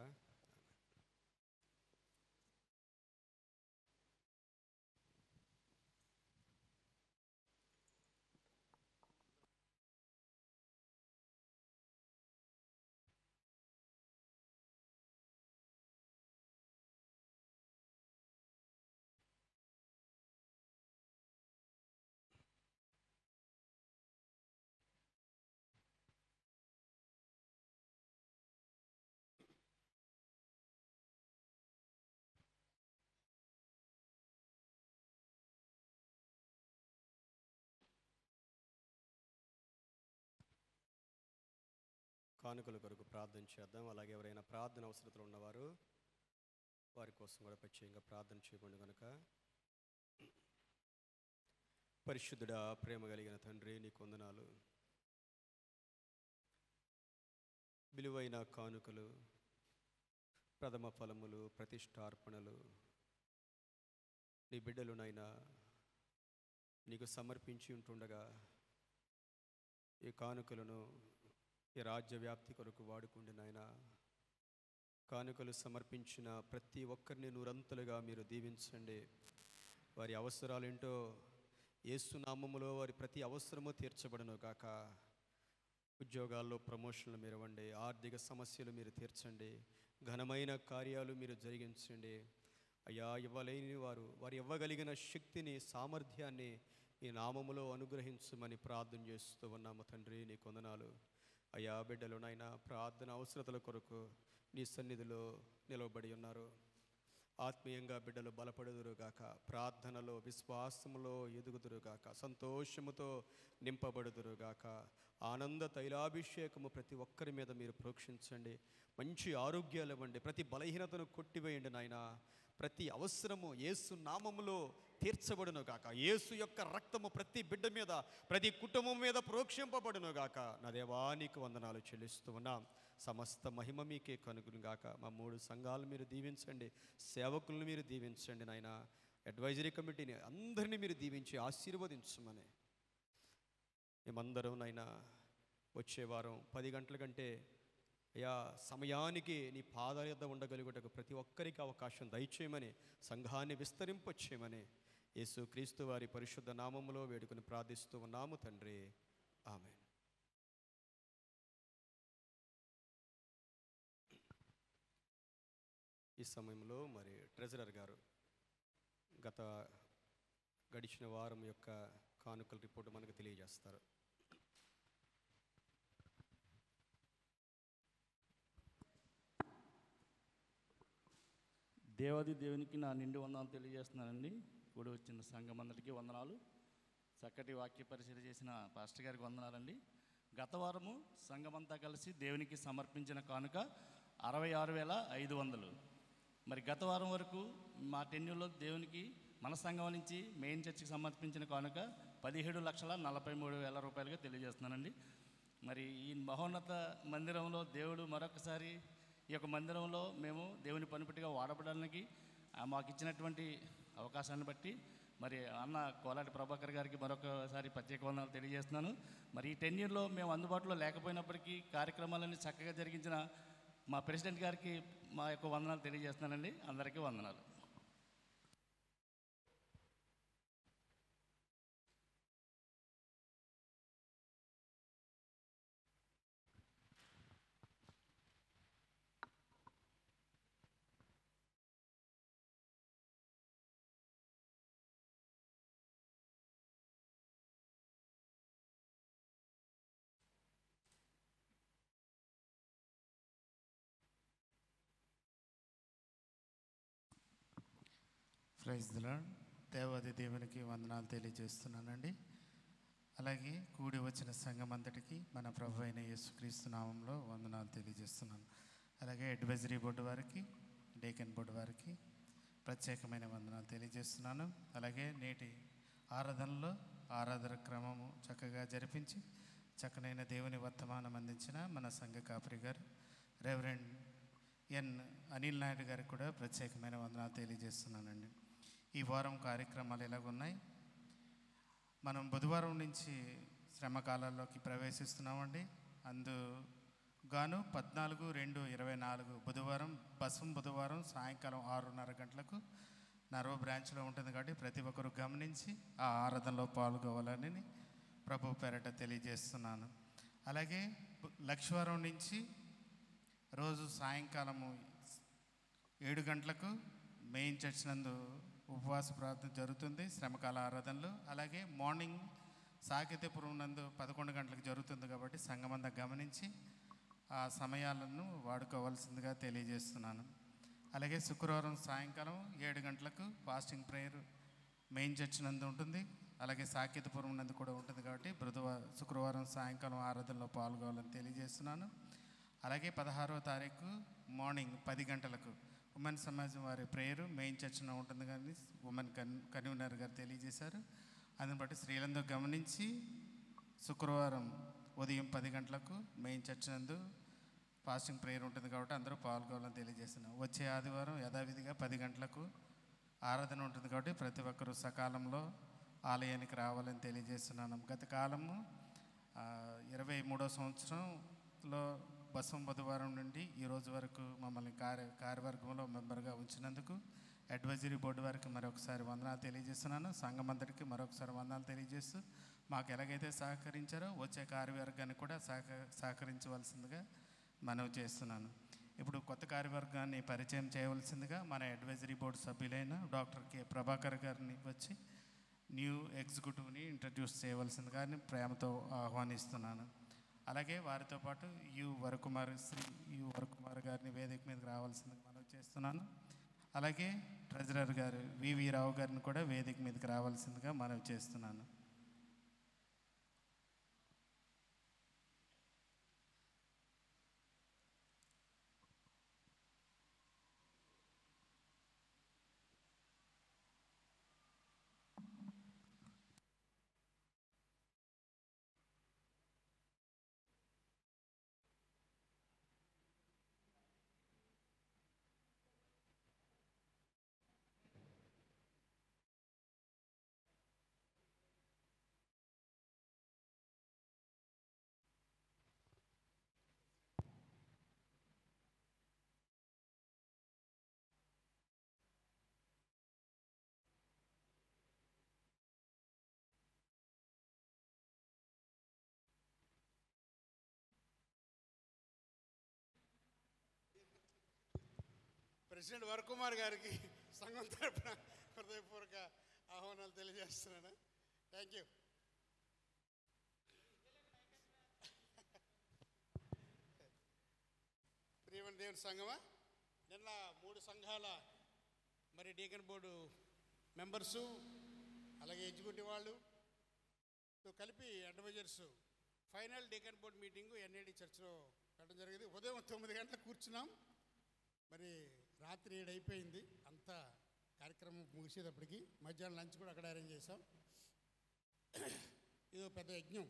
కానుకల కొరకు ప్రార్థన చేద్దాం. అలాగే ఎవరైనా ప్రార్థన అవసరతలు ఉన్నవారు వారి కోసం కూడా ప్రత్యేకంగా ప్రార్థన చేయకుండా కనుక. పరిశుద్ధుడా, ప్రేమ కలిగిన తండ్రి, నీకు వందనాలు. విలువైన కానుకలు, ప్రథమ ఫలములు, ప్రతిష్టార్పణలు నీ బిడ్డలునైనా నీకు సమర్పించి ఉంటుండగా ఈ కానుకలను ఈ రాజ్య వ్యాప్తి కొరకు వాడుకుండి నాయనా. కానుకలు సమర్పించిన ప్రతి ఒక్కరిని నూరంతలుగా మీరు దీవించండి. వారి అవసరాలేంటో యేసు నామములో వారి ప్రతి అవసరము తీర్చబడును గాక. ఉద్యోగాల్లో ప్రమోషన్లు మీరు ఇవ్వండి, ఆర్థిక సమస్యలు మీరు తీర్చండి, ఘనమైన కార్యాలు మీరు జరిగించండి. అయ్యా, ఇవ్వలేని వారు ఇవ్వగలిగిన శక్తిని, సామర్థ్యాన్ని ఈ నామములో అనుగ్రహించమని ప్రార్థన చేస్తూ ఉన్నాము తండ్రి. నీకు వందనాలు. అయ్యా, బిడ్డలు నాయన ప్రార్థన అవసరతల కొరకు నీ సన్నిధిలో నిలవబడి ఉన్నారు. ఆత్మీయంగా బిడ్డలు బలపడుదురుగాక, ప్రార్థనలో విశ్వాసములో ఎదుగుదురుగాక, సంతోషముతో నింపబడుదురుగాక. ఆనంద తైలాభిషేకము ప్రతి ఒక్కరి మీద మీరు ప్రోక్షించండి. మంచి ఆరోగ్యాలు ఇవ్వండి. ప్రతి బలహీనతను కొట్టివేయండి నాయన. ప్రతి అవసరము యేసు నామములో తీర్చబడును గాక. యేసు యొక్క రక్తము ప్రతి బిడ్డ మీద, ప్రతి కుటుంబం మీద ప్రోక్షింపబడును గాక. నా దేవా, నీకు వందనాలు చెల్లిస్తూ ఉన్నాం. సమస్త మహిమ మీకే కనుగును గాక. మా 3 సంఘాలు మీరు దీవించండి, సేవకులను మీరు దీవించండి నాయన. అడ్వైజరీ కమిటీని అందరినీ మీరు దీవించి ఆశీర్వదించమని. మేమందరం నాయన వచ్చే వారం 10 గంటల కంటే అయ్యా సమయానికి నీ పాదాల యొద్ద ఉండగలుగుటకు ప్రతి ఒక్కరికి అవకాశం దయచేయమని, సంఘాన్ని విస్తరింపచేయమని యేసు క్రీస్తు వారి పరిశుద్ధ నామములో వేడుకొని ప్రార్థిస్తూ ఉన్నాము తండ్రి. ఆమేన్. ఈ సమయంలో మరి ట్రెజరర్ గారు గడిచిన వారం యొక్క కానుకల రిపోర్టు మనకు తెలియజేస్తారు. దేవాది దేవునికి నా నిండు వందనాలు తెలియజేస్తున్నానండి. కూడి వచ్చిన సంఘం అందరికీ వందనాలు. చక్కటి వాక్య పరిచయం చేసిన పాస్టర్ గారికి వందనాలండి. గత వారము సంఘమంతా కలిసి దేవునికి సమర్పించిన కానుక 66,500. మరి గత వారం వరకు మా టెన్యూర్లో దేవునికి మన సంఘం నుంచి మెయిన్ చర్చికి సమర్పించిన కానుక 17,43,000 రూపాయలుగా తెలియజేస్తున్నానండి. మరి ఈ మహోన్నత మందిరంలో దేవుడు మరొకసారి ఈ యొక్క మందిరంలో మేము దేవుని పనిపట్టిగా వాడబడడానికి మాకు ఇచ్చినటువంటి అవకాశాన్ని బట్టి మరి అన్న కోలాటి ప్రభాకర్ గారికి మరొకసారి ప్రత్యేక వందనాలు తెలియజేస్తున్నాను. మరి ఈ టెన్యూర్లో మేము అందుబాటులో లేకపోయినప్పటికీ కార్యక్రమాలన్నీ చక్కగా జరిగించిన మా ప్రెసిడెంట్ గారికి మా యొక్క వందనాలు తెలియజేస్తున్నానండి. అందరికీ వందనాలు. Praise the lord. దేవాది దేవునికి వందనాలు తెలియజేస్తున్నానండి. అలాగే కూడి వచ్చిన సంఘం అంతటికి మన ప్రభు అయిన యేసుక్రీస్తు నామంలో వందనాలు తెలియజేస్తున్నాను. అలాగే అడ్వైజరీ బోర్డు వారికి, డేకన్ బోర్డు వారికి ప్రత్యేకమైన వందనాలు తెలియజేస్తున్నాను. అలాగే నేటి ఆరాధనలో ఆరాధన క్రమము చక్కగా జరిపించి చక్కనైన దేవుని వర్తమానం అందించిన మన సంఘ కాపరి గారు రెవరెండ్ ఎన్ అనిల్ నాయుడు గారికి కూడా ప్రత్యేకమైన వందనాలు తెలియజేస్తున్నానండి. ఈ వారం కార్యక్రమాలు ఎలాగున్నాయి? మనం బుధవారం నుంచి శ్రమకాలాల్లోకి ప్రవేశిస్తున్నామండి. గాను 14/2/24 బుధవారం బుధవారం సాయంకాలం 6:30 గంటలకు నర్వ బ్రాంచ్లో ఉంటుంది కాబట్టి ప్రతి ఒక్కరూ గమనించి ఆ ఆరాధనలో పాల్గొవాలని ప్రభు పేరట తెలియజేస్తున్నాను. అలాగే లక్షవారం నుంచి రోజు సాయంకాలము 7 గంటలకు మెయిన్ చర్చ్ నందు ఉపవాస ప్రార్థన జరుగుతుంది, శ్రమకాల ఆరాధనలు. అలాగే మార్నింగ్ సాకేతపురం నందు 11 గంటలకు జరుగుతుంది కాబట్టి సంఘమంతా గమనించి ఆ సమయాలను వాడుకోవాల్సిందిగా తెలియజేస్తున్నాను. అలాగే శుక్రవారం సాయంకాలం 7 గంటలకు ఫాస్టింగ్ ప్రేయర్ మెయిన్ చర్చ్ నందు ఉంటుంది, అలాగే సాకేతపురం నందు కూడా ఉంటుంది కాబట్టి శుక్రవారం సాయంకాలం ఆరాధనలో పాల్గొవాలని తెలియజేస్తున్నాను. అలాగే 16వ తారీఖు మార్నింగ్ 10 గంటలకు ఉమెన్ సమాజం వారి ప్రేయరు మెయిన్ చర్చ్లో ఉంటుంది కానీ ఉమెన్ కన్వీనర్ గారు తెలియజేశారు. అందుని బట్టి స్త్రీలందరూ గమనించి శుక్రవారం ఉదయం 10 గంటలకు మెయిన్ చర్చ్ నందు ఫాస్టింగ్ ప్రేయర్ ఉంటుంది కాబట్టి అందరూ పాల్గొవాలని తెలియజేస్తున్నాం. వచ్చే ఆదివారం యథావిధిగా 10 గంటలకు ఆరాధన ఉంటుంది కాబట్టి ప్రతి ఒక్కరూ సకాలంలో ఆలయానికి రావాలని తెలియజేస్తున్నాను. గత కాలము 23వ సంవత్సరంలో బుధవారం నుండి ఈ రోజు వరకు మమ్మల్ని కార్యవర్గంలో మెంబర్గా ఉంచినందుకు అడ్వైజరీ బోర్డు వారికి మరొకసారి వందనాలు తెలియజేస్తున్నాను. సంఘమందరికి మరొకసారి వందనాలు తెలియజేస్తూ మాకు ఎలాగైతే సహకరించారో వచ్చే కార్యవర్గాన్ని కూడా సహకరించవలసిందిగా మనవి చేస్తున్నాను. ఇప్పుడు కొత్త కార్యవర్గాన్ని పరిచయం చేయవలసిందిగా మన అడ్వైజరీ బోర్డు సభ్యులైన డాక్టర్ కె ప్రభాకర్ గారిని వచ్చి న్యూ ఎగ్జిక్యూటివ్ని ఇంట్రడ్యూస్ చేయవలసిందిగా ప్రేమతో ఆహ్వానిస్తున్నాను. అలాగే వారితో పాటు శ్రీ యు వరకుమార్ గారిని వేదిక మీదకి రావాల్సిందిగా మనవి చేస్తున్నాను. అలాగే ట్రెజరర్ గారు వివి రావు గారిని కూడా వేదిక మీదకి రావాల్సిందిగా మనవి చేస్తున్నాను. ప్రెసిడెంట్ వరకుమార్ గారికి సంఘం తరపున హృదయపూర్వక ఆహ్వానాలు తెలియజేస్తున్నాను. Thank you. ప్రియమైన దేవుని సంఘమా, నిన్న 3 సంఘాల మరి డీకన్ బోర్డు మెంబర్సు అలాగే ఎగ్జిక్యూటివ్ వాళ్ళు కలిపి advisers final deacon board meeting NAD చర్చ్లో పెట్టడం జరిగింది. ఉదయం 9 గంటలకు కూర్చున్నాం, మరి రాత్రి 7 అయిపోయింది. అంతా కార్యక్రమం ముగిసేటప్పటికి మధ్యాహ్నం లంచ్ కూడా అక్కడ అరేంజ్ చేసాం. ఇది పెద్ద యజ్ఞం.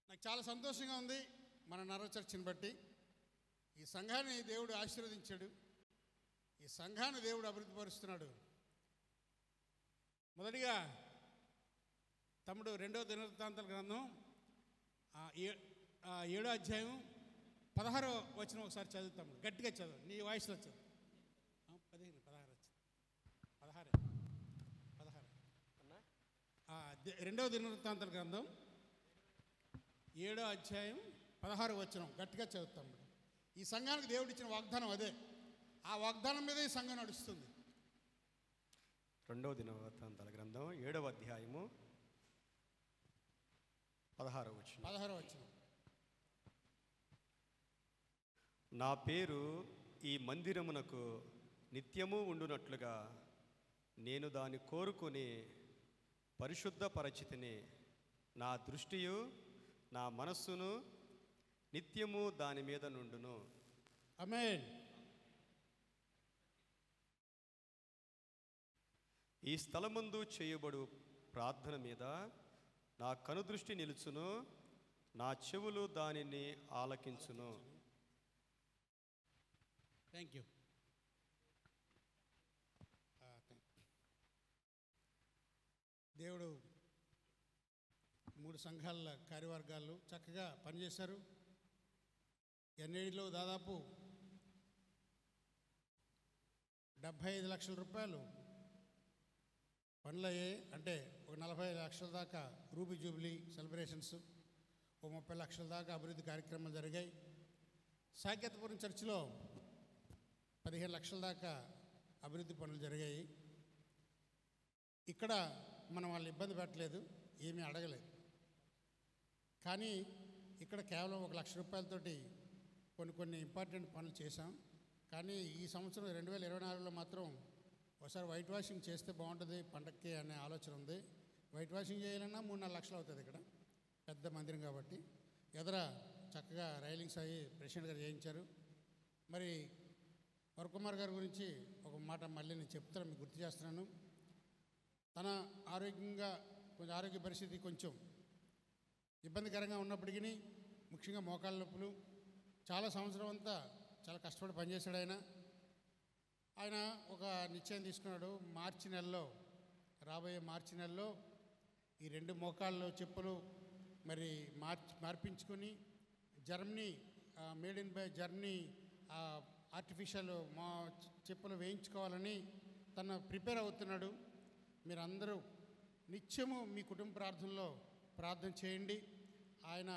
నాకు చాలా సంతోషంగా ఉంది మన నర్వ చర్చిని బట్టి. ఈ సంఘాన్ని దేవుడు ఆశీర్వదించాడు, ఈ సంఘాన్ని దేవుడు అభివృద్ధి పరుస్తున్నాడు. మొదటిగా తమ్ముడు 2వ దినవృత్తాంతాల గ్రంథం 7వ అధ్యాయం 16వ వచనం ఒకసారి చదువుతాము. గట్టిగా చదువు, నీ వాయిస్లో చదువు. 15, 16 వచ్చింది. 16 2వ దినవృత్తాంతాల గ్రంథం 7వ అధ్యాయం 16వ వచనం గట్టిగా చదువుతాము. ఈ సంఘానికి దేవుడు ఇచ్చిన వాగ్దానం అదే, ఆ వాగ్దానం మీదే ఈ సంఘం నడుస్తుంది. 2వ దినవృత్తాంతాల గ్రంథం 7వ అధ్యాయము 16వ వచనం. నా పేరు ఈ మందిరమునకు నిత్యము ఉండునట్లుగా నేను దాన్ని కోరుకొని పరిశుద్ధపరచితిని. నా దృష్టియు నా మనస్సును నిత్యము దాని మీద నుండును. ఆమేన్. ఈ స్థలమందు చేయబడు ప్రార్థన మీద నా కనుదృష్టి నిలుచును, నా చెవులు దానిని ఆలకించును. Thank you. దేవుడు 3 సంఘాల కార్యవర్గాలు చక్కగా పనిచేశారు. ఎన్ఐడిలో దాదాపు 75 లక్షల రూపాయలు పనులు అయ్యాయి. అంటే ఒక 40 లక్షల దాకా రూబీ జూబ్లీ సెలబ్రేషన్స్, ఓ 30 లక్షల దాకా అభివృద్ధి కార్యక్రమాలు జరిగాయి. సాకేతపురం చర్చిలో 15 లక్షల దాకా అభివృద్ధి పనులు జరిగాయి. ఇక్కడ మనం వాళ్ళు ఇబ్బంది పెట్టలేదు, ఏమీ అడగలేదు. కానీ ఇక్కడ కేవలం 1 లక్ష రూపాయలతోటి కొన్ని ఇంపార్టెంట్ పనులు చేశాం. కానీ ఈ సంవత్సరం 2024లో మాత్రం ఒకసారి వైట్ వాషింగ్ చేస్తే బాగుంటుంది పండక్కి అనే ఆలోచన ఉంది. వైట్ వాషింగ్ చేయాలన్నా 3-4 లక్షలు అవుతుంది. ఇక్కడ పెద్ద మందిరం కాబట్టి ఎదర చక్కగా రైలింగ్స్ అయ్యి ప్రెసిడెంట్ గారు చేయించారు. మరి వరకుమార్ గారి గురించి ఒక మాట మళ్ళీ నేను చెప్తాను, మీకు గుర్తు చేస్తున్నాను. తన ఆరోగ్య పరిస్థితి కొంచెం ఇబ్బందికరంగా ఉన్నప్పటికీ, ముఖ్యంగా మోకాళ్ళ నొప్పులు, చాలా సంవత్సరం అంతా చాలా కష్టపడి పనిచేశాడు ఆయన ఒక నిశ్చయం తీసుకున్నాడు. రాబోయే మార్చి నెలలో ఈ 2 మోకాళ్ళ చెప్పులు మరి మార్పించుకొని Germany made in by Germany artificial చెప్పులు వేయించుకోవాలని తను ప్రిపేర్ అవుతున్నాడు. మీరందరూ నిత్యము మీ కుటుంబ ప్రార్థనలో ప్రార్థన చేయండి. ఆయన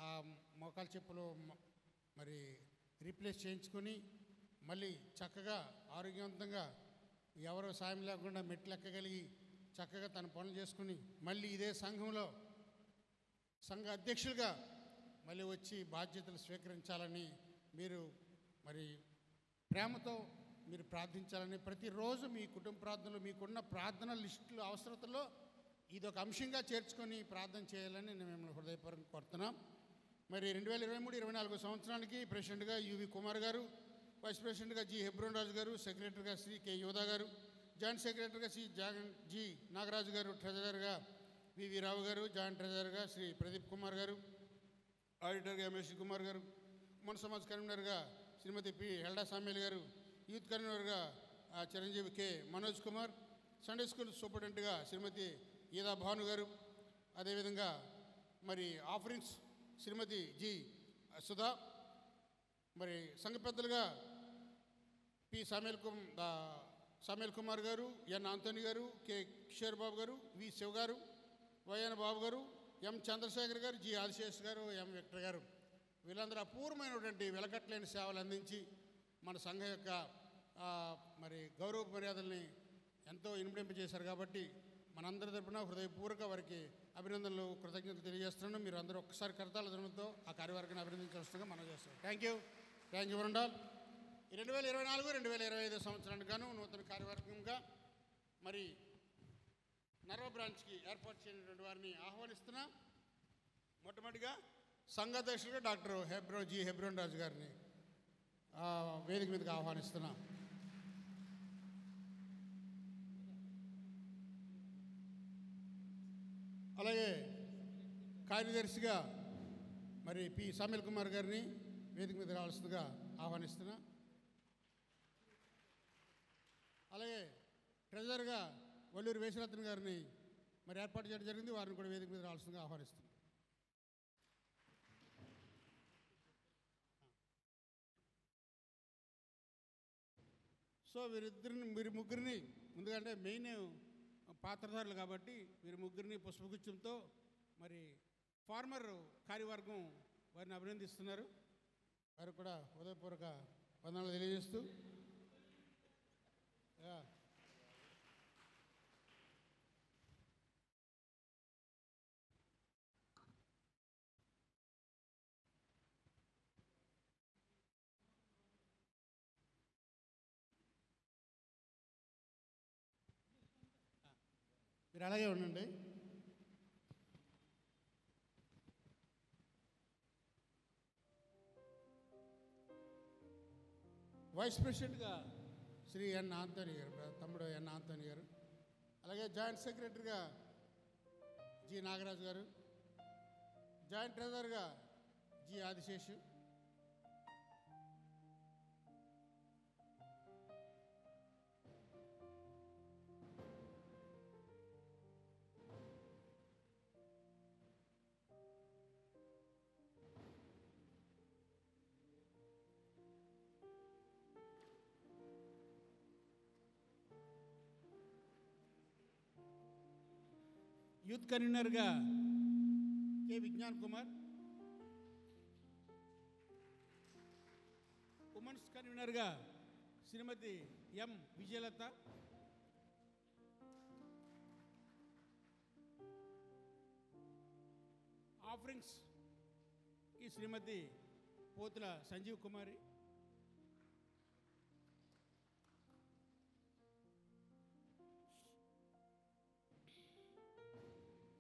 ఆ మోకాల చెప్పులు మరి రీప్లేస్ చేయించుకొని మళ్ళీ చక్కగా ఆరోగ్యవంతంగా ఎవరో సాయం లేకుండా మెట్లు ఎక్కగలిగి చక్కగా తన పనులు చేసుకుని మళ్ళీ ఇదే సంఘ అధ్యక్షులుగా మళ్ళీ వచ్చి బాధ్యతలు స్వీకరించాలని మీరు మరి ప్రేమతో మీరు ప్రార్థించాలని, ప్రతిరోజు మీ కుటుంబ ప్రార్థనలు మీకున్న ప్రార్థన లిస్టులు అవసరతలో ఇదొక అంశంగా చేర్చుకొని ప్రార్థన చేయాలని నేను మిమ్మల్ని హృదయపూర్వకంగా కోరుతున్నాం. మరి 2023-24 సంవత్సరానికి ప్రెసిడెంట్గా యువి కుమార్ గారు, వైస్ ప్రెసిడెంట్గా జి హెబ్రోన్ రాజు గారు, సెక్రటరీగా శ్రీ కె యోధా గారు, జాయింట్ సెక్రటరీగా శ్రీ జి నాగరాజు గారు, ట్రెజరర్గా వివి రావు గారు, జాయింట్ ట్రెజరర్గా శ్రీ ప్రదీప్ కుమార్ గారు, ఆడిటర్గా ఎంఎస్సి కుమార్ గారు, మన సమాజ్ కన్వీనర్గా శ్రీమతి పి హెల్డా సామ్యుల్ గారు, యూత్ కన్వీనర్గా Chiranjeevi K Manoj Kumar, Sunday school సూపరింటెండెంట్గా శ్రీమతి ఈదా భాను గారు, అదేవిధంగా మరి ఆఫరింగ్స్ శ్రీమతి జి సుధా, మరి సంఘ పెద్దలుగా పి సామ్యుల్ కుమార్ గారు, ఎన్ ఆంటోనీ గారు, కె కిషోర్ బాబు గారు, వి శివ గారు, వైఎన్ బాబు గారు, ఎం చంద్రశేఖర్ గారు, జి ఆదిశేష్ గారు, ఎం విక్టర్ గారు, వీళ్ళందరూ అపూర్వమైనటువంటి వెలకట్లేని సేవలు అందించి మన సంఘం యొక్క మరి గౌరవ మర్యాదల్ని ఎంతో ఇనుమడింపజేశారు. కాబట్టి మనందరి తరపున హృదయపూర్వక వారికి అభినందనలు, కృతజ్ఞతలు తెలియజేస్తున్నాను. మీరు అందరూ ఒక్కసారి కరతాళ ధ్వనులతో ఆ కార్యవర్గాన్ని అభినందించాల్సిందిగా మనం చేస్తాం. Thank you వరుణాల్. 2024-2025 సంవత్సరానికి గాను నూతన కార్యవర్గంగా మరి నర్వ బ్రాంచ్కి ఏర్పాటు చేయనటువంటి వారిని ఆహ్వానిస్తున్నా. మొట్టమొదటిగా సంఘాధ్యక్షులుగా డాక్టర్ హెబ్రోన్ రాజు గారిని వేదిక మీదకి ఆహ్వానిస్తున్నా. అలాగే కార్యదర్శిగా మరి పి సామ్యుల్ కుమార్ గారిని వేదిక మీద రావాల్సిందిగా ఆహ్వానిస్తున్నా. అలాగే ట్రెజరర్గా వల్లూరి వేసరత్న గారిని మరి ఏర్పాటు చేయడం జరిగింది, వారిని కూడా వేదిక మీద రావాల్సిందిగా ఆహ్వానిస్తున్నాం. సో వీరి ముగ్గురిని ముందుగా అంటే మెయిన్ పాత్రధారులు కాబట్టి వీరి ముగ్గురిని పుష్పగుచ్చంతో మరి ఫార్మర్ కార్యవర్గం వారిని అభినందిస్తున్నారు. వారికి కూడా హృదయపూర్వక వందనాలు తెలియజేస్తూ మీరు అలాగే ఉండండి. వైస్ ప్రెసిడెంట్గా శ్రీ ఎన్ ఆంటోనీ గారు, తమ్ముడు ఎన్ ఆంటోనీ గారు, అలాగే జాయింట్ సెక్రటరీగా జి నాగరాజు గారు, జాయింట్ ట్రెజరర్గా జి ఆదిశేషు, యూత్ కన్వీనర్గా కె విజ్ఞాన్ కుమార్, ఉమెన్స్ కన్వీనర్గా శ్రీమతి ఎం విజయలత, ఆఫరింగ్స్కి Shrimati Pothula Sanjeev Kumari,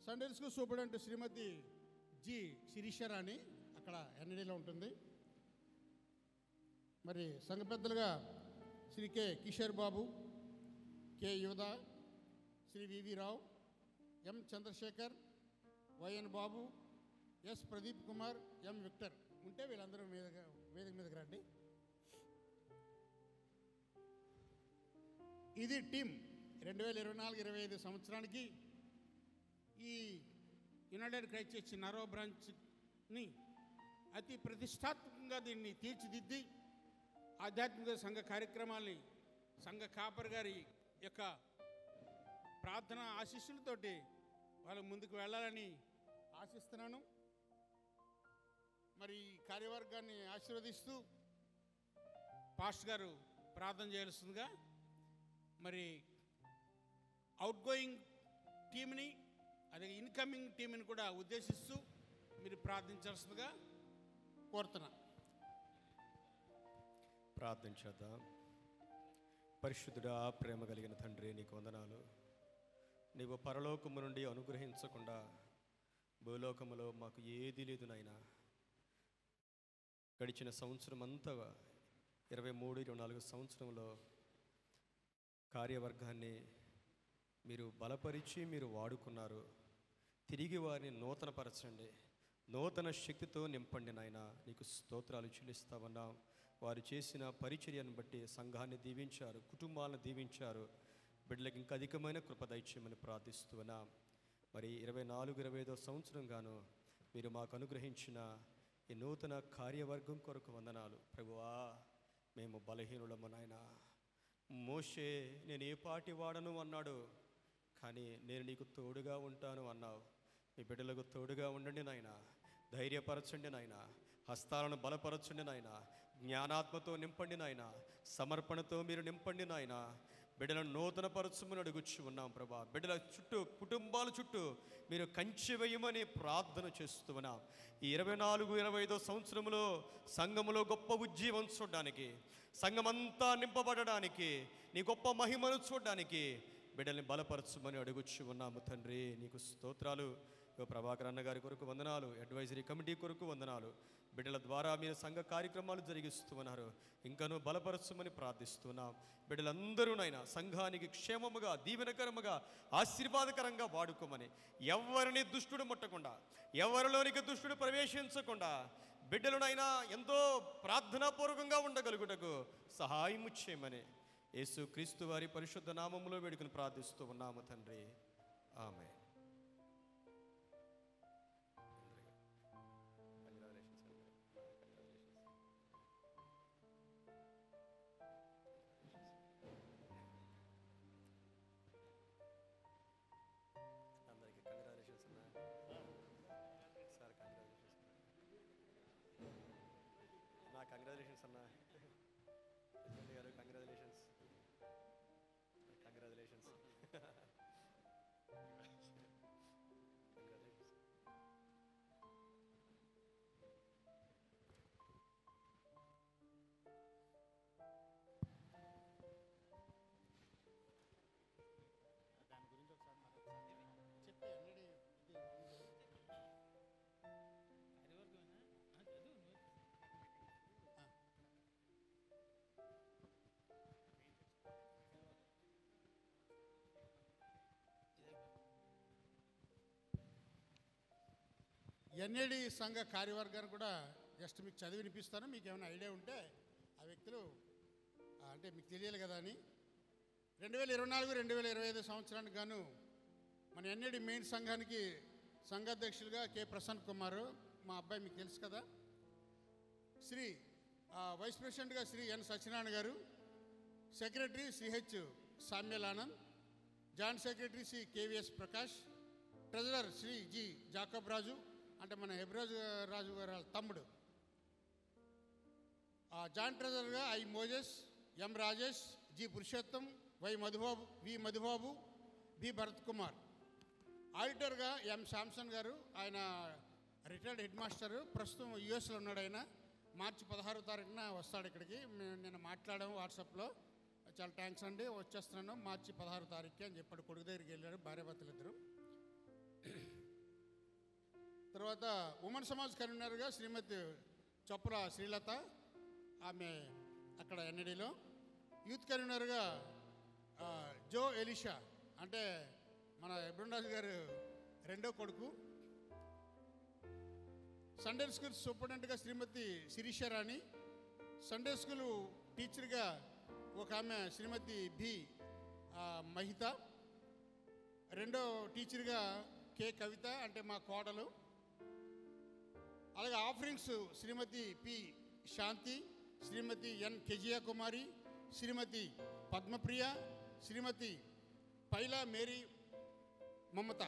Sunday school superintendent Shrimati G Sirisharani, అక్కడ ఎన్డీలో ఉంటుంది. మరి సంఘ పెద్దలుగా Shri K Kishore Babu, K Yodha, Shri VV Rao, M Chandrasekhar, YN Babu, S Pradeep Kumar, M Victor ఉంటే వీళ్ళందరూ వేదిక మీదకి రండి. ఇది టీం 2024-25 సంవత్సరానికి ఈ యునైటెడ్ క్రైస్ట్ చర్చ్ నరో బ్రాంచ్ని అతి ప్రతిష్టాత్మకంగా దీన్ని తీర్చిదిద్ది ఆధ్యాత్మిక సంఘ కార్యక్రమాల్ని సంఘ కాపరి గారి యొక్క ప్రార్థన ఆశీస్సులతోటి వాళ్ళు ముందుకు వెళ్ళాలని ఆశిస్తున్నాను. మరి ఈ కార్యవర్గాన్ని ఆశీర్వదిస్తూ పాస్టర్ గారు ప్రార్థన చేయాల్సిందిగా, మరి అవుట్ గోయింగ్ టీంని అదే ఇన్కమింగ్ టీంని కూడా ఉద్దేశిస్తూ మీరు ప్రార్థించాల్సిందిగా కోరుతున్నా. ప్రార్థన చేద్దాం. పరిశుద్ధుడా, ప్రేమ కలిగిన తండ్రి, నీకు వందనాలు. నీవు పరలోకము నుండి అనుగ్రహించకుండా భూలోకములో మాకు ఏది లేదు నాయనా. గడిచిన సంవత్సరం అంతా 23-24 సంవత్సరంలో కార్యవర్గాన్ని మీరు బలపరిచి మీరు వాడుకున్నారు. తిరిగి వారిని నూతనపరచండి, నూతన శక్తితో నింపండి నాయన. నీకు స్తోత్రాలు చెల్లిస్తామన్నాం. వారు చేసిన పరిచర్యను బట్టి సంఘాన్ని దీవించారు, కుటుంబాలను దీవించారు. బిడ్డలకు ఇంకా అధికమైన కృప దయచేయమని ప్రార్థిస్తున్నాం. మరి 24-25 సంవత్సరం గాను మీరు మాకు అనుగ్రహించిన ఈ నూతన కార్యవర్గం కొరకు వందనాలు ప్రభువా. మేము బలహీనులము నాయన. మోషే నేను ఏ పాటి వాడను అన్నాడు, కానీ నేను నీకు తోడుగా ఉంటాను అన్నావు. మీ బిడ్డలకు తోడుగా ఉండండి నాయన, ధైర్యపరచండి నాయన, హస్తాలను బలపరచండి నాయన, జ్ఞానాత్మతో నింపండి నాయన, సమర్పణతో మీరు నింపండి నాయన. బిడ్డలను నూతనపరచమని అడుగుచ్చు ఉన్నాం ప్రభా. బిడ్డల చుట్టూ, కుటుంబాల చుట్టూ మీరు కంచె వేయమని ప్రార్థన చేస్తూ ఉన్నాం. ఈ 24-25 సంవత్సరంలో సంఘములో గొప్ప ఉజ్జీవం చూడడానికి, సంఘమంతా నింపబడడానికి, నీ గొప్ప మహిమను చూడడానికి బిడ్డల్ని బలపరచమని అడుగుచ్చు ఉన్నాము తండ్రి. నీకు స్తోత్రాలు. ప్రభాకర్ అన్న గారి కొరకు వందనాలు, అడ్వైజరీ కమిటీ కొరకు వందనాలు. బిడ్డల ద్వారా మీరు సంఘ కార్యక్రమాలు జరిగిస్తూ ఉన్నారు. ఇంకనూ బలపరచమని ప్రార్థిస్తున్నాం. బిడ్డలందరూ నైనా సంఘానికి క్షేమముగా, దీవెనకరముగా, ఆశీర్వాదకరంగా వాడుకోమని, ఎవరిని దుష్టుడు ముట్టకుండా, ఎవరిలోనికి దుష్టుడు ప్రవేశించకుండా బిడ్డలునైనా ఎంతో ప్రార్థనాపూర్వకంగా ఉండగలుగుటకు సహాయము చేయమని యేసు క్రీస్తు వారి పరిశుద్ధ నామములో వేడుకను ప్రార్థిస్తూ ఉన్నాము తండ్రి. ఆమేన్. కంగ్రాచులేషన్స్ అన్న గారు, కంగ్రాచులేషన్స్, కంగ్రాచులేషన్స్. దాని గురించి ఒకసారి చెప్తే ఎన్ఏడి సంఘ కార్యవర్గాన్ని కూడా జస్ట్ మీకు చదివి వినిపిస్తాను. మీకు ఏమైనా ఐడియా ఉంటే ఆ వ్యక్తులు అంటే మీకు తెలియాలి కదా అని. 2024-2025 సంవత్సరానికి గాను మన ఎన్ఏడి మెయిన్ సంఘానికి సంఘాధ్యక్షులుగా కె ప్రసన్న కుమార్, మా అబ్బాయి మీకు తెలుసు కదా. శ్రీ వైస్ ప్రెసిడెంట్గా శ్రీ ఎన్ సత్యనారాయణ గారు, secretary CH Samuel Anand, joint secretary Shri KVS Prakash, treasurer Shri G Jacob Raju, అంటే మన హెబ్రాజు రాజు గారి తమ్ముడు. జాయింట్ ట్రెజరర్గా I Moses, M Rajesh, G Purushottam, V Madhubabu, B Bharat Kumar. ఆడిటర్గా ఎం శాంసన్ గారు, ఆయన రిటైర్డ్ హెడ్ మాస్టర్, ప్రస్తుతం యుఎస్లో ఉన్నాడు. ఆయన మార్చి 16వ తారీఖున వస్తాడు ఇక్కడికి. నేను మాట్లాడాము వాట్సాప్లో, చాలా థ్యాంక్స్ అండి, వచ్చేస్తున్నాను మార్చి 16వ తారీఖుకి అని చెప్పాడు. కొడుకు దగ్గరికి వెళ్ళాడు, భార్యాభర్తలు ఇద్దరు. తర్వాత ఉమెన్ సమాజ్ కన్వీనర్గా శ్రీమతి చొప్పుల శ్రీలత, ఆమె అక్కడ ఎన్ఎడిలో. యూత్ కన్వీనర్గా జో ఎలిషా, అంటే మన ఎబ్రహం గారు రెండో కొడుకు. సండే స్కూల్ సూపరింటెండెంట్గా శ్రీమతి శిరీష రాణి. సండే స్కూల్ టీచర్గా ఒక ఆమె శ్రీమతి బి మహిత. రెండో టీచర్గా కే కవిత, అంటే మా కోడలు. అలాగే offerings Shrimati P Shanti, Shrimati N Keziah Kumari, Shrimati Padmapriya, Shrimati Paila Mary Mamata.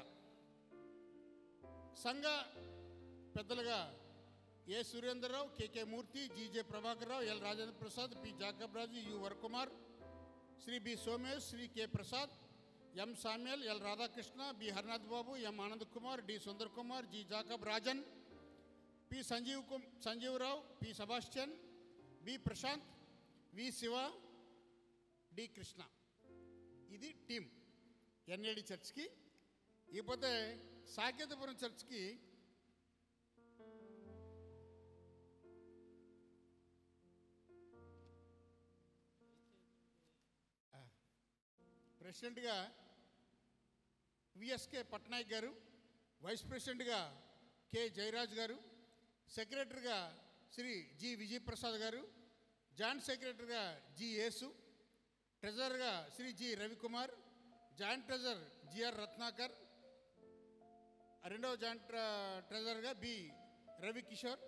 సంఘ పెద్దలుగా A Surendrarao, KK Murthy, GJ Prabhakar Rao, L Rajendra Prasad, P Jacob Raju, U Varakumar, Shri B Somesh, Shri K Prasad, M Samuel, L Radhakrishna, B Harinath Babu, M Anand Kumar, D Sundar Kumar, G Jacob Rajan, P Sanjeevarao, P Sebastian, B Prashanth, V Siva, D Krishna. ఇది టీం ఎన్ఏడి చర్చ్కి. ఇకపోతే సాకేతపురం చర్చ్కి ప్రెసిడెంట్గా విఎస్కే పట్నాయక్ గారు, vice ప్రెసిడెంట్గా K Jayaraj గారు, సెక్రటరీగా శ్రీ జి విజయప్రసాద్ గారు, జాయింట్ సెక్రటరీగా జి యేసు, ట్రెజరర్గా Shri G Ravikumar, joint treasurer GR Ratnakar, రెండవ జాయింట్ ట్రెజరర్గా బి రవికిషోర్,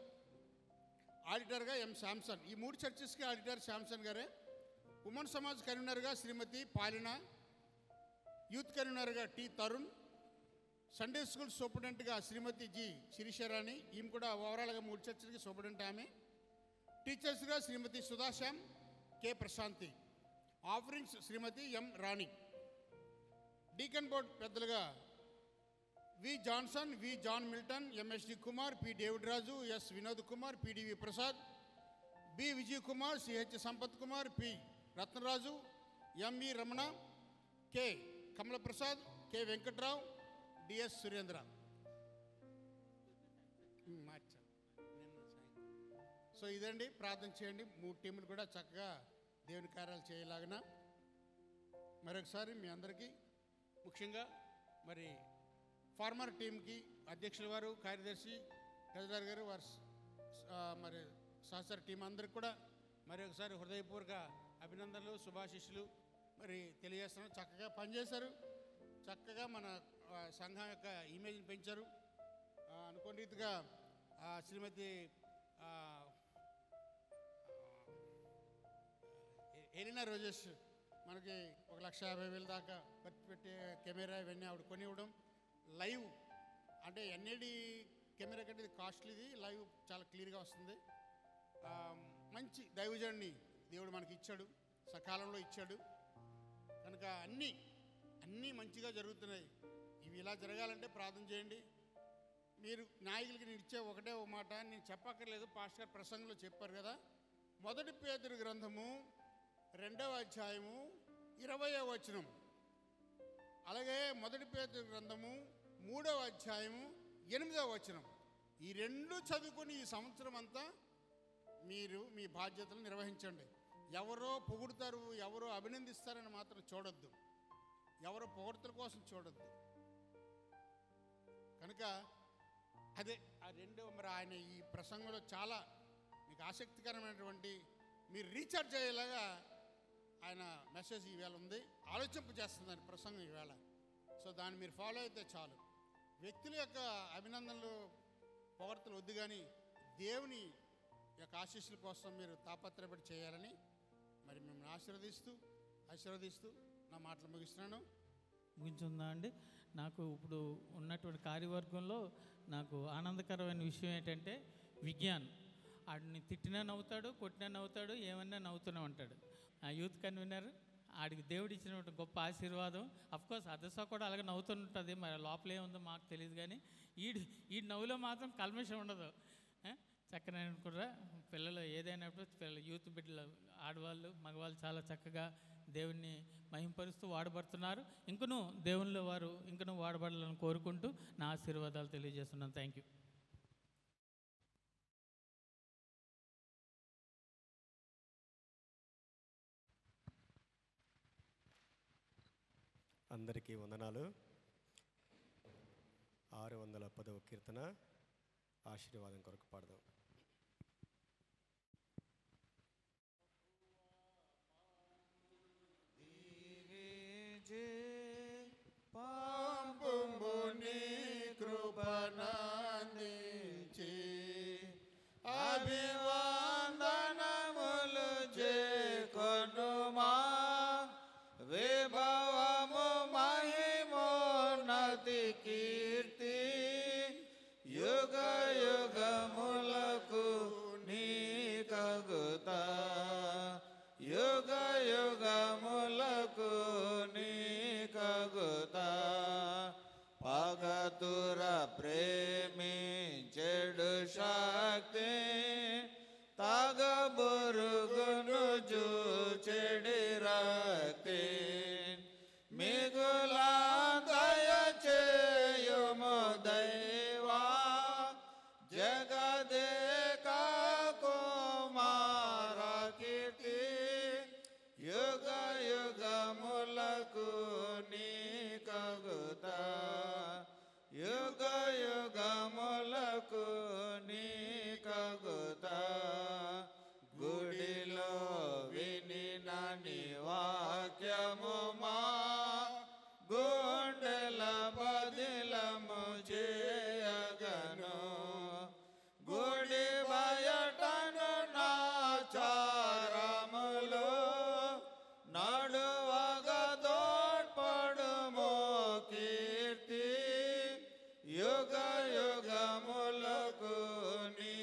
ఆడిటర్గా ఎం శాంసన్. ఈ 3 చర్చెస్కి ఆడిటర్ శాంసన్ గారే. ఉమెన్ సమాజ్ కన్వీనర్గా శ్రీమతి పాలిన, యూత్ కన్వీనర్గా టి తరుణ్, సండే స్కూల్ సూపరింటెండెంట్గా శ్రీమతి జి శిరీషరాణి, ఈమె కూడా ఓవరాల్గా 3 చర్చలకి సూపరింటెండెంట్ ఆమె. టీచర్స్గా Shrimati Sudhashyam, K Prashanthi. Offerings Shrimati M Rani. Deacon board పెద్దలుగా V Johnson, V John Milton, MSD Kumar, P David Raju, S Vinod Kumar, PDV Prasad, B Vijay Kumar, CH Sampath Kumar, P Ratnaraju, MV Ramana, K Kamala Prasad, K Venkatrao, DS Surendra. So ఇదండి, ప్రార్థన చేయండి. 3 టీములు కూడా చక్కగా దేవుని కార్యాలు చేయలాగిన. మరొకసారి మీ అందరికీ, ముఖ్యంగా మరి ఫార్మర్ టీంకి అధ్యక్షుల వారు, కార్యదర్శి, ట్రెజరర్ గారు, వారి మరి సహచర టీం అందరికి కూడా మరి ఒకసారి హృదయపూర్వక అభినందనలు, శుభాశిష్యులు మరి తెలియజేస్తున్నాం. చక్కగా పనిచేశారు, చక్కగా మన సంఘం యొక్క ఇమేజ్ని పెంచారు. అనుకోని రీతిగా శ్రీమతి ఎలినా రోజెస్ మనకి 1,50,000 దాకా ఖర్చు పెట్టి కెమెరా ఇవన్నీ ఆవిడ కొనివ్వడం. లైవ్ అంటే ఎన్ఏడి కెమెరా కంటే కాస్ట్లీది, లైవ్ చాలా క్లియర్గా వస్తుంది. మంచి దైవజనుడిని దేవుడు మనకి ఇచ్చాడు, సకాలంలో ఇచ్చాడు. కనుక అన్నీ మంచిగా జరుగుతున్నాయి. ఇవి ఇలా జరగాలంటే ప్రార్థన చేయండి. మీరు నాయకులకి నేను ఇచ్చే ఒకటే ఒక మాట, నేను చెప్పక్కర్లేదు, పాస్టర్ గారు ప్రసంగంలో చెప్పారు కదా. 1 పేతురు గ్రంథము 2వ అధ్యాయము 20వ వచనం, అలాగే 1 పేతురు గ్రంథము 3వ అధ్యాయము 8వ వచనం, ఈ 2 చదువుకొని ఈ సంవత్సరం అంతా మీరు మీ బాధ్యతలు నిర్వహించండి. ఎవరో పొగుడుతారు, ఎవరో అభినందిస్తారని మాత్రం చూడొద్దు, ఎవరో పొగడ్తల కోసం చూడొద్దు. కనుక అదే ఆ 2 మరి ఆయన ఈ ప్రసంగంలో చాలా మీకు ఆసక్తికరమైనటువంటి, మీరు రీఛార్జ్ అయ్యేలాగా ఆయన మెసేజ్ ఈవేళ ఉంది, ఆలోచింపజేస్తుంది ఆయన ప్రసంగం ఈవేళ. సో దాన్ని మీరు ఫాలో అయితే చాలు. వ్యక్తుల యొక్క అభినందనలు, పొగడ్తలు వద్దు, కానీ దేవుని యొక్క ఆశీస్సుల కోసం మీరు తాపత్రయపడి చేయాలని మరి మిమ్మల్ని ఆశీర్వదిస్తూ నా మాటలు ముగిస్తున్నాను. ముగించుందా అండి. నాకు ఇప్పుడు ఉన్నటువంటి కార్యవర్గంలో నాకు ఆనందకరమైన విషయం ఏంటంటే విజ్ఞాన్. ఆడిని తిట్టినా నవ్వుతాడు, కొట్టినా నవ్వుతాడు, ఏమన్నా నవ్వుతూనే ఉంటాడు. ఆ యూత్ కన్వీనర్ ఆడికి దేవుడు ఇచ్చినటువంటి గొప్ప ఆశీర్వాదం. అఫ్కోర్స్ అదర్సా కూడా అలాగే నవ్వుతుంటుంది, మరి లోపల ఏముందో మాకు తెలియదు. కానీ ఈ నవ్వులో మాత్రం కల్మషం ఉండదు. చక్కని కూడా పిల్లలు ఏదైనప్పుడు పిల్లలు యూత్ బిడ్డలు ఆడవాళ్ళు మగవాళ్ళు చాలా చక్కగా దేవుణ్ణి మహింపరుస్తూ వాడబడుతున్నారు. ఇంకనూ దేవునిలో వారు ఇంకనూ వాడబడాలని కోరుకుంటూ నా ఆశీర్వాదాలు తెలియజేస్తున్నాను. Thank you. అందరికీ వందనాలు. 610వ కీర్తన ఆశీర్వాదం కొరకు పాడదాం. పంపుము నీ కృపనందించి అభివందనములు చేకొనుమా విభవము మహిమోన్నతి కీర్తి యుగ యుగములకు నీ కగుతా యుగ యుగములకు నీ కగుతా పగతుర ప్రేమించెడు శక్తి తగబురుగును చూచెడి రక్తి మిగులా దయచేయుము దైవా జగదేక కుమార కీర్తి యుగ యుగములకు నీ కగుతా యుగ యుగములకు నీ కగుతా గుడిలో వినిన నీ వాక్యము మా గుండెల బదిలము చేయగను గుడి బయటను నాచారములు నడువగ తోడ్పడుమో కీర్తి యుగ యుగములకు నీ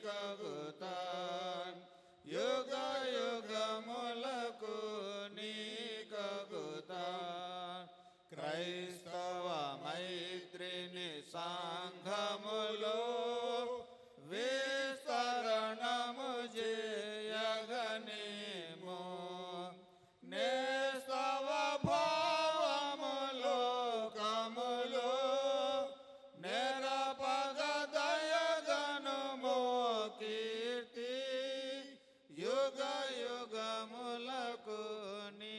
కగుతా యుగ యుగములకు నీ కగుతా క్రైస్తవ మైత్రిని సంఘములో విస్తరణము చేయగనేమో నేస్తవ భావములో కములో నెరపగ దయగనుమో కీర్తి యుగ యుగములకు నీ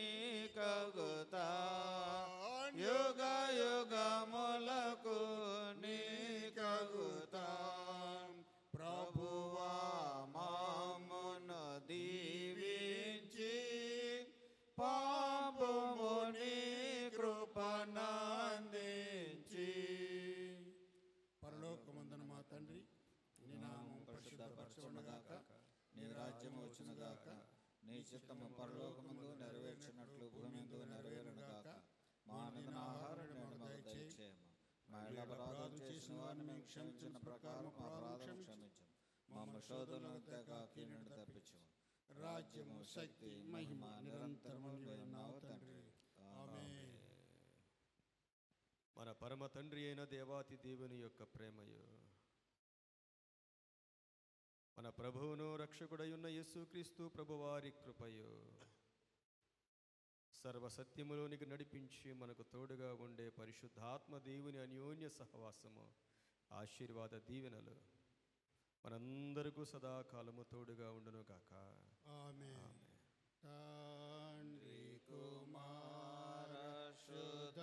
కగుతా యుగ యుగములకు నీ కగుతా ప్రభువా మామును దీవించి పాపము నీ కృపనందించి పరలోకమందున మా తండ్రి నీ నామం పరిశుద్ధపరచునుగాక నీ రాజ్యము వచ్చునుగాక నీ చిత్తము పరలోకమందు నెరవేర్చినట్లు భూమియందు నెరవేరునుగాక మా నిన్న ఆహారం నేడు మాకు దయచేయము మా ఇళ్ళ అపరాధం చేసిన వారిని మేము క్షమించిన ప్రకారం మా అపరాధం క్షమించము మా శోధనలను తెగ కీడును తప్పించము రాజ్యము శక్తి మహిమ నిరంతరము నీవైనావు తండ్రి ఆమేన్. మన పరమ తండ్రి అయిన దేవాతి దేవుని యొక్క ప్రేమయు మన ప్రభువును రక్షకుడయున్న యేసుక్రీస్తు ప్రభువారి కృపయు సర్వసత్యములోనికి నడిపించి మనకు తోడుగా ఉండే పరిశుద్ధాత్మ దేవుని అన్యోన్య సహవాసము ఆశీర్వాద దీవెనలు మనందరికీ సదాకాలము తోడుగా ఉండును గాక. ఆమేన్. తండ్రి కుమార శుద్ధ